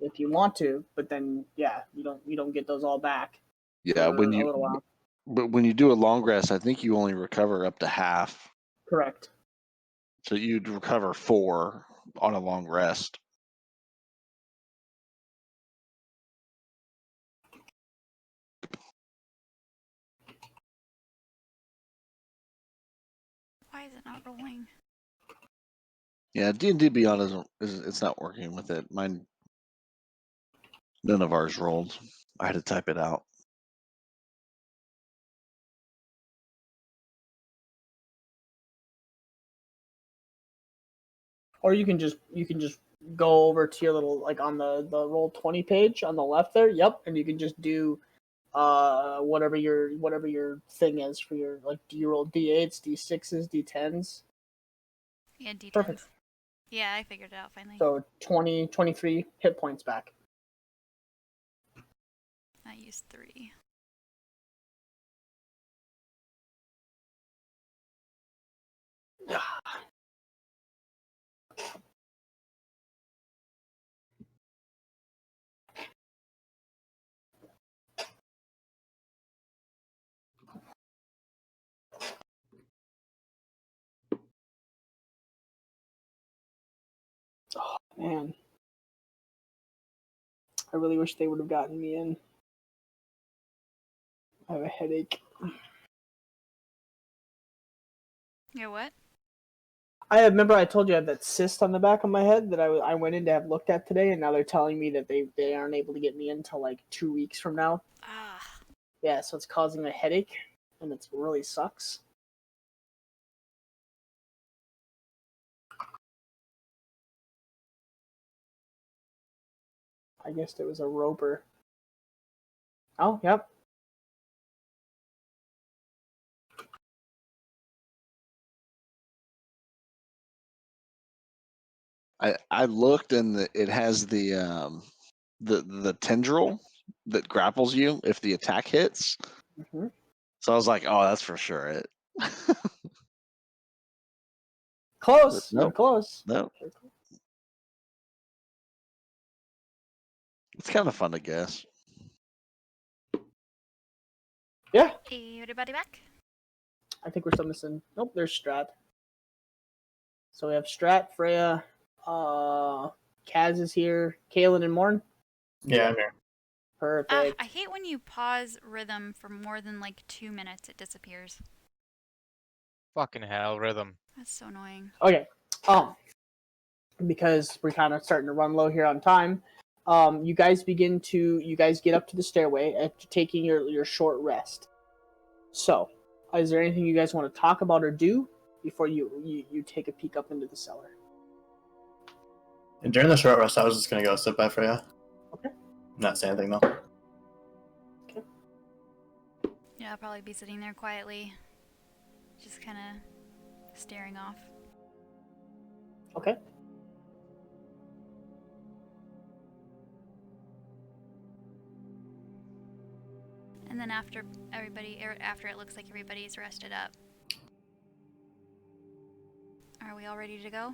If you want to, but then yeah, you don't get those all back. Yeah, for a little while. but when you do a long rest, I think you only recover up to half. Correct. So you'd recover 4 on a long rest. Why is it not rolling? Yeah, D&D Beyond it's not working with it. Mine, none of ours rolled. I had to type it out. Or you can just go over to your little, like, on the roll 20 page on the left there. Yep, and you can just do whatever your thing is for your, like, do you roll D8s, D6s, D10s? Yeah, D10s. Perfect. Yeah, I figured it out finally. So 23 hit points back. I used 3. Oh, man. I really wish they would have gotten me in. I have a headache. Yeah, what? Remember I told you I have that cyst on the back of my head that I went in to have looked at today, and now they're telling me that they aren't able to get me in until like 2 weeks from now. Ah. Yeah, so it's causing a headache, and it really sucks. I guess it was a roper. Oh, yep. I looked and it has the tendril that grapples you if the attack hits. Mm-hmm. So I was like, oh, that's for sure it. Close. Nope. You're close. No. It's kind of fun to guess. Yeah. Everybody back? I think we're still missing. Nope, there's Strat. So we have Strat, Freya, Kaz is here, Kaylin and Morn. Yeah, I'm here. Perfect. I hate when you pause rhythm for more than like 2 minutes, it disappears. Fucking hell, rhythm. That's so annoying. Okay. Because we're kind of starting to run low here on time. You guys get up to the stairway after taking your short rest. So, is there anything you guys want to talk about or do before you take a peek up into the cellar? And during the short rest, I was just gonna go sit by Freya. Okay. Not say anything though. Okay. Yeah, I'll probably be sitting there quietly, just kind of staring off. Okay. And then after it looks like everybody's rested up, are we all ready to go?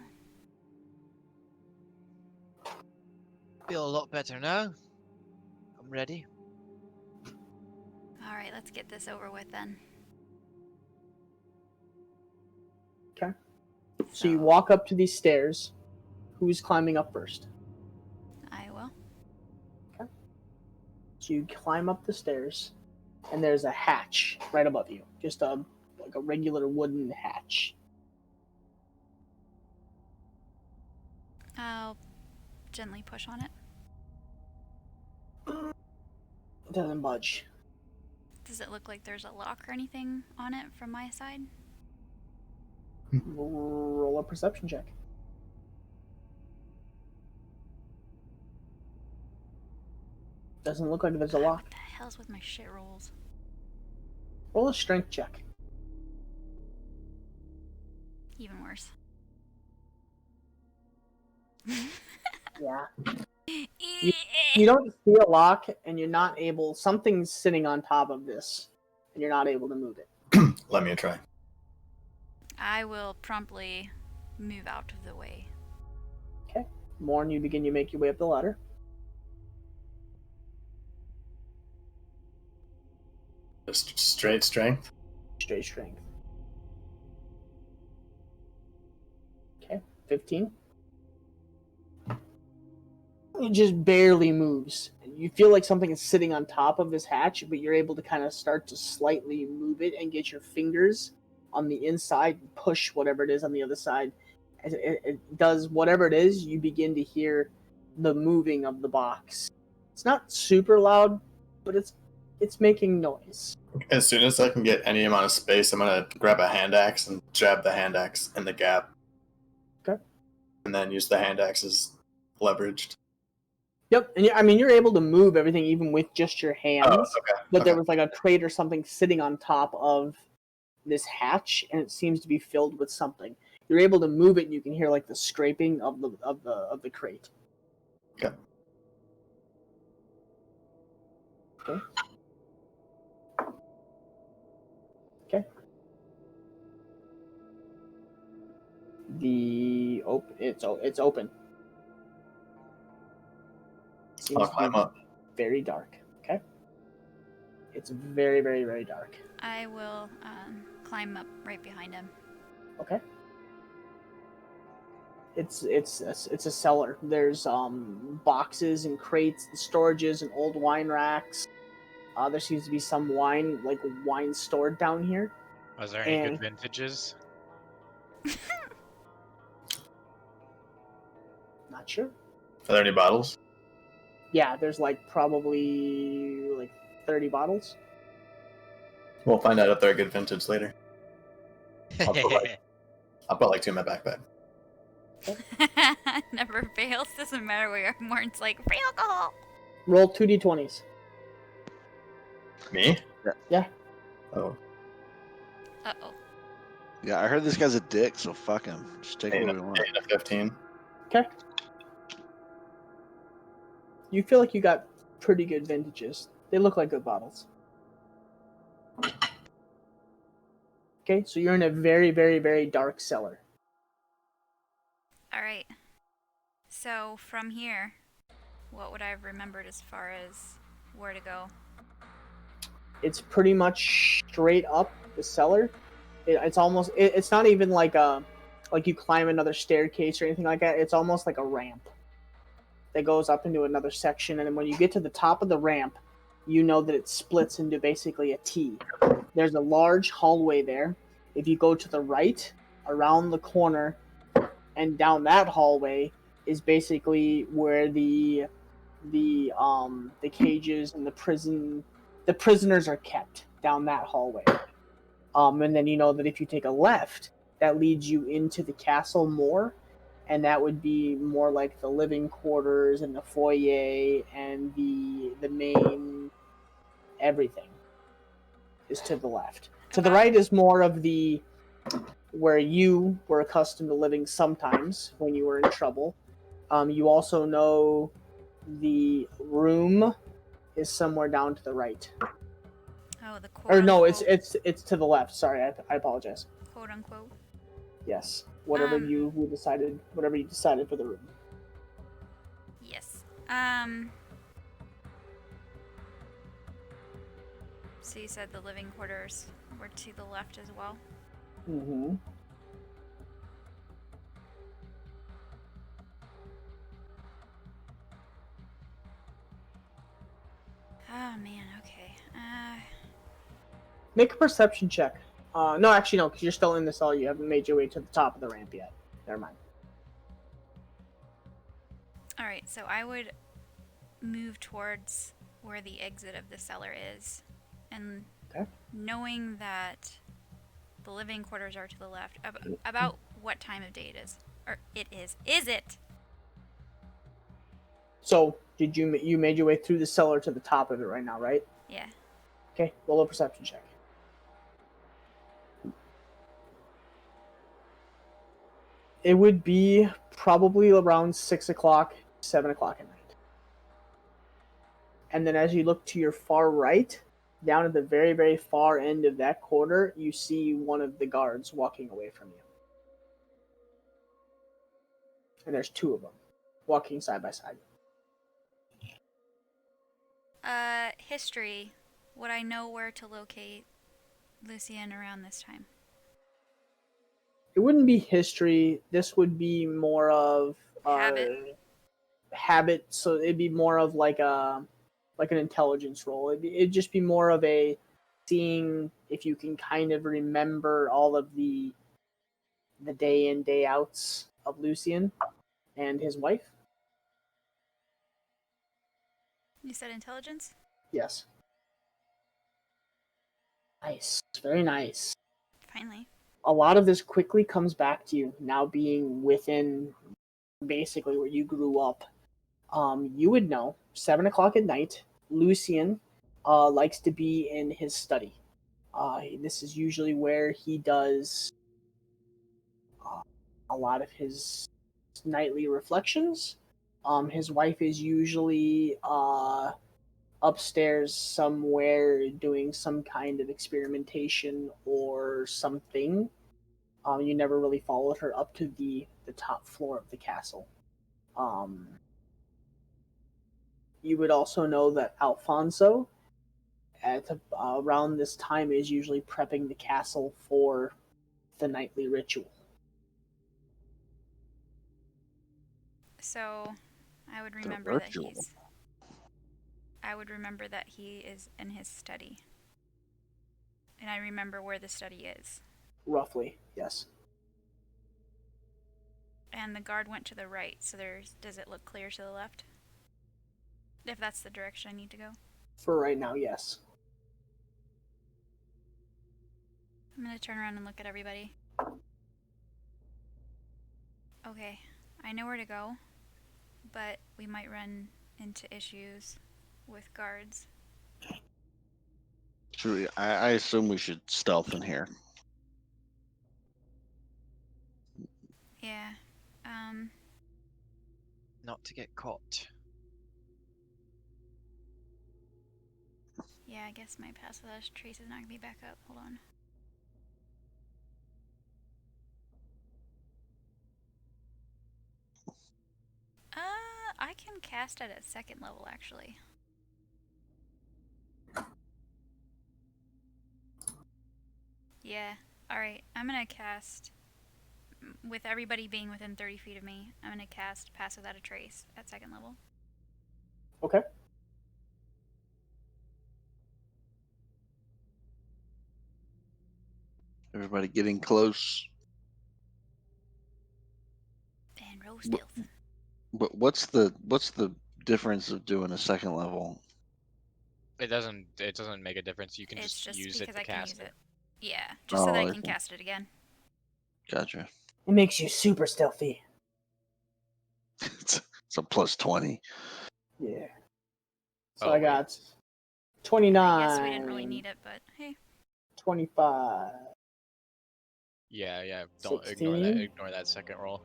Feel a lot better now. I'm ready. All right, let's get this over with then. Okay. So you walk up to these stairs. Who's climbing up first? I will. Okay. So you climb up the stairs, and there's a hatch right above you. Just like a regular wooden hatch. I'll gently push on it. It doesn't budge. Does it look like there's a lock or anything on it from my side? Roll a perception check. Doesn't look like there's a lock. What the hell's with my shit rolls? Roll a strength check. Even worse. Yeah. You don't see a lock, and you're not able. Something's sitting on top of this, and you're not able to move it. Let me try. I will promptly move out of the way. Okay. Morn, you make your way up the ladder. Just straight strength. Straight strength. Okay. 15. It just barely moves. You feel like something is sitting on top of this hatch, but you're able to kind of start to slightly move it and get your fingers on the inside, push whatever it is on the other side. As it does whatever it is, you begin to hear the moving of the box. It's not super loud, but it's making noise. As soon as I can get any amount of space, I'm gonna grab a hand axe and jab the hand axe in the gap. Okay. And then use the hand axe as leveraged. Yep, and I mean you're able to move everything even with just your hands. Oh, okay. But there Okay. was like a crate or something sitting on top of this hatch, and it seems to be filled with something. You're able to move it, and you can hear like the scraping of the crate. Okay. Okay. Okay. It's open. Seems I'll to climb be up. very dark. Okay. It's very, very, very dark. I will climb up right behind him. Okay. It's a cellar. There's boxes and crates and storages and old wine racks. There seems to be some wine stored down here. Was there any And- good vintages? Not sure. Are there any bottles? Yeah, there's like probably like 30 bottles. We'll find out if they're a good vintage later. I'll put like 2 in my backpack. Never fails. Doesn't matter where you are. Morton's like, free alcohol! Roll 2d20s. Me? Yeah. Oh. Uh-oh. Yeah, I heard this guy's a dick, so fuck him. Just take 8 what and we want. 8 and a 15. Okay. You feel like you got pretty good vintages. They look like good bottles. Okay, so you're in a very, very, very dark cellar. Alright. So, from here, what would I have remembered as far as where to go? It's pretty much straight up the cellar. It's almost. It's not even like you climb another staircase or anything like that. It's almost like a ramp that goes up into another section, and then when you get to the top of the ramp, you know that it splits into basically a T. There's a large hallway there. If you go to the right, around the corner, and down that hallway is basically where the cages and the prisoners are kept down that hallway. And then you know that if you take a left, that leads you into the castle more, and that would be more like the living quarters and the foyer and the main everything is to the left. To the right is more of the where you were accustomed to living sometimes when you were in trouble. You also know the room is somewhere down to the right. Oh, the quote Or no, unquote, it's to the left. Sorry, I apologize. quote unquote. Yes, whatever you decided for the room. Yes. So you said the living quarters were to the left as well? Mm-hmm. Oh man, okay. Make a perception check. No, actually no, because you're still in the cell. You haven't made your way to the top of the ramp yet. Never mind. Alright, so I would move towards where the exit of the cellar is. And Okay. knowing that the living quarters are to the left, about what time of day it is. Or it is. Is it? So, did you made your way through the cellar to the top of it right now, right? Yeah. Okay, roll a perception check. It would be probably around 6 o'clock, 7 o'clock at night. And then as you look to your far right, down at the very, very far end of that quarter, you see one of the guards walking away from you. And there's 2 of them walking side by side. History. Would I know where to locate Lucian around this time? It wouldn't be history. This would be more of habit. So it'd be more of like an intelligence roll. It'd just be more of a seeing if you can kind of remember all of the day in, day outs of Lucian and his wife. You said intelligence? Yes. Nice. Very nice. Finally. A lot of this quickly comes back to you now being within basically where you grew up. You would know 7 o'clock at night, Lucian likes to be in his study. This is usually where he does a lot of his nightly reflections. His wife is usually upstairs somewhere doing some kind of experimentation or something. You never really followed her up to the top floor of the castle. You would also know that Alfonso, at around this time, is usually prepping the castle for the nightly ritual. So, I would remember that he's. I would remember that he is in his study. And I remember where the study is. Roughly, yes. And the guard went to the right, so does it look clear to the left? If that's the direction I need to go. For right now, yes. I'm gonna turn around and look at everybody. Okay, I know where to go, but we might run into issues with guards. I assume we should stealth in here. Yeah. Not to get caught. Yeah, I guess my passive trace is not gonna be back up. Hold on. I can cast it at 2nd level, actually. Yeah. Alright, I'm gonna cast... With everybody being within 30 feet of me, I'm gonna cast Pass Without a Trace at 2nd level. Okay. Everybody getting close. And roll stealth. But what's the difference of doing a 2nd level? It doesn't make a difference. You can It's just just use because it to I can cast use it. Yeah, just so that I can Okay. cast it again. Gotcha. It makes you super stealthy. It's a plus 20. Yeah. So Oh, I got 29. I guess we didn't really need it, but hey. 25. Yeah. Don't 16. ignore that second roll.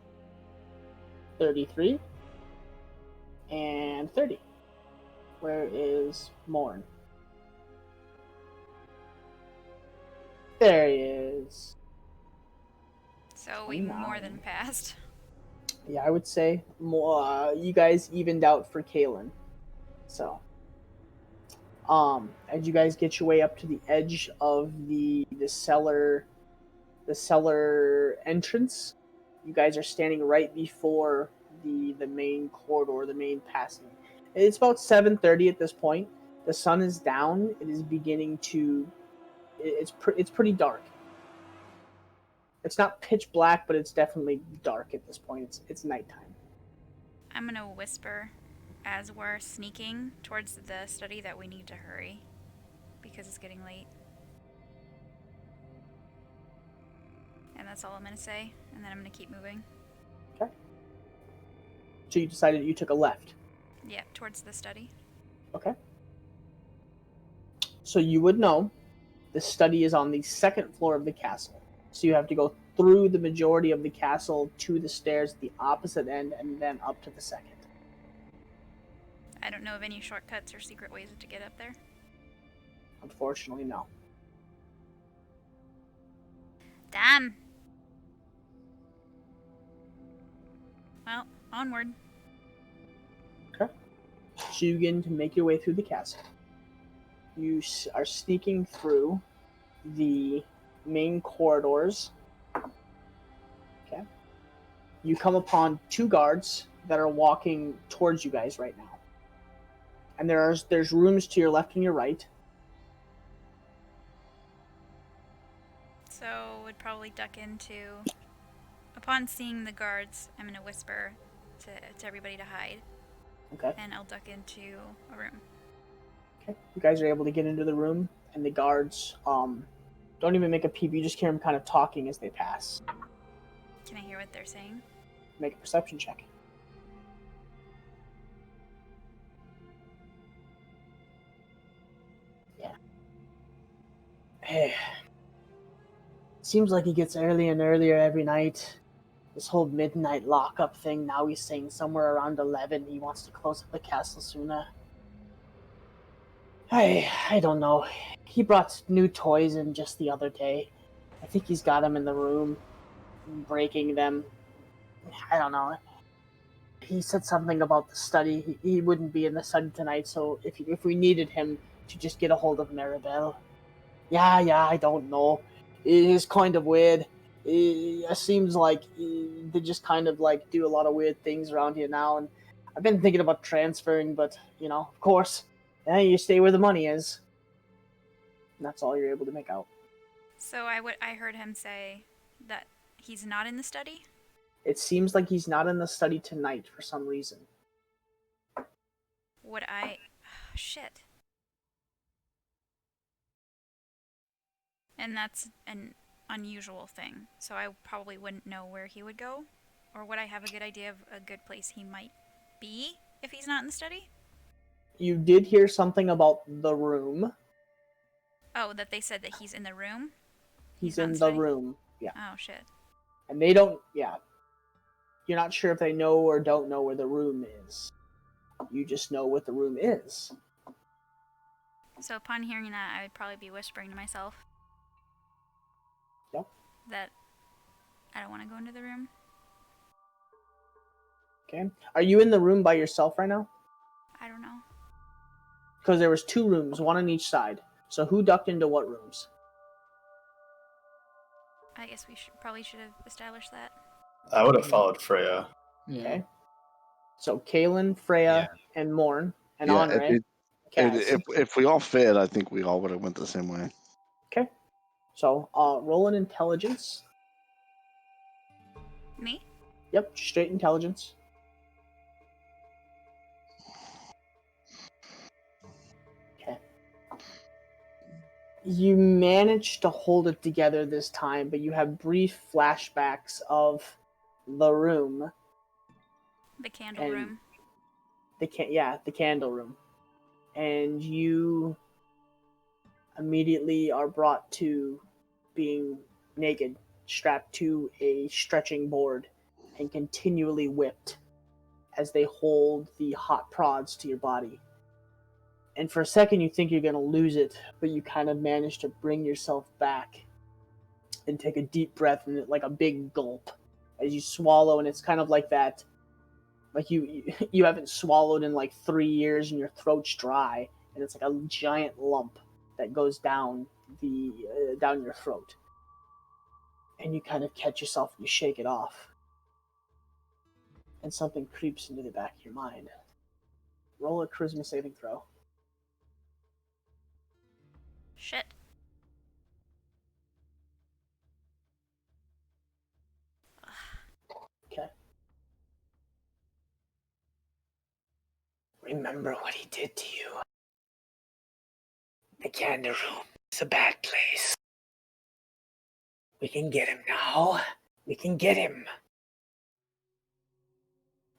33. And 30. Where is Morn? There he is. So we more than passed. Yeah, I would say more. You guys evened out for Kalen. So, as you guys get your way up to the edge of the cellar entrance, you guys are standing right before the main corridor, the main passing. It's about 7:30 at this point. The sun is down. It is beginning to. It's pretty dark. It's not pitch black, but it's definitely dark at this point. It's nighttime. I'm gonna whisper as we're sneaking towards the study that we need to hurry because it's getting late. And that's all I'm gonna say, and then I'm gonna keep moving. Okay. So you decided you took a left. Yeah, towards the study. Okay. So you would know the study is on the 2nd floor of the castle. So you have to go through the majority of the castle to the stairs at the opposite end and then up to the 2nd. I don't know of any shortcuts or secret ways to get up there. Unfortunately, no. Damn! Well, onward. Okay. So you begin to make your way through the castle. You are sneaking through the main corridors. Okay. You come upon 2 guards that are walking towards you guys right now. And there's rooms to your left and your right. So would probably duck into. Upon seeing the guards, I'm gonna whisper to everybody to hide. Okay. And I'll duck into a room. Okay. You guys are able to get into the room, and the guards don't even make a peep. You just hear them kind of talking as they pass. Can I hear what they're saying? Make a perception check. Yeah. Hey. Seems like he gets earlier and earlier every night. This whole midnight lockup thing, now he's saying somewhere around 11 he wants to close up the castle sooner. I don't know. He brought new toys in just the other day. I think he's got them in the room, breaking them. I don't know. He said something about the study. He wouldn't be in the study tonight, so if we needed him to just get a hold of Maribel. Yeah, I don't know. It is kind of weird. It seems like they just kind of like do a lot of weird things around here now, and I've been thinking about transferring, but of course, you stay where the money is. And that's all you're able to make out. So I heard him say that he's not in the study? It seems like he's not in the study tonight for some reason. Would I... shit. And that's an unusual thing, so I probably wouldn't know where he would go? Or would I have a good idea of a good place he might be if he's not in the study? You did hear something about the room. Oh, that they said that he's in the room? He's not in the study? room, yeah. Oh, shit. And they don't, yeah. You're not sure if they know or don't know where the room is. You just know what the room is. So upon hearing that, I would probably be whispering to myself. Yep. That I don't want to go into the room. Okay. Are you in the room by yourself right now? I don't know. Because there was 2 rooms, one on each side. So who ducked into what rooms? I guess we probably should have established that. I would have followed Freya. Yeah. Okay. So Kaylin, Freya, and Morn, and Andre. If we all fit, I think we all would have went the same way. Okay. So roll an intelligence. Me? Yep, straight intelligence. Okay. You managed to hold it together this time, but you have brief flashbacks of the room. The candle room. The candle room. And you immediately are brought to being naked, strapped to a stretching board, and continually whipped as they hold the hot prods to your body. And for a second you think you're going to lose it, but you kind of manage to bring yourself back and take a deep breath, and like a big gulp as you swallow, and it's kind of like that, like you haven't swallowed in like 3 years and your throat's dry, and it's like a giant lump that goes down down your throat, and you kind of catch yourself and you shake it off, and something creeps into the back of your mind. Roll a charisma saving throw. Shit. Okay. Remember what he did to you. The candle room is a bad place. We can get him now. We can get him.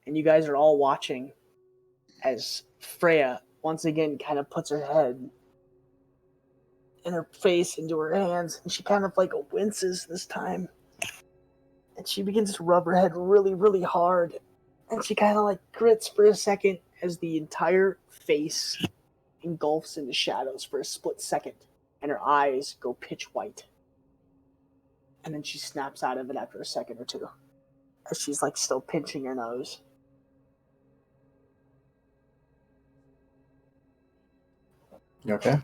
And you guys are all watching as Freya once again kind of puts her head and her face into her hands, and she kind of like winces this time. And she begins to rub her head really, really hard. And she kind of like grits for a second as the entire face engulfs into shadows for a split second, and her eyes go pitch white. And then she snaps out of it after a second or two, as she's like still pinching her nose. You okay?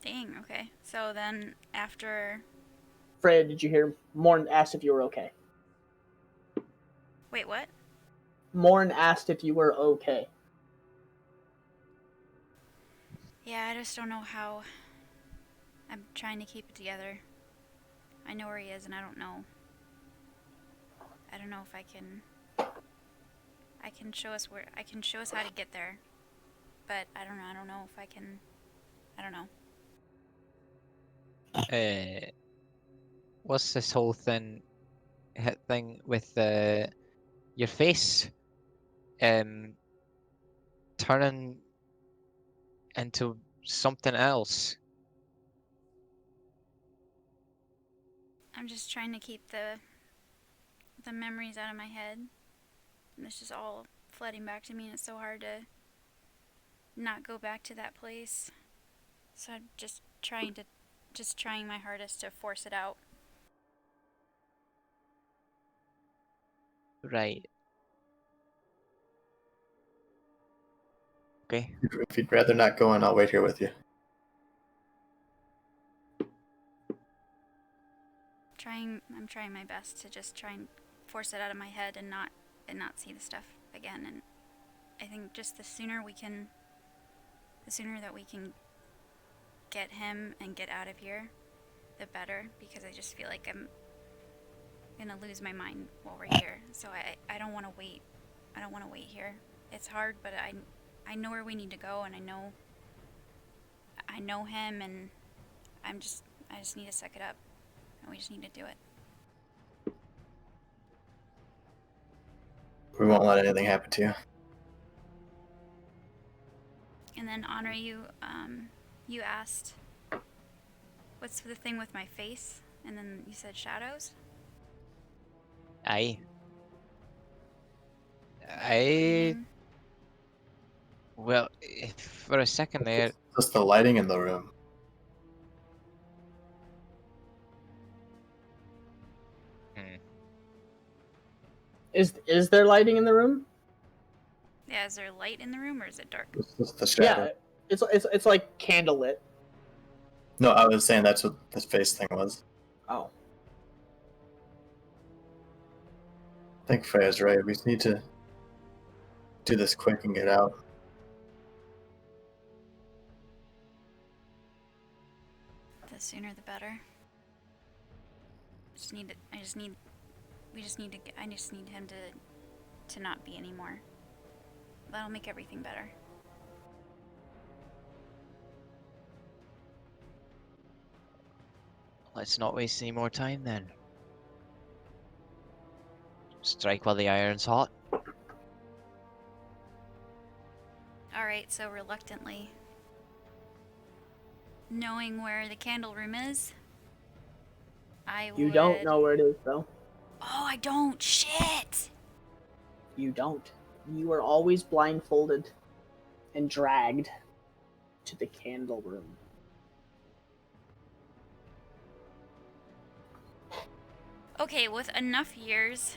Dang, okay. So then after... Freya, did you hear? Morn asked if you were okay. Wait, what? Morn asked if you were okay. Yeah, I just don't know how. I'm trying to keep it together. I know where he is, and I don't know. I don't know if I can. I can show us where. I can show us how to get there, but I don't know. I don't know if I can. I don't know. What's this whole thing with your face turning into something else? I'm just trying to keep the memories out of my head. And it's just all flooding back to me, and it's so hard to not go back to that place. So I'm just trying my hardest to force it out. Right. Okay. If you'd rather not go in, I'll wait here with you. I'm trying my best to just try and force it out of my head and not see the stuff again. And I think just the sooner that we can get him and get out of here, the better, because I just feel like I'm gonna lose my mind while we're here. So I don't want to wait. I don't want to wait here. It's hard, but I know where we need to go, and I know him, and I just need to suck it up, and we just need to do it. We won't let anything happen to you. And then Honor, you asked, what's the thing with my face? And then you said shadows? I well, for a second there, Just the lighting in the room. Is there lighting in the room? Yeah, is there light in the room, or is it dark? It's just the shadow. Yeah, it's like candlelit. No, I was saying that's what this face thing was. Oh. I think Freya's right. We just need to do this quick and get out. The sooner the better. I just need him to not be anymore. That'll make everything better. let's not waste any more time then. Strike while the iron's hot. Alright, so reluctantly, knowing where the candle room is, You don't know where it is, though. Oh, I don't! Shit! You don't. You are always blindfolded and dragged to the candle room. Okay, with enough years...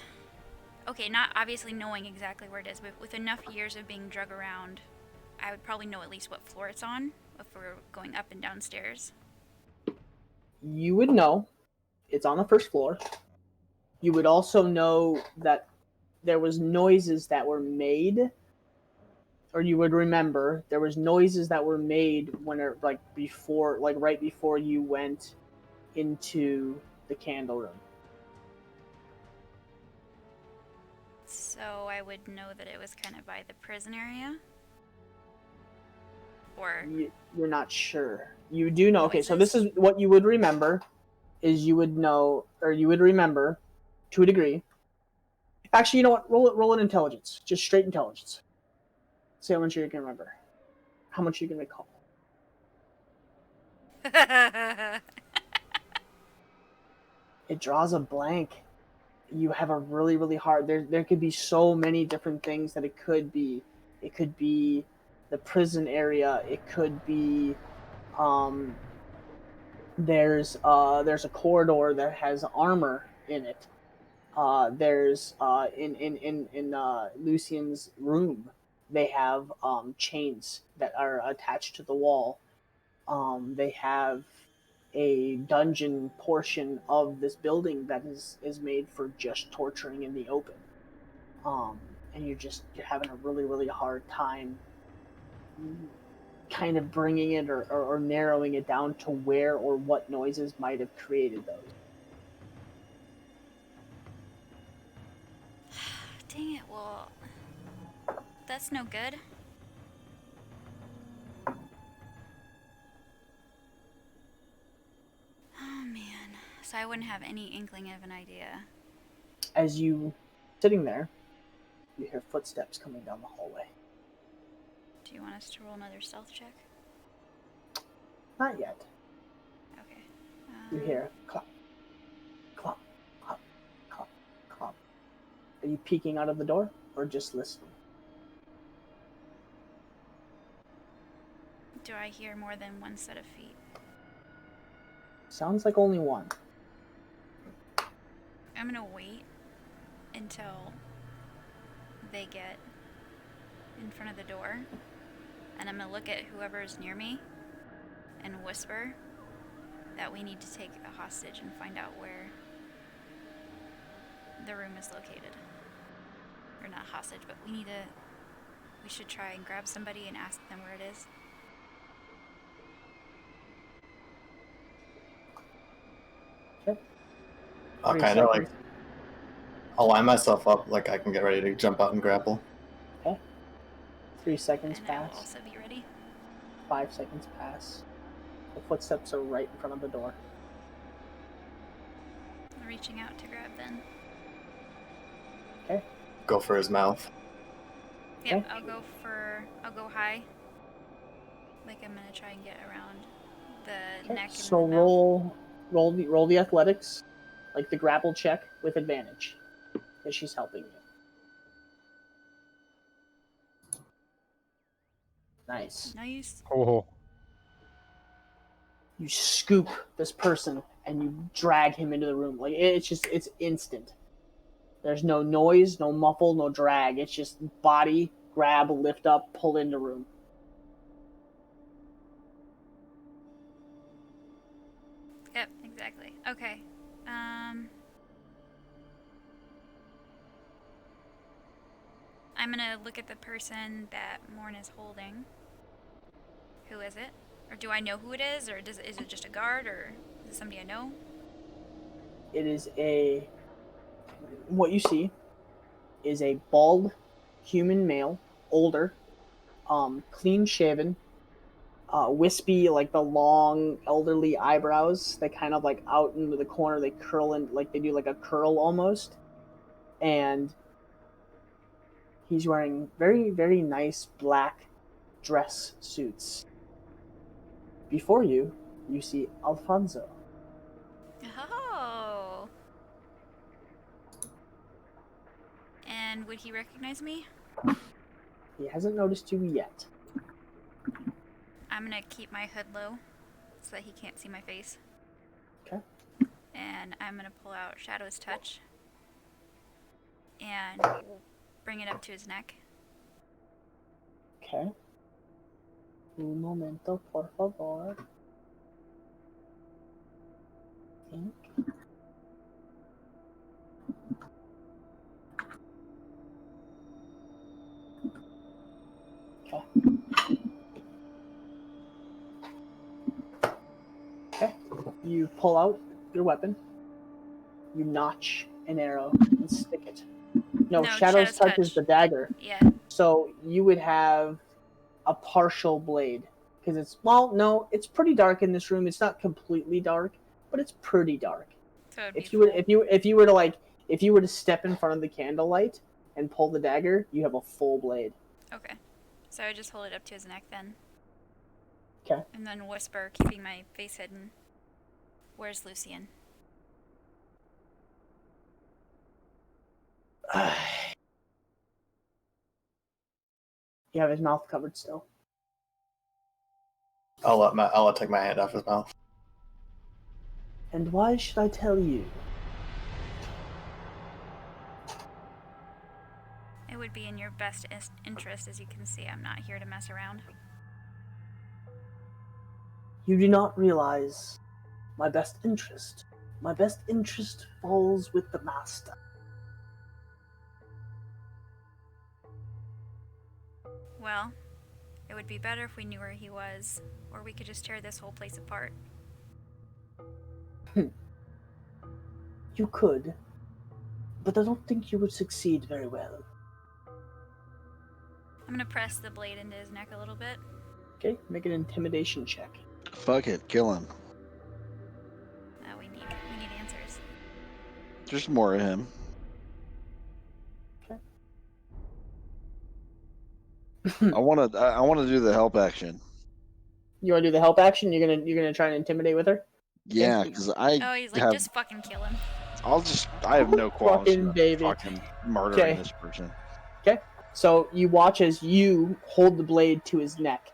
Okay, not obviously knowing exactly where it is, but with enough years of being drug around, I would probably know at least what floor it's on, if we're going up and down stairs. You would know it's on the first floor. You would also know that there was noises that were made, or you would remember there was noises that were made when it, right before you went into the candle room. So I would know that it was kind of by the prison area? Or... You're not sure. You do know. Okay, so this is what you would remember, is you would know, or you would remember, to a degree. Actually, you know what? Roll an intelligence. Just straight intelligence. See how much you can remember. How much you can recall. It draws a blank. You have a really, really hard... There could be so many different things that it could be. It could be the prison area. It could be... There's a corridor that has armor in it. There's in Lucian's room, they have chains that are attached to the wall. They have a dungeon portion of this building that is made for just torturing in the open. And you're having a really, really hard time kind of bringing it or narrowing it down to where or what noises might have created those. Dang it, well, that's no good. Oh man, so I wouldn't have any inkling of an idea. As you sitting there, you hear footsteps coming down the hallway. Do you want us to roll another stealth check? Not yet. Okay. You hear clop, clop, clop, clop, clop. Are you peeking out of the door or just listening? Do I hear more than one set of feet? Sounds like only one. I'm gonna wait until they get in front of the door, and I'm gonna look at whoever's near me and whisper that we need to take a hostage and find out where the room is located. Or not hostage, but we should try and grab somebody and ask them where it is. Okay. I'll 3 kind of seconds. I'll line myself up like I can get ready to jump out and grapple. Okay. 3 seconds And I will pass. also be ready. 5 seconds pass. The footsteps are right in front of the door. I'm reaching out to grab then. Okay. Go for his mouth. Yep, Okay. I'll go high. Like I'm gonna try and get around the Okay. neck and So the mouth. roll the athletics, like the grapple check with advantage, because she's helping you. Nice. Nice. Oh. You scoop this person and you drag him into the room. Like it's instant. There's no noise, no muffle, no drag. It's just body, grab, lift up, pull into room. Yep, exactly. Okay. I'm gonna look at the person that Morn is holding. Who is it? Or do I know who it is? Or is it just a guard? Or is it somebody I know? It is what you see is a bald human male, older, clean shaven, wispy, like the long elderly eyebrows. They kind of like out into the corner. They curl in, like they do like a curl almost. And he's wearing very, very nice black dress suits. Before you, you see Alfonso. Oh. And would he recognize me? He hasn't noticed you yet. I'm gonna keep my hood low so that he can't see my face. Okay. And I'm gonna pull out Shadow's Touch and we'll bring it up to his neck. Okay. Un momento, por favor. Think. Okay. Okay. You pull out your weapon. You notch an arrow and stick it. No, Shadow's Touch is the dagger. Yeah. So you would have a partial blade. Because it's pretty dark in this room. It's not completely dark, but it's pretty dark. So If you were to step in front of the candlelight and pull the dagger, you have a full blade. Okay. So I just hold it up to his neck then. Okay. And then whisper, keeping my face hidden. Where's Lucian? You have his mouth covered still. I'll take my hand off his mouth. And why should I tell you? It would be in your best interest, as you can see. I'm not here to mess around. You do not realize my best interest. My best interest falls with the master. Well, It would be better if we knew where he was, or we could just tear this whole place apart. You could, but I don't think you would succeed very well. I'm gonna press the blade into his neck a little bit. Okay, make an intimidation check. Fuck it, kill him. We need answers. There's more of him. I want to do the help action. You want to do the help action? You're gonna try and intimidate with her? Yeah, because Oh, he's like, just fucking kill him. I have no qualms Fucking baby. fucking murdering Okay. this person. Okay. So you watch as you hold the blade to his neck,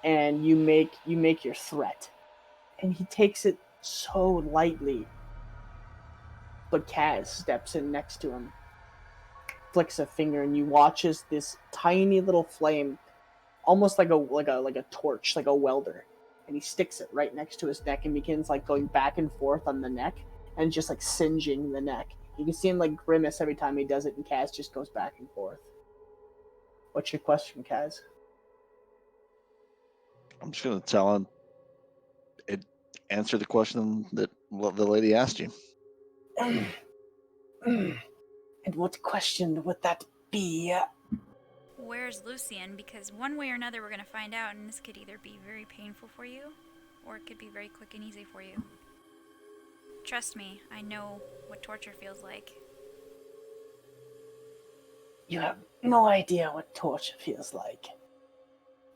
and you make your threat, and he takes it so lightly. But Kaz steps in next to him, flicks a finger, and you watch as this tiny little flame, almost like a torch, like a welder, and he sticks it right next to his neck and begins like going back and forth on the neck and just like singeing the neck. You can see him like grimace every time he does it, and Kaz just goes back and forth. What's your question, Kaz? I'm just gonna tell him. Answer the question that the lady asked you. And what question would that be? Where's Lucian? Because one way or another we're gonna find out, and this could either be very painful for you, or it could be very quick and easy for you. Trust me, I know what torture feels like. You have no idea what torture feels like.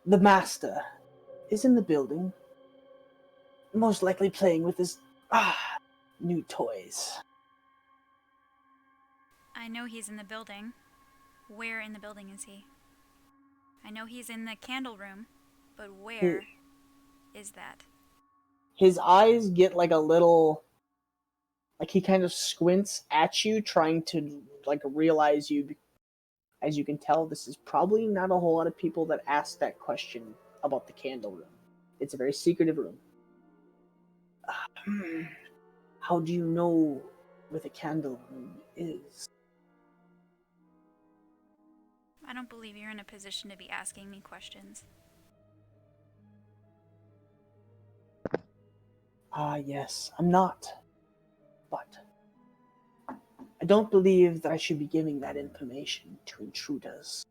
The master is in the building, most likely playing with his new toys. I know he's in the building. Where in the building is he? I know he's in the candle room, but where is that? His eyes get like a little, like he kind of squints at you, trying to like realize you. As you can tell, this is probably not a whole lot of people that ask that question about the candle room. It's a very secretive room. How do you know where the candle room is? I don't believe you're in a position to be asking me questions. Yes, I'm not. But I don't believe that I should be giving that information to intruders.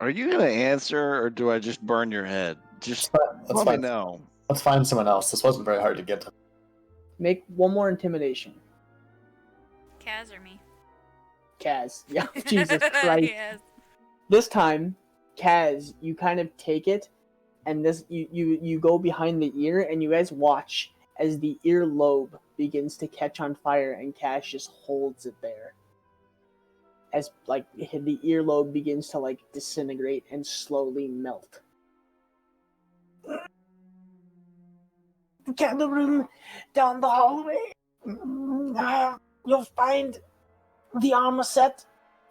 Are you gonna answer, or do I just burn your head? Just That's let me fine. know. Let's find someone else. This wasn't very hard to get to. Make one more intimidation. Kaz or me? Kaz. Yeah, Jesus Christ. Yes. This time, Kaz, you kind of take it, and this you go behind the ear, and you guys watch as the earlobe begins to catch on fire, and Kaz just holds it there. As like the earlobe begins to like disintegrate and slowly melt. The candle room down the hallway. You'll find the armor set.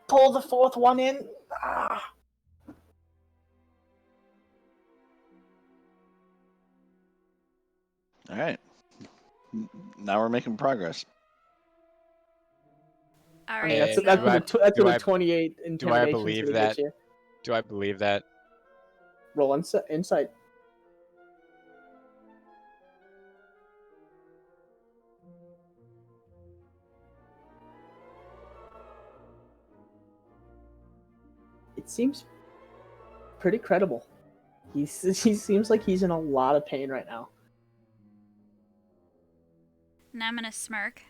Pull the fourth one in. All right. Now we're making progress. All I right. mean, that's so what a 28 Do I intimidation believe gonna that? get you. Do I believe that? Roll insight. It seems pretty credible. He seems like he's in a lot of pain right now. now I'm gonna smirk.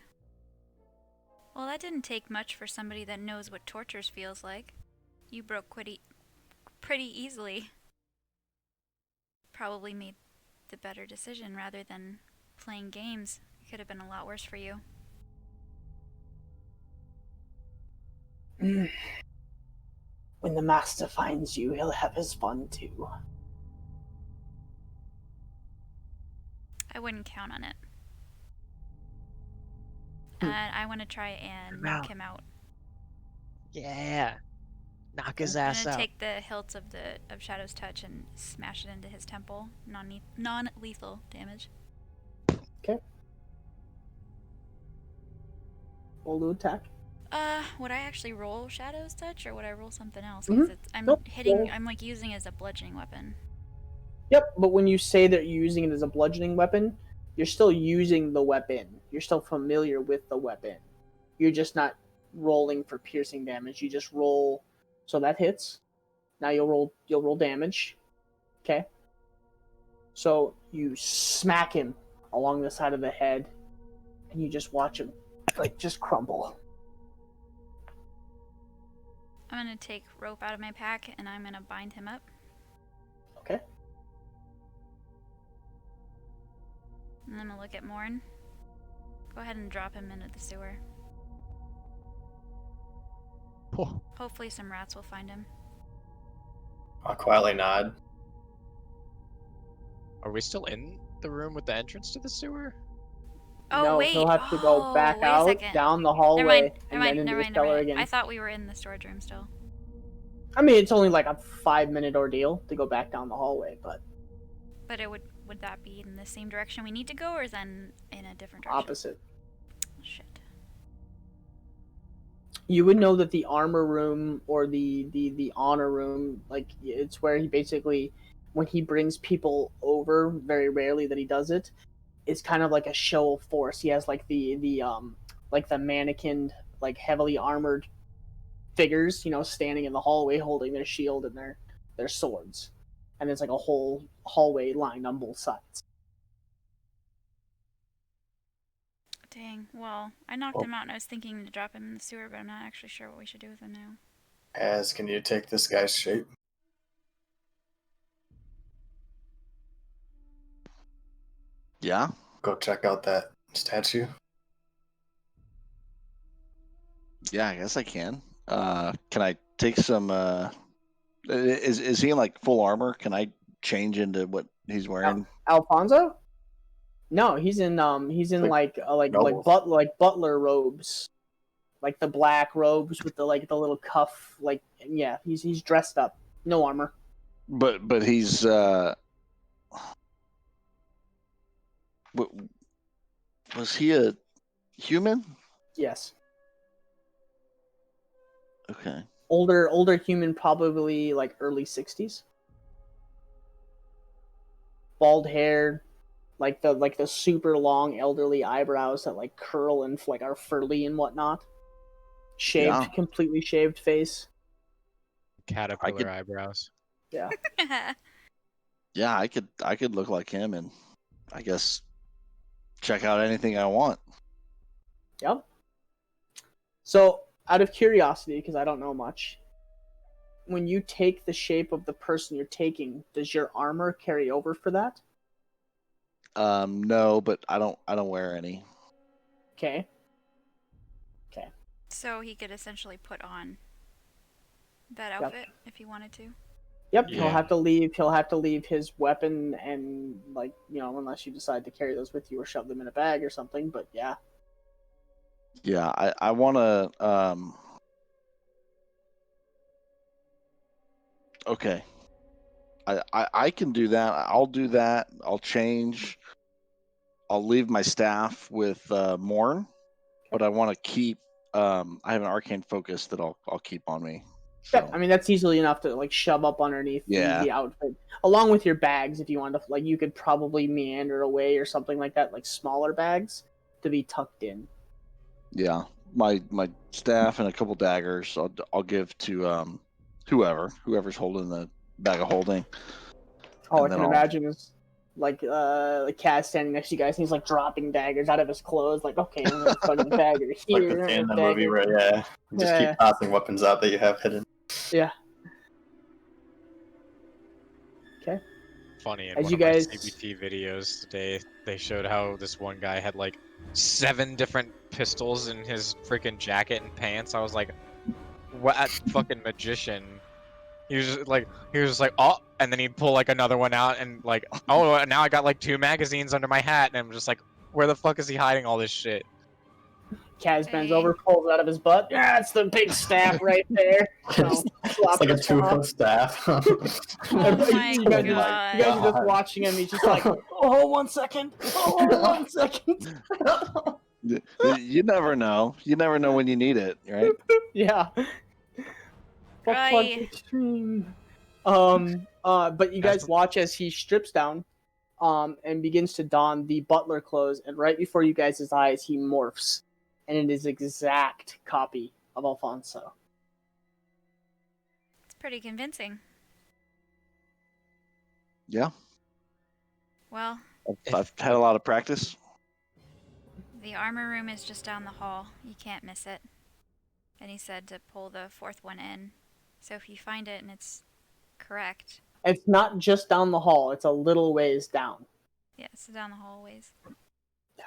Well, that didn't take much for somebody that knows what tortures feels like. You broke pretty easily. Probably made the better decision rather than playing games. It could have been a lot worse for you. When the master finds you, he'll have his fun too. I wouldn't count on it. And I want to try and knock him out. Yeah. Knock his I'm ass gonna out. take the hilt of Shadow's Touch and smash it into his temple. Non-lethal damage. Okay. Roll to attack. Would I actually roll Shadow's Touch, or would I roll something else? Mhm. Because I'm Nope. hitting. Roll. I'm like using it as a bludgeoning weapon. Yep, but when you say that you're using it as a bludgeoning weapon, you're still using the weapon. You're still familiar with the weapon. You're just not rolling for piercing damage. You just roll. So that hits. Now you'll roll damage. Okay. So you smack him along the side of the head, and you just watch him like just crumble. I'm gonna take rope out of my pack and I'm gonna bind him up. Okay. And I'm gonna look at Morn. Go ahead and drop him into the sewer. Oh. Hopefully some rats will find him. I'll quietly nod. Are we still in the room with the entrance to the sewer? Oh No, wait! he'll have to go back wait a out, second. down the Never hallway, mind. and then into the cellar again. I thought we were in the storage room still. I mean, it's only like a 5-minute ordeal to go back down the hallway, but But it would that be in the same direction we need to go, or is that in a different direction? opposite. Shit. You would know that the armor room or the honor room, like it's where he basically, when he brings people over, very rarely that he does it, it's kind of like a show of force. He has like the mannequined, like heavily armored figures, standing in the hallway holding their shield and their swords, and there's like a whole hallway lined on both sides. Dang. Well, I knocked him out and I was thinking to drop him in the sewer, but I'm not actually sure what we should do with him now. As can you take this guy's shape? Yeah. Go check out that statue. Yeah, I guess I can. Can I take some? Is he in like full armor? Can I change into what he's wearing? Alfonso? No, he's in like butler robes, like the black robes with the little cuff. Like, yeah, he's dressed up, no armor. But he's was he a human? Yes. Okay. Older human, probably like early 60s. Bald hair, like the super long elderly eyebrows that like curl and like are furry and whatnot. Shaved, completely shaved face. Caterpillar eyebrows. Yeah. Yeah, I could look like him and I guess check out anything I want. Yep. So, out of curiosity, because I don't know much, when you take the shape of the person you're taking, does your armor carry over for that? No, but I don't wear any. Okay. So he could essentially put on that outfit if he wanted to. Yep, Yeah. He'll have to leave his weapon and unless you decide to carry those with you or shove them in a bag or something. But yeah. Yeah, I want to. Okay. I can do that. I'll do that. I'll change. I'll leave my staff with Morn, but I want to keep. I have an arcane focus that I'll keep on me. So. Yeah, I mean that's easily enough to like shove up underneath the outfit, along with your bags. If you want to, like, you could probably meander away or something like that, like smaller bags to be tucked in. Yeah, my staff and a couple daggers. I'll give to whoever's holding the bag of holding. All I can imagine is like Kaz standing next to you guys, and he's like dropping daggers out of his clothes. Like, okay, I'm gonna put a dagger here. Like the scene in the movie where you just keep tossing weapons out that you have hidden. Yeah. Okay. Funny, in As one you of my guys- CBT videos today, they showed how this one guy had like 7 different pistols in his freaking jacket and pants. I was like, what fucking magician? He was just like, oh, and then he'd pull like another one out and like, oh, now I got like 2 magazines under my hat, and I'm just like, where the fuck is he hiding all this shit? Kaz bends over, pulls it out of his butt. Yeah, it's the big staff right there. It's like a 2-foot staff. Oh my you guys god. are just watching him. He's just like, oh, 1 second. Oh, 1 second. You never know. You never know when you need it, right? Yeah. Fuck Right. extreme. But you guys watch as he strips down, and begins to don the butler clothes, and right before you guys' eyes, he morphs, and it is exact copy of Alfonso. It's pretty convincing. Yeah. Well, I've had a lot of practice. the armor room is just down the hall. You can't miss it. And he said to pull the fourth one in. So if you find it and it's correct. It's not just down the hall, it's a little ways down. Yeah, it's down the hallways. Yeah.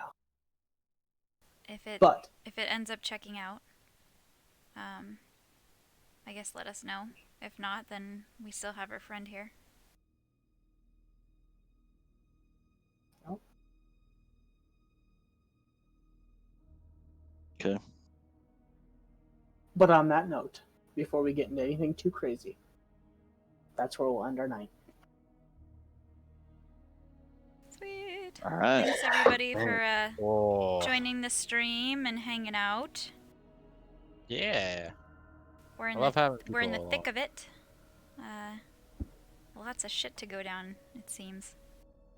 If it ends up checking out, I guess let us know. If not, then we still have our friend here. Okay. But on that note, before we get into anything too crazy, that's where we'll end our night. Sweet. All right. Thanks everybody for Oh. joining the stream and hanging out. Yeah. We're in I love having we're in the people thick of it. Lots of shit to go down, it seems.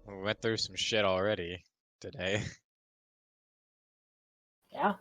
We went through some shit already today. Yeah.